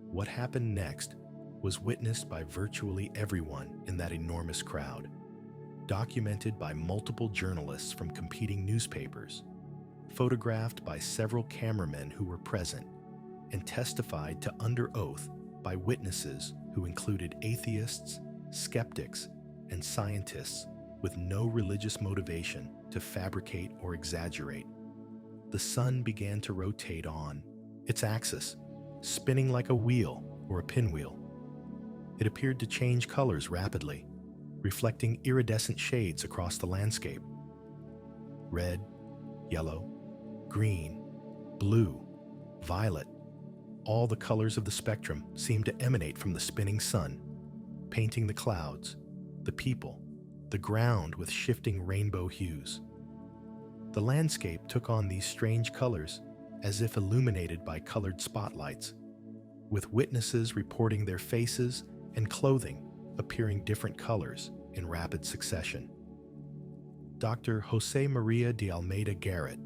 What happened next was witnessed by virtually everyone in that enormous crowd, documented by multiple journalists from competing newspapers, photographed by several cameramen who were present, and testified to under oath by witnesses who included atheists, skeptics, and scientists with no religious motivation to fabricate or exaggerate. The sun began to rotate on its axis, spinning like a wheel or a pinwheel. It appeared to change colors rapidly, reflecting iridescent shades across the landscape. Red, yellow, green, blue, violet, all the colors of the spectrum seemed to emanate from the spinning sun, painting the clouds, the people, the ground with shifting rainbow hues. The landscape took on these strange colors as if illuminated by colored spotlights, with witnesses reporting their faces and clothing appearing different colors in rapid succession. Dr. Jose Maria de Almeida Garrett,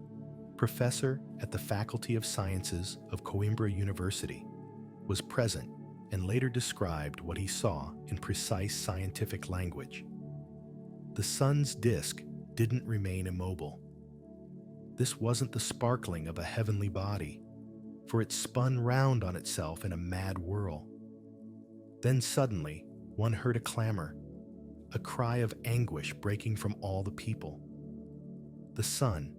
professor at the Faculty of Sciences of Coimbra University, was present and later described what he saw in precise scientific language. The sun's disk didn't remain immobile. This wasn't the sparkling of a heavenly body, for it spun round on itself in a mad whirl. Then suddenly, one heard a clamor, a cry of anguish breaking from all the people. The sun,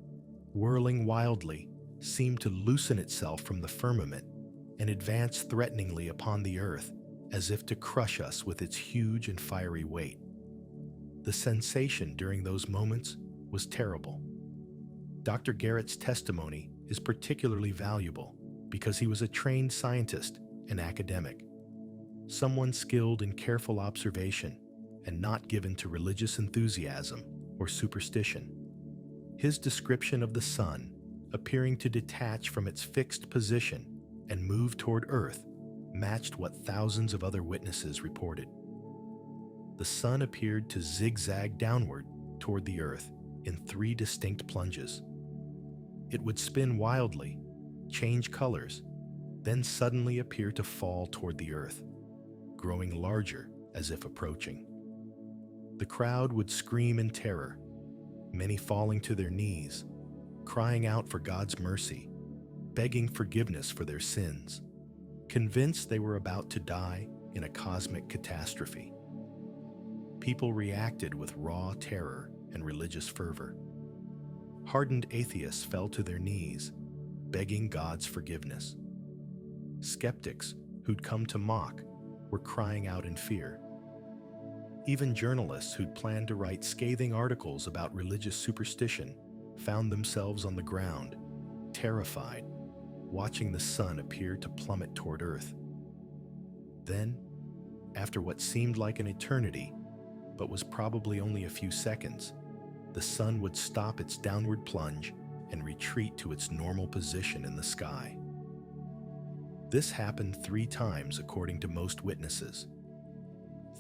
whirling wildly, seemed to loosen itself from the firmament and advance threateningly upon the earth as if to crush us with its huge and fiery weight. The sensation during those moments was terrible. Dr. Garrett's testimony is particularly valuable because he was a trained scientist and academic, someone skilled in careful observation and not given to religious enthusiasm or superstition. His description of the sun appearing to detach from its fixed position and move toward Earth matched what thousands of other witnesses reported. The sun appeared to zigzag downward toward the Earth in 3 distinct plunges. It would spin wildly, change colors, then suddenly appear to fall toward the Earth, growing larger as if approaching. The crowd would scream in terror, many falling to their knees, crying out for God's mercy, begging forgiveness for their sins, convinced they were about to die in a cosmic catastrophe. People reacted with raw terror and religious fervor. Hardened atheists fell to their knees, begging God's forgiveness. Skeptics who'd come to mock were crying out in fear. Even journalists who'd planned to write scathing articles about religious superstition found themselves on the ground, terrified, watching the sun appear to plummet toward Earth. Then, after what seemed like an eternity, but was probably only a few seconds, the sun would stop its downward plunge and retreat to its normal position in the sky. This happened 3 times according to most witnesses.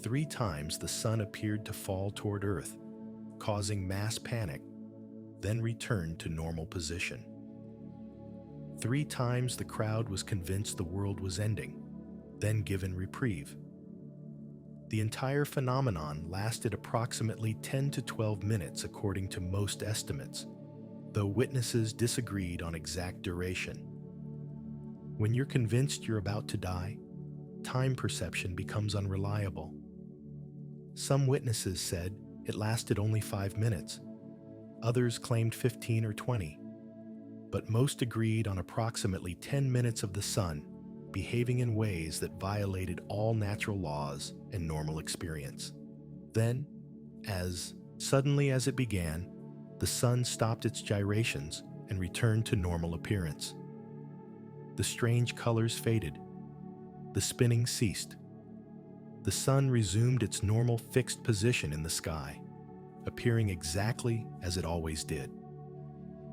3 times the sun appeared to fall toward Earth, causing mass panic, then returned to normal position. 3 times the crowd was convinced the world was ending, then given reprieve. The entire phenomenon lasted approximately 10 to 12 minutes according to most estimates, though witnesses disagreed on exact duration. When you're convinced you're about to die, time perception becomes unreliable. Some witnesses said it lasted only 5 minutes. Others claimed 15 or 20. But most agreed on approximately 10 minutes of the sun behaving in ways that violated all natural laws and normal experience. Then, as suddenly as it began, the sun stopped its gyrations and returned to normal appearance. The strange colors faded. The spinning ceased. The sun resumed its normal fixed position in the sky, appearing exactly as it always did.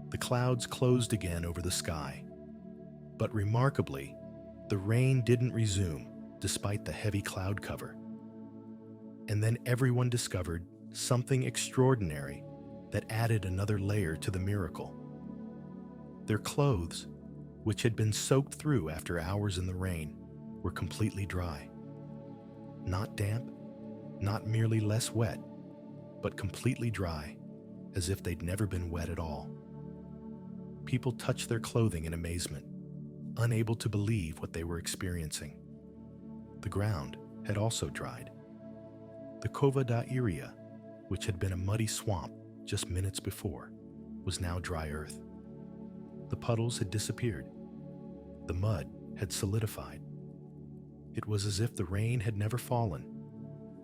The clouds closed again over the sky. But remarkably, the rain didn't resume despite the heavy cloud cover. And then everyone discovered something extraordinary that added another layer to the miracle. Their clothes, which had been soaked through after hours in the rain, were completely dry. Not damp, not merely less wet, but completely dry, as if they'd never been wet at all. People touched their clothing in amazement, unable to believe what they were experiencing. The ground had also dried. The Cova da Iria, which had been a muddy swamp just minutes before, was now dry earth. The puddles had disappeared. The mud had solidified. It was as if the rain had never fallen,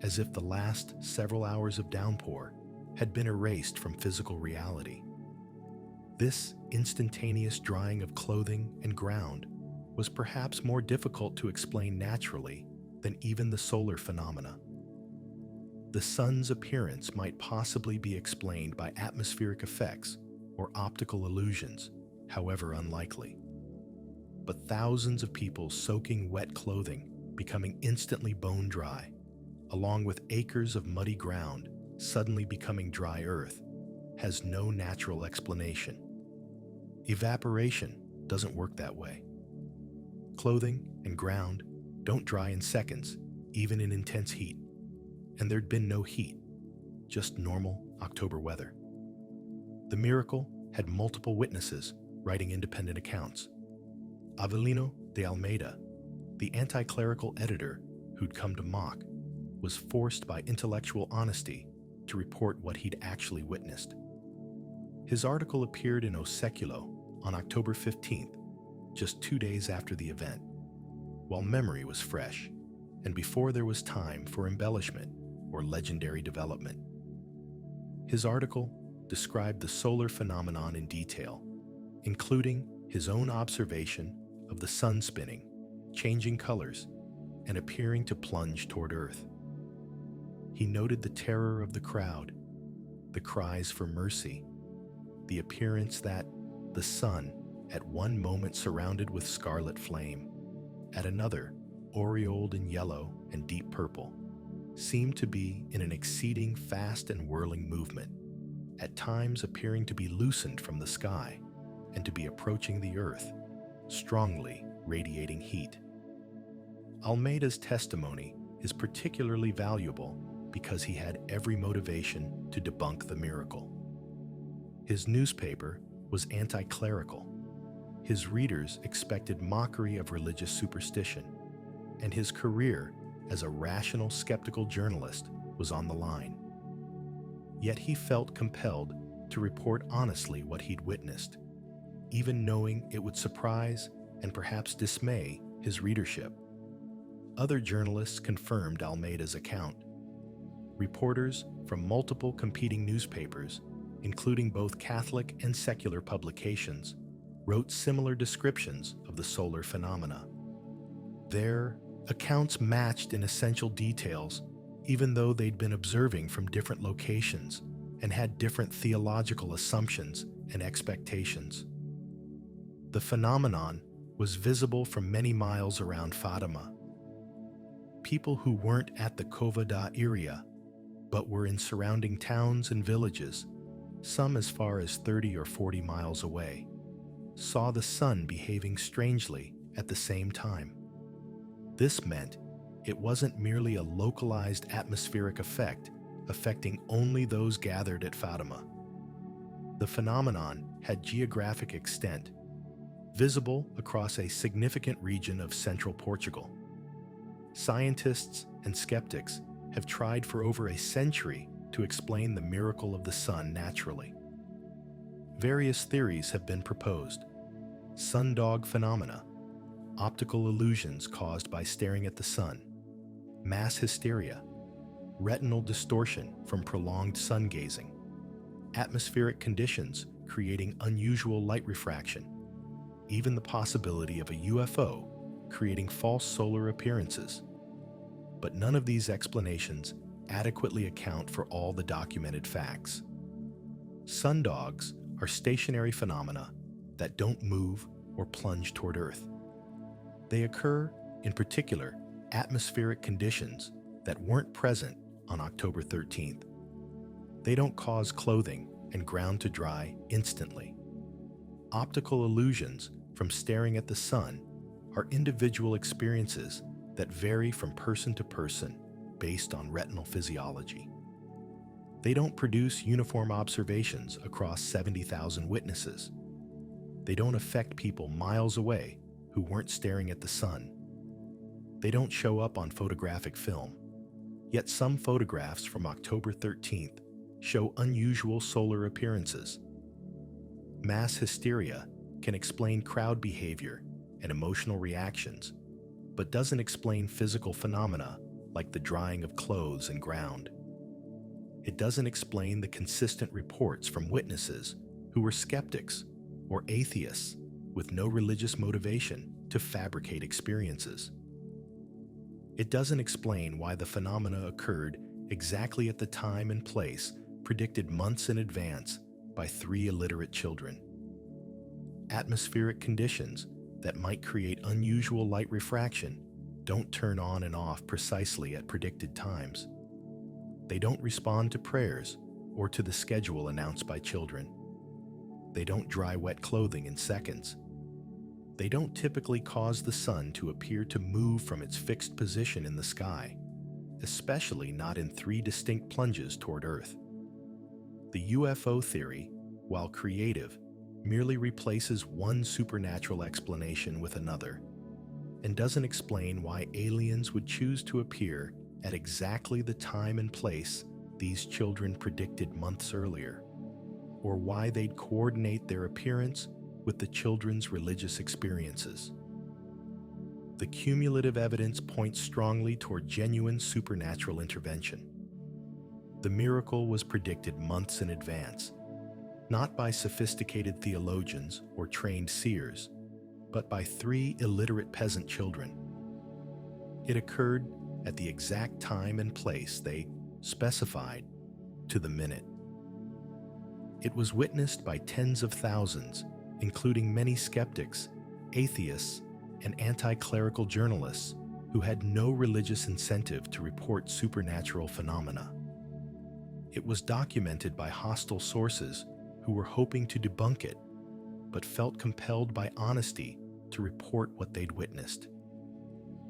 as if the last several hours of downpour had been erased from physical reality. This instantaneous drying of clothing and ground was perhaps more difficult to explain naturally than even the solar phenomena. The sun's appearance might possibly be explained by atmospheric effects or optical illusions, however unlikely. But thousands of people soaking wet clothing, becoming instantly bone dry, along with acres of muddy ground suddenly becoming dry earth, has no natural explanation. Evaporation doesn't work that way. Clothing and ground don't dry in seconds, even in intense heat. And there'd been no heat, just normal October weather. The miracle had multiple witnesses writing independent accounts. Avelino de Almeida, the anti-clerical editor who'd come to mock, was forced by intellectual honesty to report what he'd actually witnessed. His article appeared in O Seculo on October 15th, just 2 days after the event, while memory was fresh and before there was time for embellishment or legendary development. His article described the solar phenomenon in detail, including his own observation of the sun spinning, changing colors, and appearing to plunge toward Earth. He noted the terror of the crowd, the cries for mercy, the appearance that the sun, at one moment surrounded with scarlet flame, at another, aureoled in yellow and deep purple, seemed to be in an exceeding fast and whirling movement, at times appearing to be loosened from the sky and to be approaching the earth, strongly radiating heat. Almeida's testimony is particularly valuable because he had every motivation to debunk the miracle. His newspaper was anti-clerical. His readers expected mockery of religious superstition, and his career as a rational, skeptical journalist was on the line. Yet he felt compelled to report honestly what he'd witnessed, even knowing it would surprise and perhaps dismay his readership. Other journalists confirmed Almeida's account. Reporters from multiple competing newspapers, including both Catholic and secular publications, wrote similar descriptions of the solar phenomena. Their accounts matched in essential details, even though they'd been observing from different locations and had different theological assumptions and expectations. The phenomenon was visible from many miles around Fatima. People who weren't at the Cova da Iria, but were in surrounding towns and villages, some as far as 30 or 40 miles away, saw the sun behaving strangely at the same time. This meant it wasn't merely a localized atmospheric effect affecting only those gathered at Fatima. The phenomenon had geographic extent, visible across a significant region of central Portugal. Scientists and skeptics have tried for over a century to explain the miracle of the sun naturally. Various theories have been proposed: sundog phenomena, optical illusions caused by staring at the sun, mass hysteria, retinal distortion from prolonged sun gazing, atmospheric conditions creating unusual light refraction, even the possibility of a UFO creating false solar appearances. But none of these explanations adequately account for all the documented facts. Sundogs are stationary phenomena that don't move or plunge toward Earth. They occur, in particular, atmospheric conditions that weren't present on October 13th. They don't cause clothing and ground to dry instantly. Optical illusions from staring at the sun are individual experiences that vary from person to person based on retinal physiology. They don't produce uniform observations across 70,000 witnesses. They don't affect people miles away who weren't staring at the sun. They don't show up on photographic film. Yet some photographs from October 13th show unusual solar appearances. Mass hysteria can explain crowd behavior and emotional reactions, but doesn't explain physical phenomena like the drying of clothes and ground. It doesn't explain the consistent reports from witnesses who were skeptics or atheists with no religious motivation to fabricate experiences. It doesn't explain why the phenomena occurred exactly at the time and place predicted months in advance by 3 illiterate children. Atmospheric conditions that might create unusual light refraction don't turn on and off precisely at predicted times. They don't respond to prayers or to the schedule announced by children. They don't dry wet clothing in seconds. They don't typically cause the sun to appear to move from its fixed position in the sky, especially not in 3 distinct plunges toward Earth. The UFO theory, while creative, merely replaces one supernatural explanation with another, and doesn't explain why aliens would choose to appear at exactly the time and place these children predicted months earlier, or why they'd coordinate their appearance with the children's religious experiences. The cumulative evidence points strongly toward genuine supernatural intervention. The miracle was predicted months in advance, not by sophisticated theologians or trained seers, but by three illiterate peasant children. It occurred at the exact time and place they specified to the minute. It was witnessed by tens of thousands, including many skeptics, atheists, and anti-clerical journalists who had no religious incentive to report supernatural phenomena. It was documented by hostile sources who were hoping to debunk it, but felt compelled by honesty to report what they'd witnessed.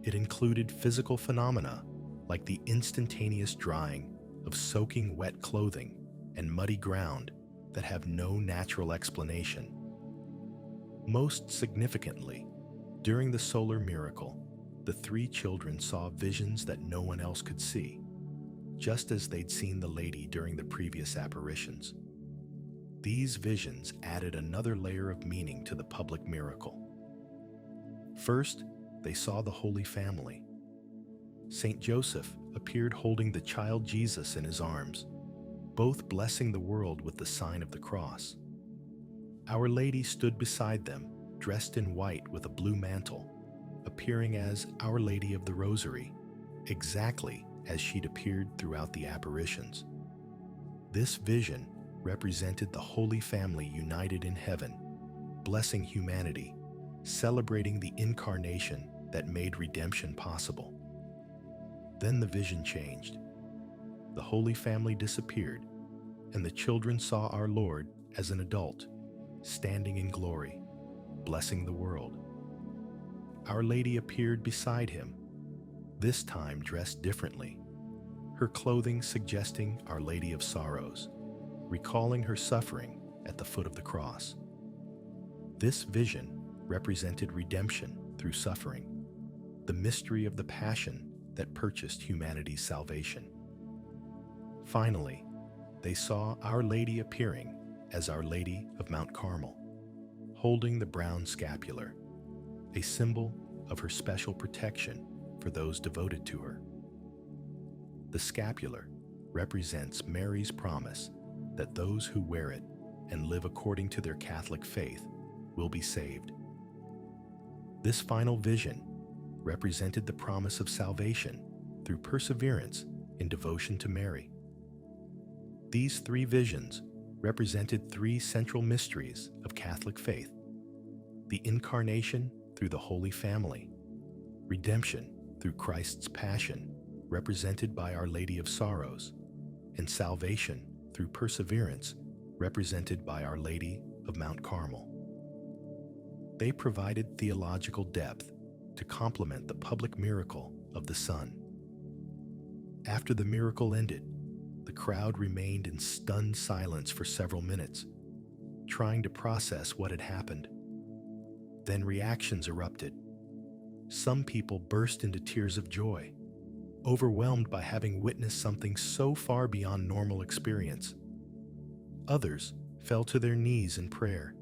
It included physical phenomena like the instantaneous drying of soaking wet clothing and muddy ground that have no natural explanation. Most significantly, during the solar miracle, the three children saw visions that no one else could see, just as they'd seen the lady during the previous apparitions. These visions added another layer of meaning to the public miracle. First, they saw the Holy Family. Saint Joseph appeared holding the child Jesus in his arms, both blessing the world with the sign of the cross. Our Lady stood beside them, dressed in white with a blue mantle, appearing as Our Lady of the Rosary, exactly as she'd appeared throughout the apparitions. This vision represented the Holy Family united in heaven, blessing humanity, celebrating the incarnation that made redemption possible. Then the vision changed. The Holy Family disappeared, and the children saw our Lord as an adult, standing in glory, blessing the world. Our Lady appeared beside him, this time dressed differently, her clothing suggesting Our Lady of Sorrows, recalling her suffering at the foot of the cross. This vision represented redemption through suffering, the mystery of the passion that purchased humanity's salvation. Finally, they saw Our Lady appearing as Our Lady of Mount Carmel, holding the brown scapular, a symbol of her special protection for those devoted to her. The scapular represents Mary's promise that those who wear it and live according to their Catholic faith will be saved. This final vision represented the promise of salvation through perseverance in devotion to Mary. These three visions represented three central mysteries of Catholic faith: the Incarnation through the Holy Family, redemption through Christ's Passion, represented by Our Lady of Sorrows, and salvation through perseverance, represented by Our Lady of Mount Carmel. They provided theological depth to complement the public miracle of the sun. After the miracle ended, the crowd remained in stunned silence for several minutes, trying to process what had happened. Then reactions erupted. Some people burst into tears of joy, overwhelmed by having witnessed something so far beyond normal experience. Others fell to their knees in prayer,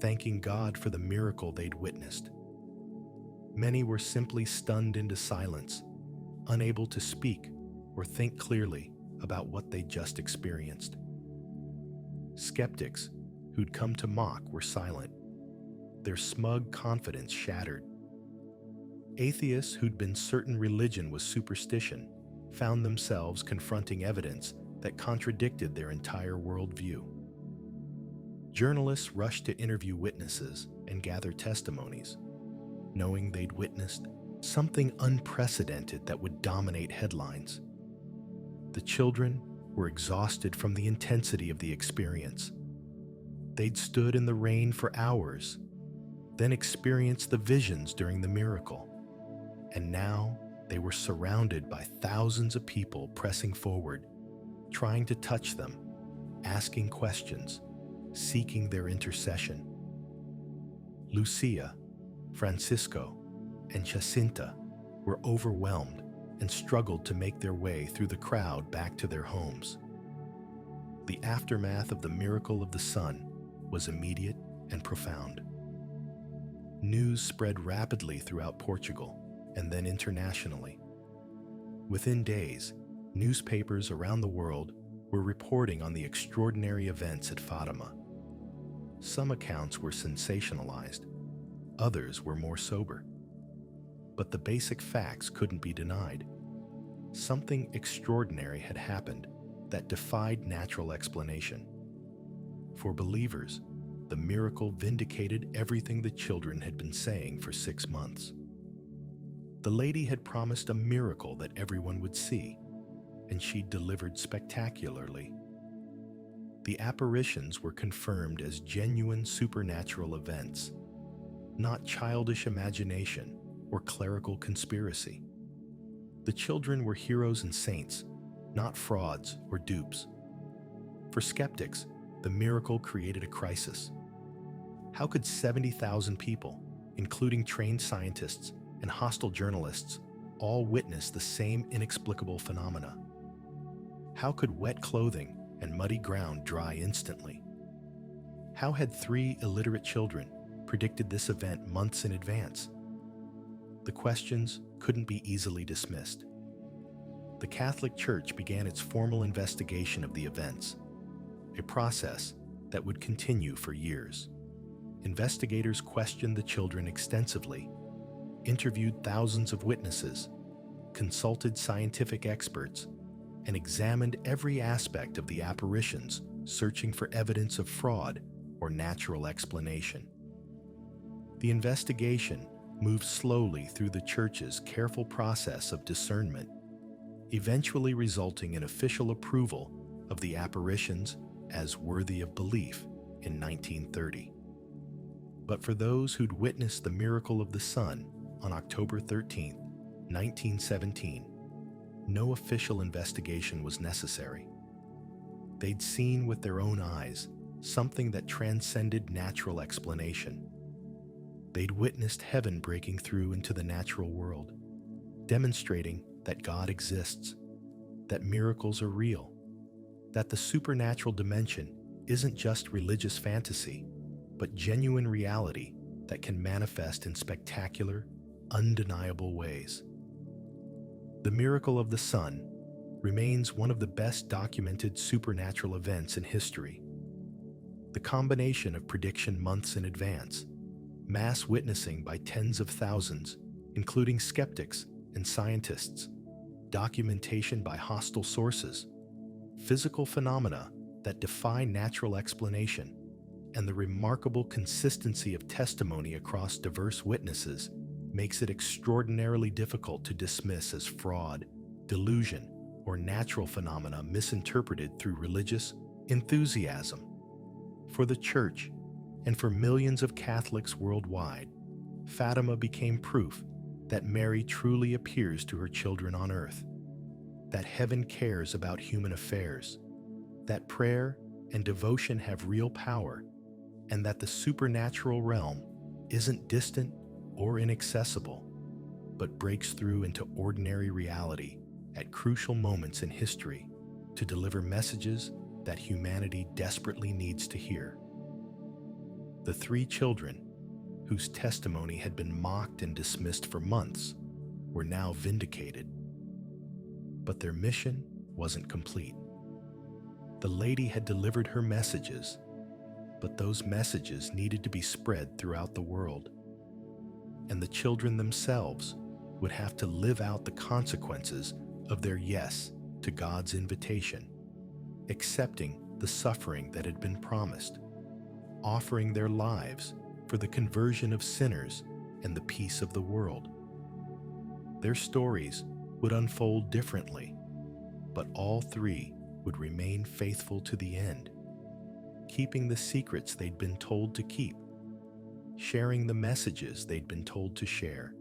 thanking God for the miracle they'd witnessed. Many were simply stunned into silence, unable to speak or think clearly about what they'd just experienced. Skeptics who'd come to mock were silent, their smug confidence shattered. Atheists who'd been certain religion was superstition found themselves confronting evidence that contradicted their entire worldview. Journalists rushed to interview witnesses and gather testimonies, knowing they'd witnessed something unprecedented that would dominate headlines. The children were exhausted from the intensity of the experience. They'd stood in the rain for hours, then experienced the visions during the miracle, and now they were surrounded by thousands of people pressing forward, trying to touch them, asking questions, seeking their intercession. Lucia, Francisco, and Jacinta were overwhelmed and struggled to make their way through the crowd back to their homes. The aftermath of the miracle of the sun was immediate and profound. News spread rapidly throughout Portugal and then internationally. Within days, newspapers around the world were reporting on the extraordinary events at Fatima. Some accounts were sensationalized, others were more sober. But the basic facts couldn't be denied. Something extraordinary had happened that defied natural explanation. For believers, the miracle vindicated everything the children had been saying for 6 months. The lady had promised a miracle that everyone would see, and she delivered spectacularly. The apparitions were confirmed as genuine supernatural events, not childish imagination or clerical conspiracy. The children were heroes and saints, not frauds or dupes. For skeptics, the miracle created a crisis. How could 70,000 people, including trained scientists and hostile journalists, all witness the same inexplicable phenomena? How could wet clothing and muddy ground dry instantly? How had 3 illiterate children predicted this event months in advance? The questions couldn't be easily dismissed. The Catholic Church began its formal investigation of the events, a process that would continue for years. Investigators questioned the children extensively, interviewed thousands of witnesses, consulted scientific experts, and examined every aspect of the apparitions, searching for evidence of fraud or natural explanation. The investigation moved slowly through the Church's careful process of discernment, eventually resulting in official approval of the apparitions as worthy of belief in 1930. But for those who'd witnessed the miracle of the sun on October 13, 1917, no official investigation was necessary. They'd seen with their own eyes something that transcended natural explanation. They'd witnessed heaven breaking through into the natural world, demonstrating that God exists, that miracles are real, that the supernatural dimension isn't just religious fantasy, but genuine reality that can manifest in spectacular, undeniable ways. The miracle of the sun remains one of the best documented supernatural events in history. The combination of prediction months in advance, mass witnessing by tens of thousands, including skeptics and scientists, documentation by hostile sources, physical phenomena that defy natural explanation, and the remarkable consistency of testimony across diverse witnesses makes it extraordinarily difficult to dismiss as fraud, delusion, or natural phenomena misinterpreted through religious enthusiasm. For the Church, and for millions of Catholics worldwide, Fatima became proof that Mary truly appears to her children on earth, that heaven cares about human affairs, that prayer and devotion have real power, and that the supernatural realm isn't distant or inaccessible, but breaks through into ordinary reality at crucial moments in history to deliver messages that humanity desperately needs to hear. The 3 children, whose testimony had been mocked and dismissed for months, were now vindicated. But their mission wasn't complete. The lady had delivered her messages, but those messages needed to be spread throughout the world. And the children themselves would have to live out the consequences of their yes to God's invitation, accepting the suffering that had been promised, offering their lives for the conversion of sinners and the peace of the world. Their stories would unfold differently, but all 3 would remain faithful to the end, keeping the secrets they'd been told to keep, sharing the messages they'd been told to share,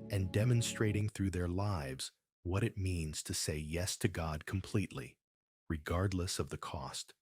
and demonstrating through their lives what it means to say yes to God completely, regardless of the cost.